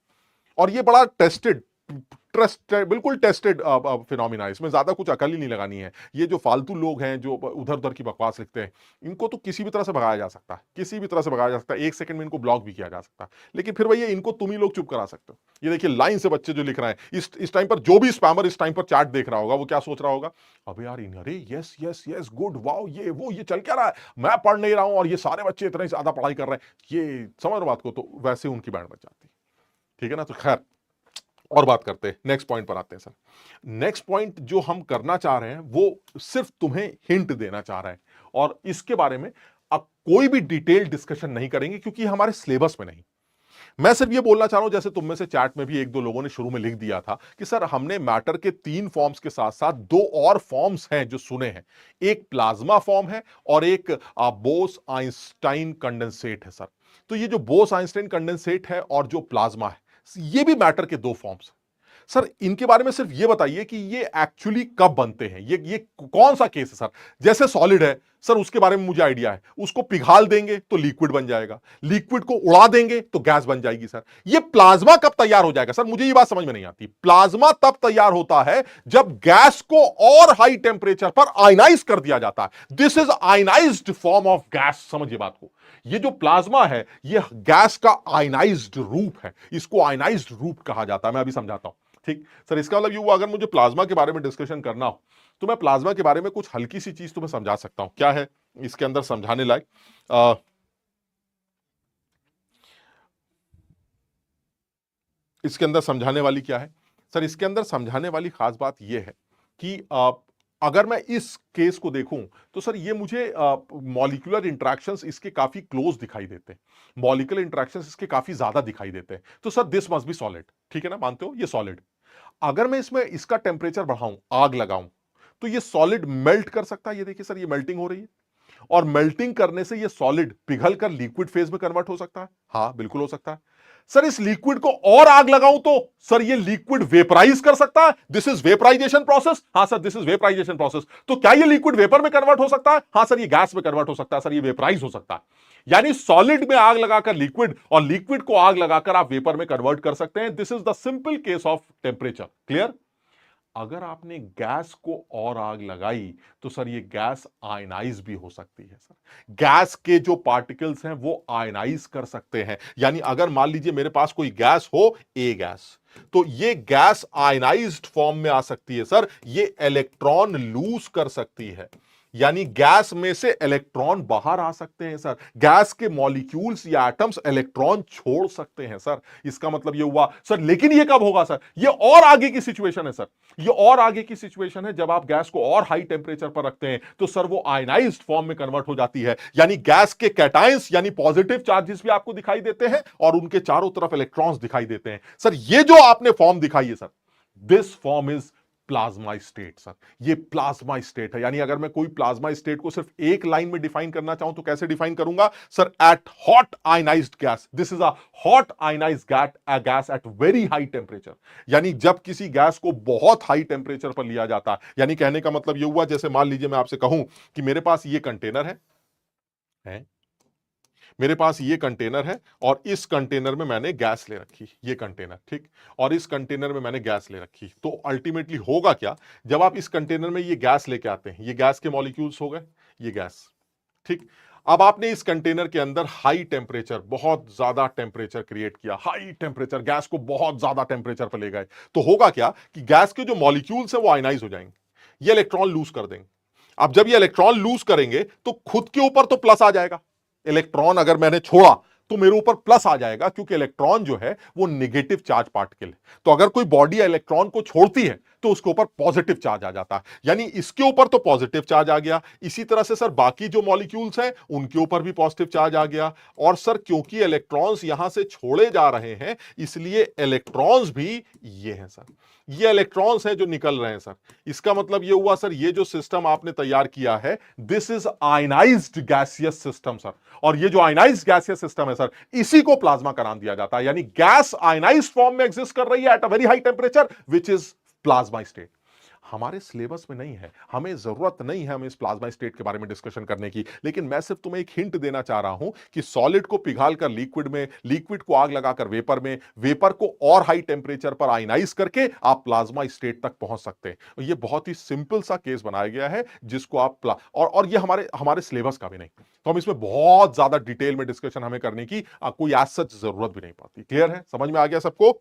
और ये बड़ा टेस्टेड, ट्रस्ट, बिल्कुल टेस्टेड फिनोमिना है, इसमें ज्यादा कुछ अकल ही नहीं लगानी है। ये जो फालतू लोग हैं जो उधर उधर की बकवास लिखते हैं, इनको तो किसी भी तरह से भगाया जा सकता है, किसी भी तरह से भगाया जा सकता है, एक सेकंड में इनको ब्लॉक भी किया जा सकता है। लेकिन फिर भैया इनको तुम ही लोग चुप करा सकते हो। ये देखिए लाइन से बच्चे जो लिख रहे हैं, इस टाइम पर जो भी स्पैमर इस टाइम पर चैट देख रहा होगा, वो क्या सोच रहा होगा? अबे यार अरे yes yes yes good wow, ये वो ये चल क्या रहा है, मैं पढ़ नहीं रहा हूं और ये सारे बच्चे इतने ज्यादा पढ़ाई कर रहे हैं, ये समझ बात को? तो वैसे उनकी बैंड बच जाती है। ठीक है ना? तो खैर और बात करते हैं, नेक्स्ट पॉइंट पर आते हैं सर। नेक्स्ट पॉइंट जो हम करना चाह रहे हैं वो सिर्फ तुम्हें हिंट देना चाह रहा है और इसके बारे में अब कोई भी डिटेल डिस्कशन नहीं करेंगे क्योंकि हमारे सिलेबस में नहीं। मैं सिर्फ ये बोलना चाह रहा हूं, जैसे तुम में से चैट में भी एक दो लोगों ने शुरू में लिख दिया था कि सर हमने मैटर के 3 फॉर्म्स के साथ साथ 2 और फॉर्म्स हैं जो सुने हैं, एक प्लाज्मा फॉर्म है और एक बोस आइंस्टाइन कंडेंसेट है सर। तो ये जो बोस आइंस्टाइन कंडेंसेट है और जो प्लाज्मा है, ये भी मैटर के 2 फॉर्म्स। सर इनके बारे में सिर्फ ये बताइए कि ये एक्चुअली कब बनते हैं, ये कौन सा केस है सर? जैसे सॉलिड है सर, उसके बारे में मुझे आइडिया है, उसको पिघाल देंगे तो लिक्विड बन जाएगा, लिक्विड को उड़ा देंगे तो गैस बन जाएगी। सर ये प्लाज्मा कब तैयार हो जाएगा? सर मुझे ये बात समझ में नहीं आती। प्लाज्मा तब तैयार होता है जब गैस को और हाई टेंपरेचर पर आयनाइज कर दिया जाता है। This is ionised form of gas. समझिए बात को, ये जो प्लाज्मा है ये गैस का आयनाइज्ड रूप है, इसको आयनाइज्ड रूप कहा जाता है। मैं अभी समझाता हूं। ठीक सर, इसका मतलब ये हुआ अगर मुझे प्लाज्मा के बारे में डिस्कशन करना हो तो मैं प्लाज्मा के बारे में कुछ हल्की सी चीज तुम्हें समझा सकता हूं। क्या है इसके अंदर समझाने लायक? इसके अंदर समझाने वाली क्या है सर? इसके अंदर समझाने वाली खास बात यह है कि अगर मैं इस केस को देखूं तो सर ये मुझे मॉलिक्यूलर इंटरेक्शंस इसके काफी क्लोज दिखाई देते हैं, मॉलिक्यूलर इंटरेक्शंस इसके काफी ज्यादा दिखाई देते हैं। तो sir this must be solid. ठीक है ना, मानते हो ये सॉलिड? अगर मैं इसमें इसका टेम्परेचर बढ़ाऊं, आग लगाऊं, तो ये सॉलिड मेल्ट कर सकता है। ये देखिए सर, ये मेल्टिंग हो रही है और मेल्टिंग करने से ये सॉलिड पिघल कर लिक्विड फेज में कन्वर्ट हो सकता है। हाँ बिल्कुल हो सकता है। सर इस लिक्विड को और आग लगाऊं तो सर ये लिक्विड वेपराइज कर सकता है। This is vaporisation process. हाँ sir this is vaporisation process. तो क्या ये लिक्विड वेपर में कन्वर्ट हो सकता है? हाँ सर ये गैस में कन्वर्ट हो सकता है। सर ये वेपराइज हो सकता है। यानी सॉलिड में आग लगाकर लिक्विड और लिक्विड को आग लगाकर आप वेपर में कन्वर्ट कर सकते हैं। This is the simple case of temperature. Clear? अगर आपने गैस को और आग लगाई तो सर ये गैस आयनाइज भी हो सकती है। सर गैस के जो पार्टिकल्स हैं वो आयनाइज कर सकते हैं। यानी अगर मान लीजिए मेरे पास कोई गैस हो, ए गैस, तो ये गैस आयनाइज्ड फॉर्म में आ सकती है। सर ये इलेक्ट्रॉन लूज कर सकती है। यानी गैस में से इलेक्ट्रॉन बाहर आ सकते हैं सर, गैस के मॉलिक्यूल्स या एटम्स इलेक्ट्रॉन छोड़ सकते हैं सर। इसका मतलब ये हुआ सर, लेकिन ये कब होगा सर? ये और आगे की सिचुएशन है सर, ये और आगे की सिचुएशन है जब आप गैस को और हाई टेंपरेचर पर रखते हैं तो सर वो आयनाइज्ड फॉर्म में कन्वर्ट हो जाती है, यानी गैस के कैटायंस यानी पॉजिटिव चार्जेस भी आपको दिखाई देते हैं और उनके चारों तरफ इलेक्ट्रॉन्स दिखाई देते हैं। सर ये जो आपने फॉर्म दिखाई है sir, this form is plasma state sir. ये प्लाज्मा स्टेट है, यानी अगर मैं कोई प्लाज्मा स्टेट को सिर्फ एक लाइन में डिफाइन करना चाहूं तो कैसे डिफाइन करूंगा sir? At hot ionised gas, this is a hot ionised gas at very high temperature. यानी जब किसी गैस को बहुत हाई टेंपरेचर पर लिया जाता है, यानी कहने का मतलब यह हुआ, जैसे मान लीजिए मैं आपसे कहूं कि मेरे पास ये कंटेनर है मेरे पास ये कंटेनर है और इस कंटेनर में मैंने गैस ले रखी, ये कंटेनर, ठीक, और इस कंटेनर में मैंने गैस ले रखी। तो अल्टीमेटली होगा क्या, जब आप इस कंटेनर में ये गैस लेके आते हैं, ये गैस के मॉलिक्यूल्स हो गए, ये गैस, ठीक। अब आपने इस कंटेनर के अंदर हाई टेंपरेचर, बहुत ज्यादा टेंपरेचर क्रिएट किया, हाई टेंपरेचर, गैस को बहुत ज्यादा टेंपरेचर पर ले गए, तो होगा क्या कि गैस के जो मॉलिक्यूल्स हैं वो आयनाइज हो जाएंगे, ये इलेक्ट्रॉन लूज कर देंगे। अब जब ये इलेक्ट्रॉन लूज करेंगे तो खुद के ऊपर तो प्लस आ जाएगा, इलेक्ट्रॉन अगर मैंने छोड़ा तो मेरे ऊपर प्लस आ जाएगा, क्योंकि इलेक्ट्रॉन जो है वो नेगेटिव चार्ज पार्टिकल है। तो अगर कोई बॉडी इलेक्ट्रॉन को छोड़ती है तो उसके ऊपर पॉजिटिव चार्ज आ जाता है, यानी इसके ऊपर तो पॉजिटिव चार्ज आ गया। इसी तरह से सर बाकी जो मॉलिक्यूल्स हैं उनके ऊपर भी पॉजिटिव चार्ज आ गया। और सर क्योंकि इलेक्ट्रॉन्स यहां से छोड़े जा रहे हैं, इसलिए इलेक्ट्रॉन्स भी ये हैं सर, ये इलेक्ट्रॉन्स हैं जो निकल रहे हैं सर। इसका मतलब ये हुआ सर, ये जो सिस्टम आपने तैयार किया है, this is ionised gaseous system sir. और ये जो आयनाइज्ड गैसियस सिस्टम है सर, इसी को प्लाज्मा का नाम दिया जाता है, यानी गैस आयनाइज्ड फॉर्म में एग्जिस्ट कर रही है at a very high temperature which is plasma state. हमारे सिलेबस में नहीं है, हमें जरूरत नहीं है हमें इस प्लाज्मा स्टेट के बारे में डिस्कशन करने की, लेकिन मैं सिर्फ तुम्हें एक हिंट देना चाह रहा हूं कि सॉलिड को पिघालकर लिक्विड में, लिक्विड को आग लगाकर वेपर में, वेपर को और हाई टेंपरेचर पर आयनाइज करके आप प्लाज्मा स्टेट तक पहुंच सकते हैं। ये बहुत ही सिंपल सा केस बनाया गया है जिसको आप और ये हमारे सिलेबस का भी नहीं, तो हम इसमें बहुत ज्यादा डिटेल में डिस्कशन हमें करने की कोई एज सच जरूरत भी नहीं पड़ती। क्लियर है, समझ में आ गया सबको?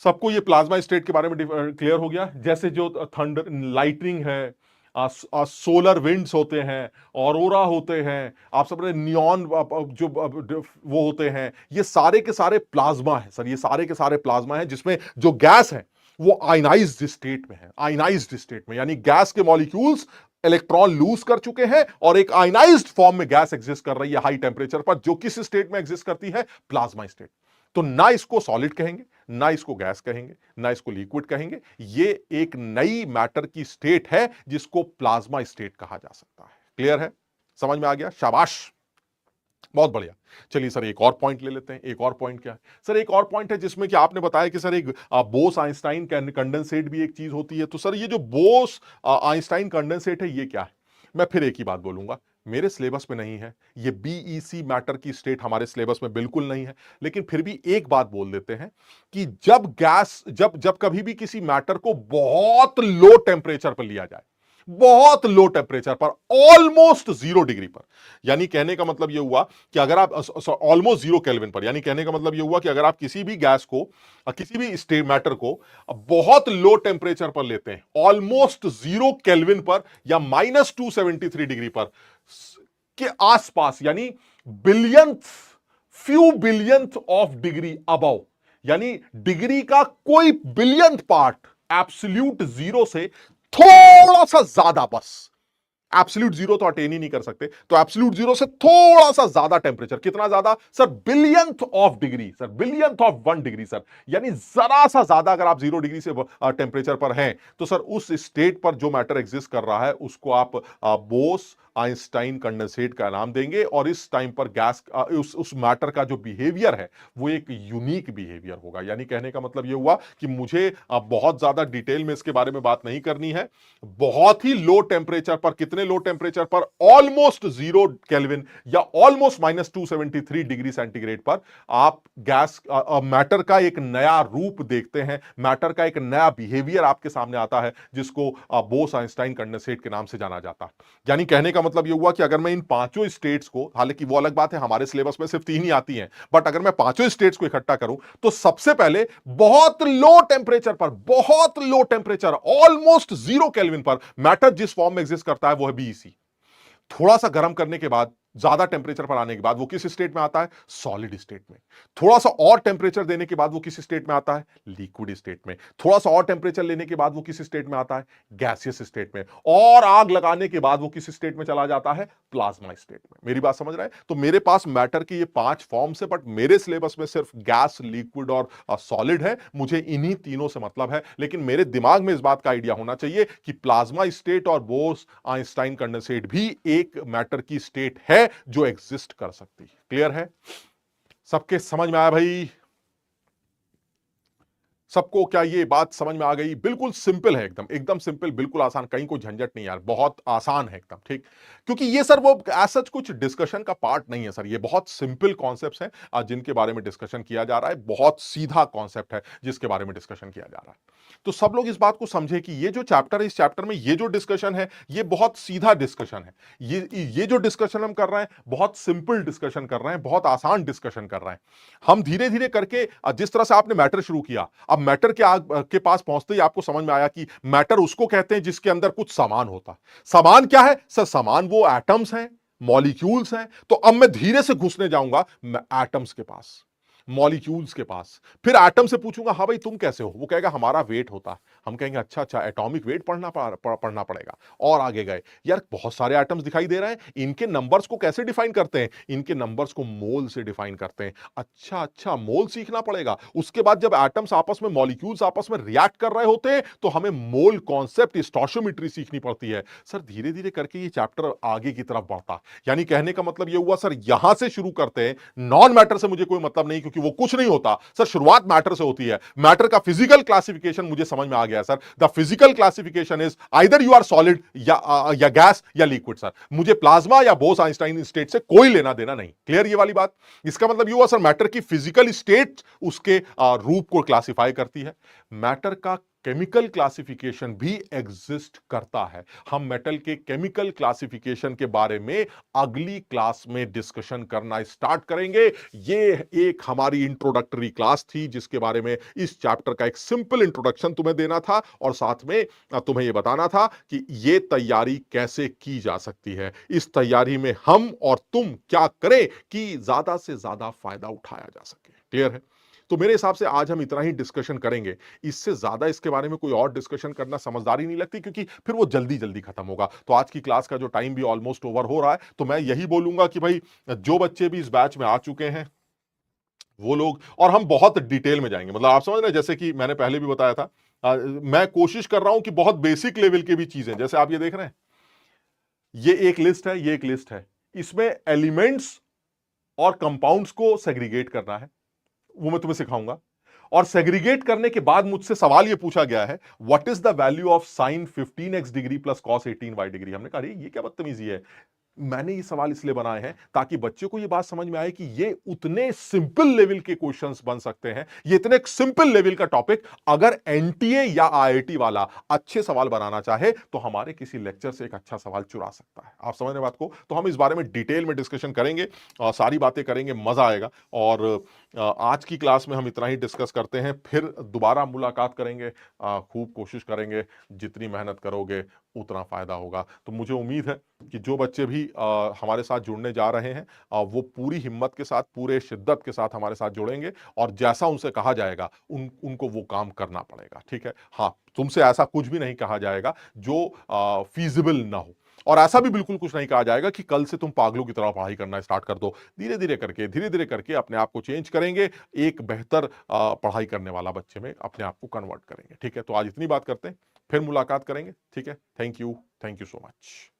सबको ये प्लाज्मा स्टेट के बारे में क्लियर हो गया? जैसे जो थंडर, लाइटनिंग है, सोलर विंड्स होते हैं, ऑरोरा होते हैं, आप सब नियॉन जो वो होते हैं, ये सारे के सारे प्लाज्मा है सर, ये सारे के सारे प्लाज्मा है जिसमें जो गैस है वो आयनाइज्ड स्टेट में है, आयनाइज्ड स्टेट में, यानी गैस के मॉलिक्यूल्स इलेक्ट्रॉन लूज कर चुके हैं और एक आयनाइज्ड फॉर्म में गैस एग्जिस्ट कर रही है हाई टेंपरेचर पर, जो किस स्टेट में एग्जिस्ट करती है? Plasma state. तो ना इसको सॉलिड कहेंगे, ना इसको गैस कहेंगे, ना इसको लिक्विड कहेंगे, ये एक नई मैटर की स्टेट है जिसको प्लाज्मा स्टेट कहा जा सकता है। क्लियर है, समझ में आ गया? शाबाश, बहुत बढ़िया। चलिए सर एक और पॉइंट ले लेते हैं। एक और पॉइंट क्या है सर? एक और पॉइंट है जिसमें कि आपने बताया कि सर एक बोस आइंस्टाइन कंडेंसेट भी एक चीज होती है। तो सर ये जो बोस आइंस्टाइन कंडेंसेट है ये क्या है? मैं फिर एक ही बात बोलूंगा, मेरे सिलेबस में नहीं है, ये बीईसी मैटर की स्टेट हमारे सिलेबस में बिल्कुल नहीं है, लेकिन फिर भी एक बात बोल देते हैं कि जब कभी भी किसी मैटर को बहुत लो टेंपरेचर पर लिया जाए, बहुत लो टेंपरेचर पर, ऑलमोस्ट 0 डिग्री पर, यानी कहने का मतलब यह हुआ कि अगर आप ऑलमोस्ट 0 केल्विन पर, यानी कहने का मतलब यह हुआ कि अगर आप किसी भी गैस को, किसी भी मैटर को बहुत लो टेंपरेचर पर लेते हैं, ऑलमोस्ट 0 केल्विन पर या -273 डिग्री पर के आसपास, यानी billionth, few billionth of degree above, यानी डिग्री का कोई बिलियंथ पार्ट एब्सोल्यूट जीरो से थोड़ा सा ज्यादा, बस एब्सोल्यूट जीरो तो अटेन ही नहीं कर सकते, तो एब्सोल्यूट जीरो से थोड़ा सा ज्यादा टेंपरेचर, कितना ज्यादा sir? Billionth of degree sir, billionth of 1 degree sir, यानी जरा सा ज्यादा अगर आप 0 डिग्री से टेंपरेचर पर हैं तो सर उस स्टेट पर जो मैटर एग्जिस्ट कर रहा है उसको आप बोस आइंस्टाइन कंडेंसेट का नाम देंगे। और इस टाइम पर गैस उस मैटर का जो बिहेवियर है वो एक यूनिक बिहेवियर होगा। यानी कहने का मतलब यह हुआ कि मुझे बहुत ज्यादा डिटेल में इसके बारे में बात नहीं करनी है, बहुत ही लो टेंपरेचर पर, कितने लो टेंपरेचर पर? ऑलमोस्ट 0 केल्विन या ऑलमोस्ट -273 डिग्री सेंटीग्रेड पर आप गैस मैटर का एक नया रूप देखते हैं, मैटर का एक नया बिहेवियर आपके सामने आता है जिसको बोस आइंस्टाइन कंडेंसेट के नाम से जाना जाता है। यानी कहने का इसका मतलब ये हुआ कि अगर मैं इन पांचों स्टेट्स को, हालांकि वो अलग बात है हमारे सिलेबस में सिर्फ 3 ही आती हैं, बट अगर मैं पांचों स्टेट्स को इकट्ठा करूं तो सबसे पहले बहुत लो टेम्परेचर पर, बहुत लो टेम्परेचर, ऑलमोस्ट 0 केल्विन पर मैटर जिस फॉर्म में एग्जिस्ट करता है वो है बीईसी। थोड़ा सा गर्म करने के बाद, ज्यादा टेम्परेचर पर आने के बाद वो किस स्टेट में आता है? सॉलिड स्टेट में। थोड़ा सा और टेम्परेचर देने के बाद वो किस स्टेट में आता है? लिक्विड स्टेट में। थोड़ा सा और टेम्परेचर लेने के बाद वो किस स्टेट में आता है? गैसियस स्टेट में। और आग लगाने के बाद वो किस स्टेट में चला जाता है? प्लाज्मा स्टेट में। मेरी बात समझ रहे हैं? तो मेरे पास मैटर की ये 5 फॉर्म्स है, बट मेरे सिलेबस में सिर्फ गैस, लिक्विड और सॉलिड है। मुझे इन्हीं तीनों से मतलब है, लेकिन मेरे दिमाग में इस बात का आइडिया होना चाहिए कि प्लाज्मा स्टेट और बोस आइंस्टाइन कंडेंसेट भी एक मैटर की स्टेट है जो एग्जिस्ट कर सकती है। क्लियर है? सबके समझ में आया भाई? सबको क्या ये बात समझ में आ गई? बिल्कुल सिंपल है, एकदम एकदम सिंपल, बिल्कुल आसान, कहीं कोई झंझट नहीं यार, बहुत आसान है एकदम। ठीक, क्योंकि ये सर वो ऐसा कुछ डिस्कशन का पार्ट नहीं है सर, ये बहुत सिंपल कॉन्सेप्ट्स हैं जिनके बारे में डिस्कशन किया जा रहा है, बहुत सीधा कॉन्सेप्ट है जिसके बारे में डिस्कशन किया जा रहा है। तो सब लोग इस बात को समझे कि ये जो चैप्टर है, इस चैप्टर में ये जो डिस्कशन है ये बहुत सीधा डिस्कशन है। ये जो डिस्कशन हम कर रहे हैं बहुत सिंपल डिस्कशन कर रहे हैं, बहुत आसान डिस्कशन कर रहे हैं। हम धीरे धीरे करके जिस तरह से आपने मैटर शुरू किया, अब मैटर के पास पहुंचते ही आपको समझ में आया कि मैटर उसको कहते हैं जिसके अंदर कुछ सामान होता है। सामान क्या है सर? सामान वो एटम्स हैं, मॉलिक्यूल्स हैं। तो अब मैं धीरे से घुसने जाऊंगा एटम्स के पास, मॉलिक्यूल्स के पास। फिर एटम से पूछूंगा हाँ भाई तुम कैसे हो? वो कहेगा हमारा वेट होता है। हम कहेंगे अच्छा अच्छा, एटॉमिक वेट पढ़ना पड़ेगा। और आगे गए, यार बहुत सारे एटम्स दिखाई दे रहे हैं, इनके नंबर्स को कैसे डिफाइन करते हैं? इनके नंबर्स को मोल से डिफाइन करते हैं। अच्छा अच्छा, मोल सीखना पड़ेगा। उसके बाद जब एटम्स आपस में, मॉलिक्यूल्स आपस में रिएक्ट कर रहे होते हैं तो हमें मोल कॉन्सेप्ट, स्टोशियोमेट्री सीखनी पड़ती है। सर धीरे धीरे करके ये चैप्टर आगे की तरफ बढ़ता, यानी कहने का मतलब ये हुआ सर यहां से शुरू करते हैं। नॉन मैटर से मुझे कोई मतलब नहीं, क्योंकि वो कुछ नहीं होता सर, शुरुआत मैटर से होती है। मैटर का फिजिकल क्लासिफिकेशन मुझे समझ में आ गया sir. The physical classification is either you are solid या गैस या लिक्विड। सर मुझे प्लाज्मा या बोस आइंस्टाइन स्टेट से कोई लेना देना नहीं। क्लियर ये वाली बात? इसका मतलब ये हुआ सर मैटर की फिजिकल स्टेट उसके रूप को क्लासिफाई करती है। मैटर का केमिकल क्लासिफिकेशन भी एग्जिस्ट करता है। हम मेटल के केमिकल क्लासिफिकेशन के बारे में अगली क्लास में डिस्कशन करना स्टार्ट करेंगे। ये एक हमारी इंट्रोडक्टरी क्लास थी जिसके बारे में इस चैप्टर का एक सिंपल इंट्रोडक्शन तुम्हें देना था, और साथ में तुम्हें यह बताना था कि यह तैयारी कैसे की जा सकती है। इस तैयारी में हम और तुम क्या करें कि ज्यादा से ज्यादा फायदा उठाया जा सके। क्लियर है? तो मेरे हिसाब से आज हम इतना ही डिस्कशन करेंगे। इससे ज्यादा इसके बारे में कोई और डिस्कशन करना समझदारी नहीं लगती, क्योंकि फिर वो जल्दी जल्दी खत्म होगा। तो आज की क्लास का जो टाइम भी ऑलमोस्ट ओवर हो रहा है, तो मैं यही बोलूंगा कि भाई जो बच्चे भी इस बैच में आ चुके हैं वो लोग, और हम बहुत डिटेल में जाएंगे, मतलब आप समझ रहे हैं, जैसे कि मैंने पहले भी बताया था, मैं कोशिश कर रहा हूं कि बहुत बेसिक लेवल की भी चीजें, जैसे आप ये देख रहे हैं, ये एक लिस्ट है, ये एक लिस्ट है, इसमें एलिमेंट्स और कंपाउंड्स को सेग्रीगेट करना है, वो मैं तुम्हें सिखाऊंगा। और सेग्रीगेट करने के बाद मुझसे सवाल यह पूछा गया है, what is the value of sine 15x degree plus cos 18y degree. हमने कहा अरे ये क्या बदतमीजी है। मैंने ये सवाल इसलिए बनाए हैं ताकि बच्चों को ये बात समझ में आए कि ये उतने सिंपल लेवल के क्वेश्चंस बन सकते हैं, ये इतने सिंपल लेवल का टॉपिक अगर एनटीए या आईआईटी वाला अच्छे सवाल बनाना चाहे तो हमारे किसी लेक्चर से एक अच्छा सवाल चुरा सकता है। आप समझ रहे बात को? तो हम इस बारे में डिटेल में डिस्कशन करेंगे और सारी बातें करेंगे, मजा आएगा। और आज की क्लास में हम इतना ही डिस्कस करते हैं, फिर दोबारा मुलाकात करेंगे। खूब कोशिश करेंगे, जितनी मेहनत करोगे उतना फायदा होगा। तो मुझे उम्मीद है कि जो बच्चे भी हमारे साथ जुड़ने जा रहे हैं वो पूरी हिम्मत के साथ, पूरे शिद्दत के साथ हमारे साथ जुड़ेंगे, और जैसा उनसे कहा जाएगा उनको वो काम करना पड़ेगा। ठीक है? हाँ, तुमसे ऐसा कुछ भी नहीं कहा जाएगा जो फीजिबल ना हो, और ऐसा भी बिल्कुल कुछ नहीं कहा जाएगा कि कल से तुम पागलों की तरह पढ़ाई करना स्टार्ट कर दो। धीरे धीरे करके अपने आप को चेंज करेंगे, एक बेहतर पढ़ाई करने वाला बच्चे में अपने आप को कन्वर्ट करेंगे। ठीक है? तो आज इतनी बात करते हैं, फिर मुलाकात करेंगे। ठीक है? Thank you so much.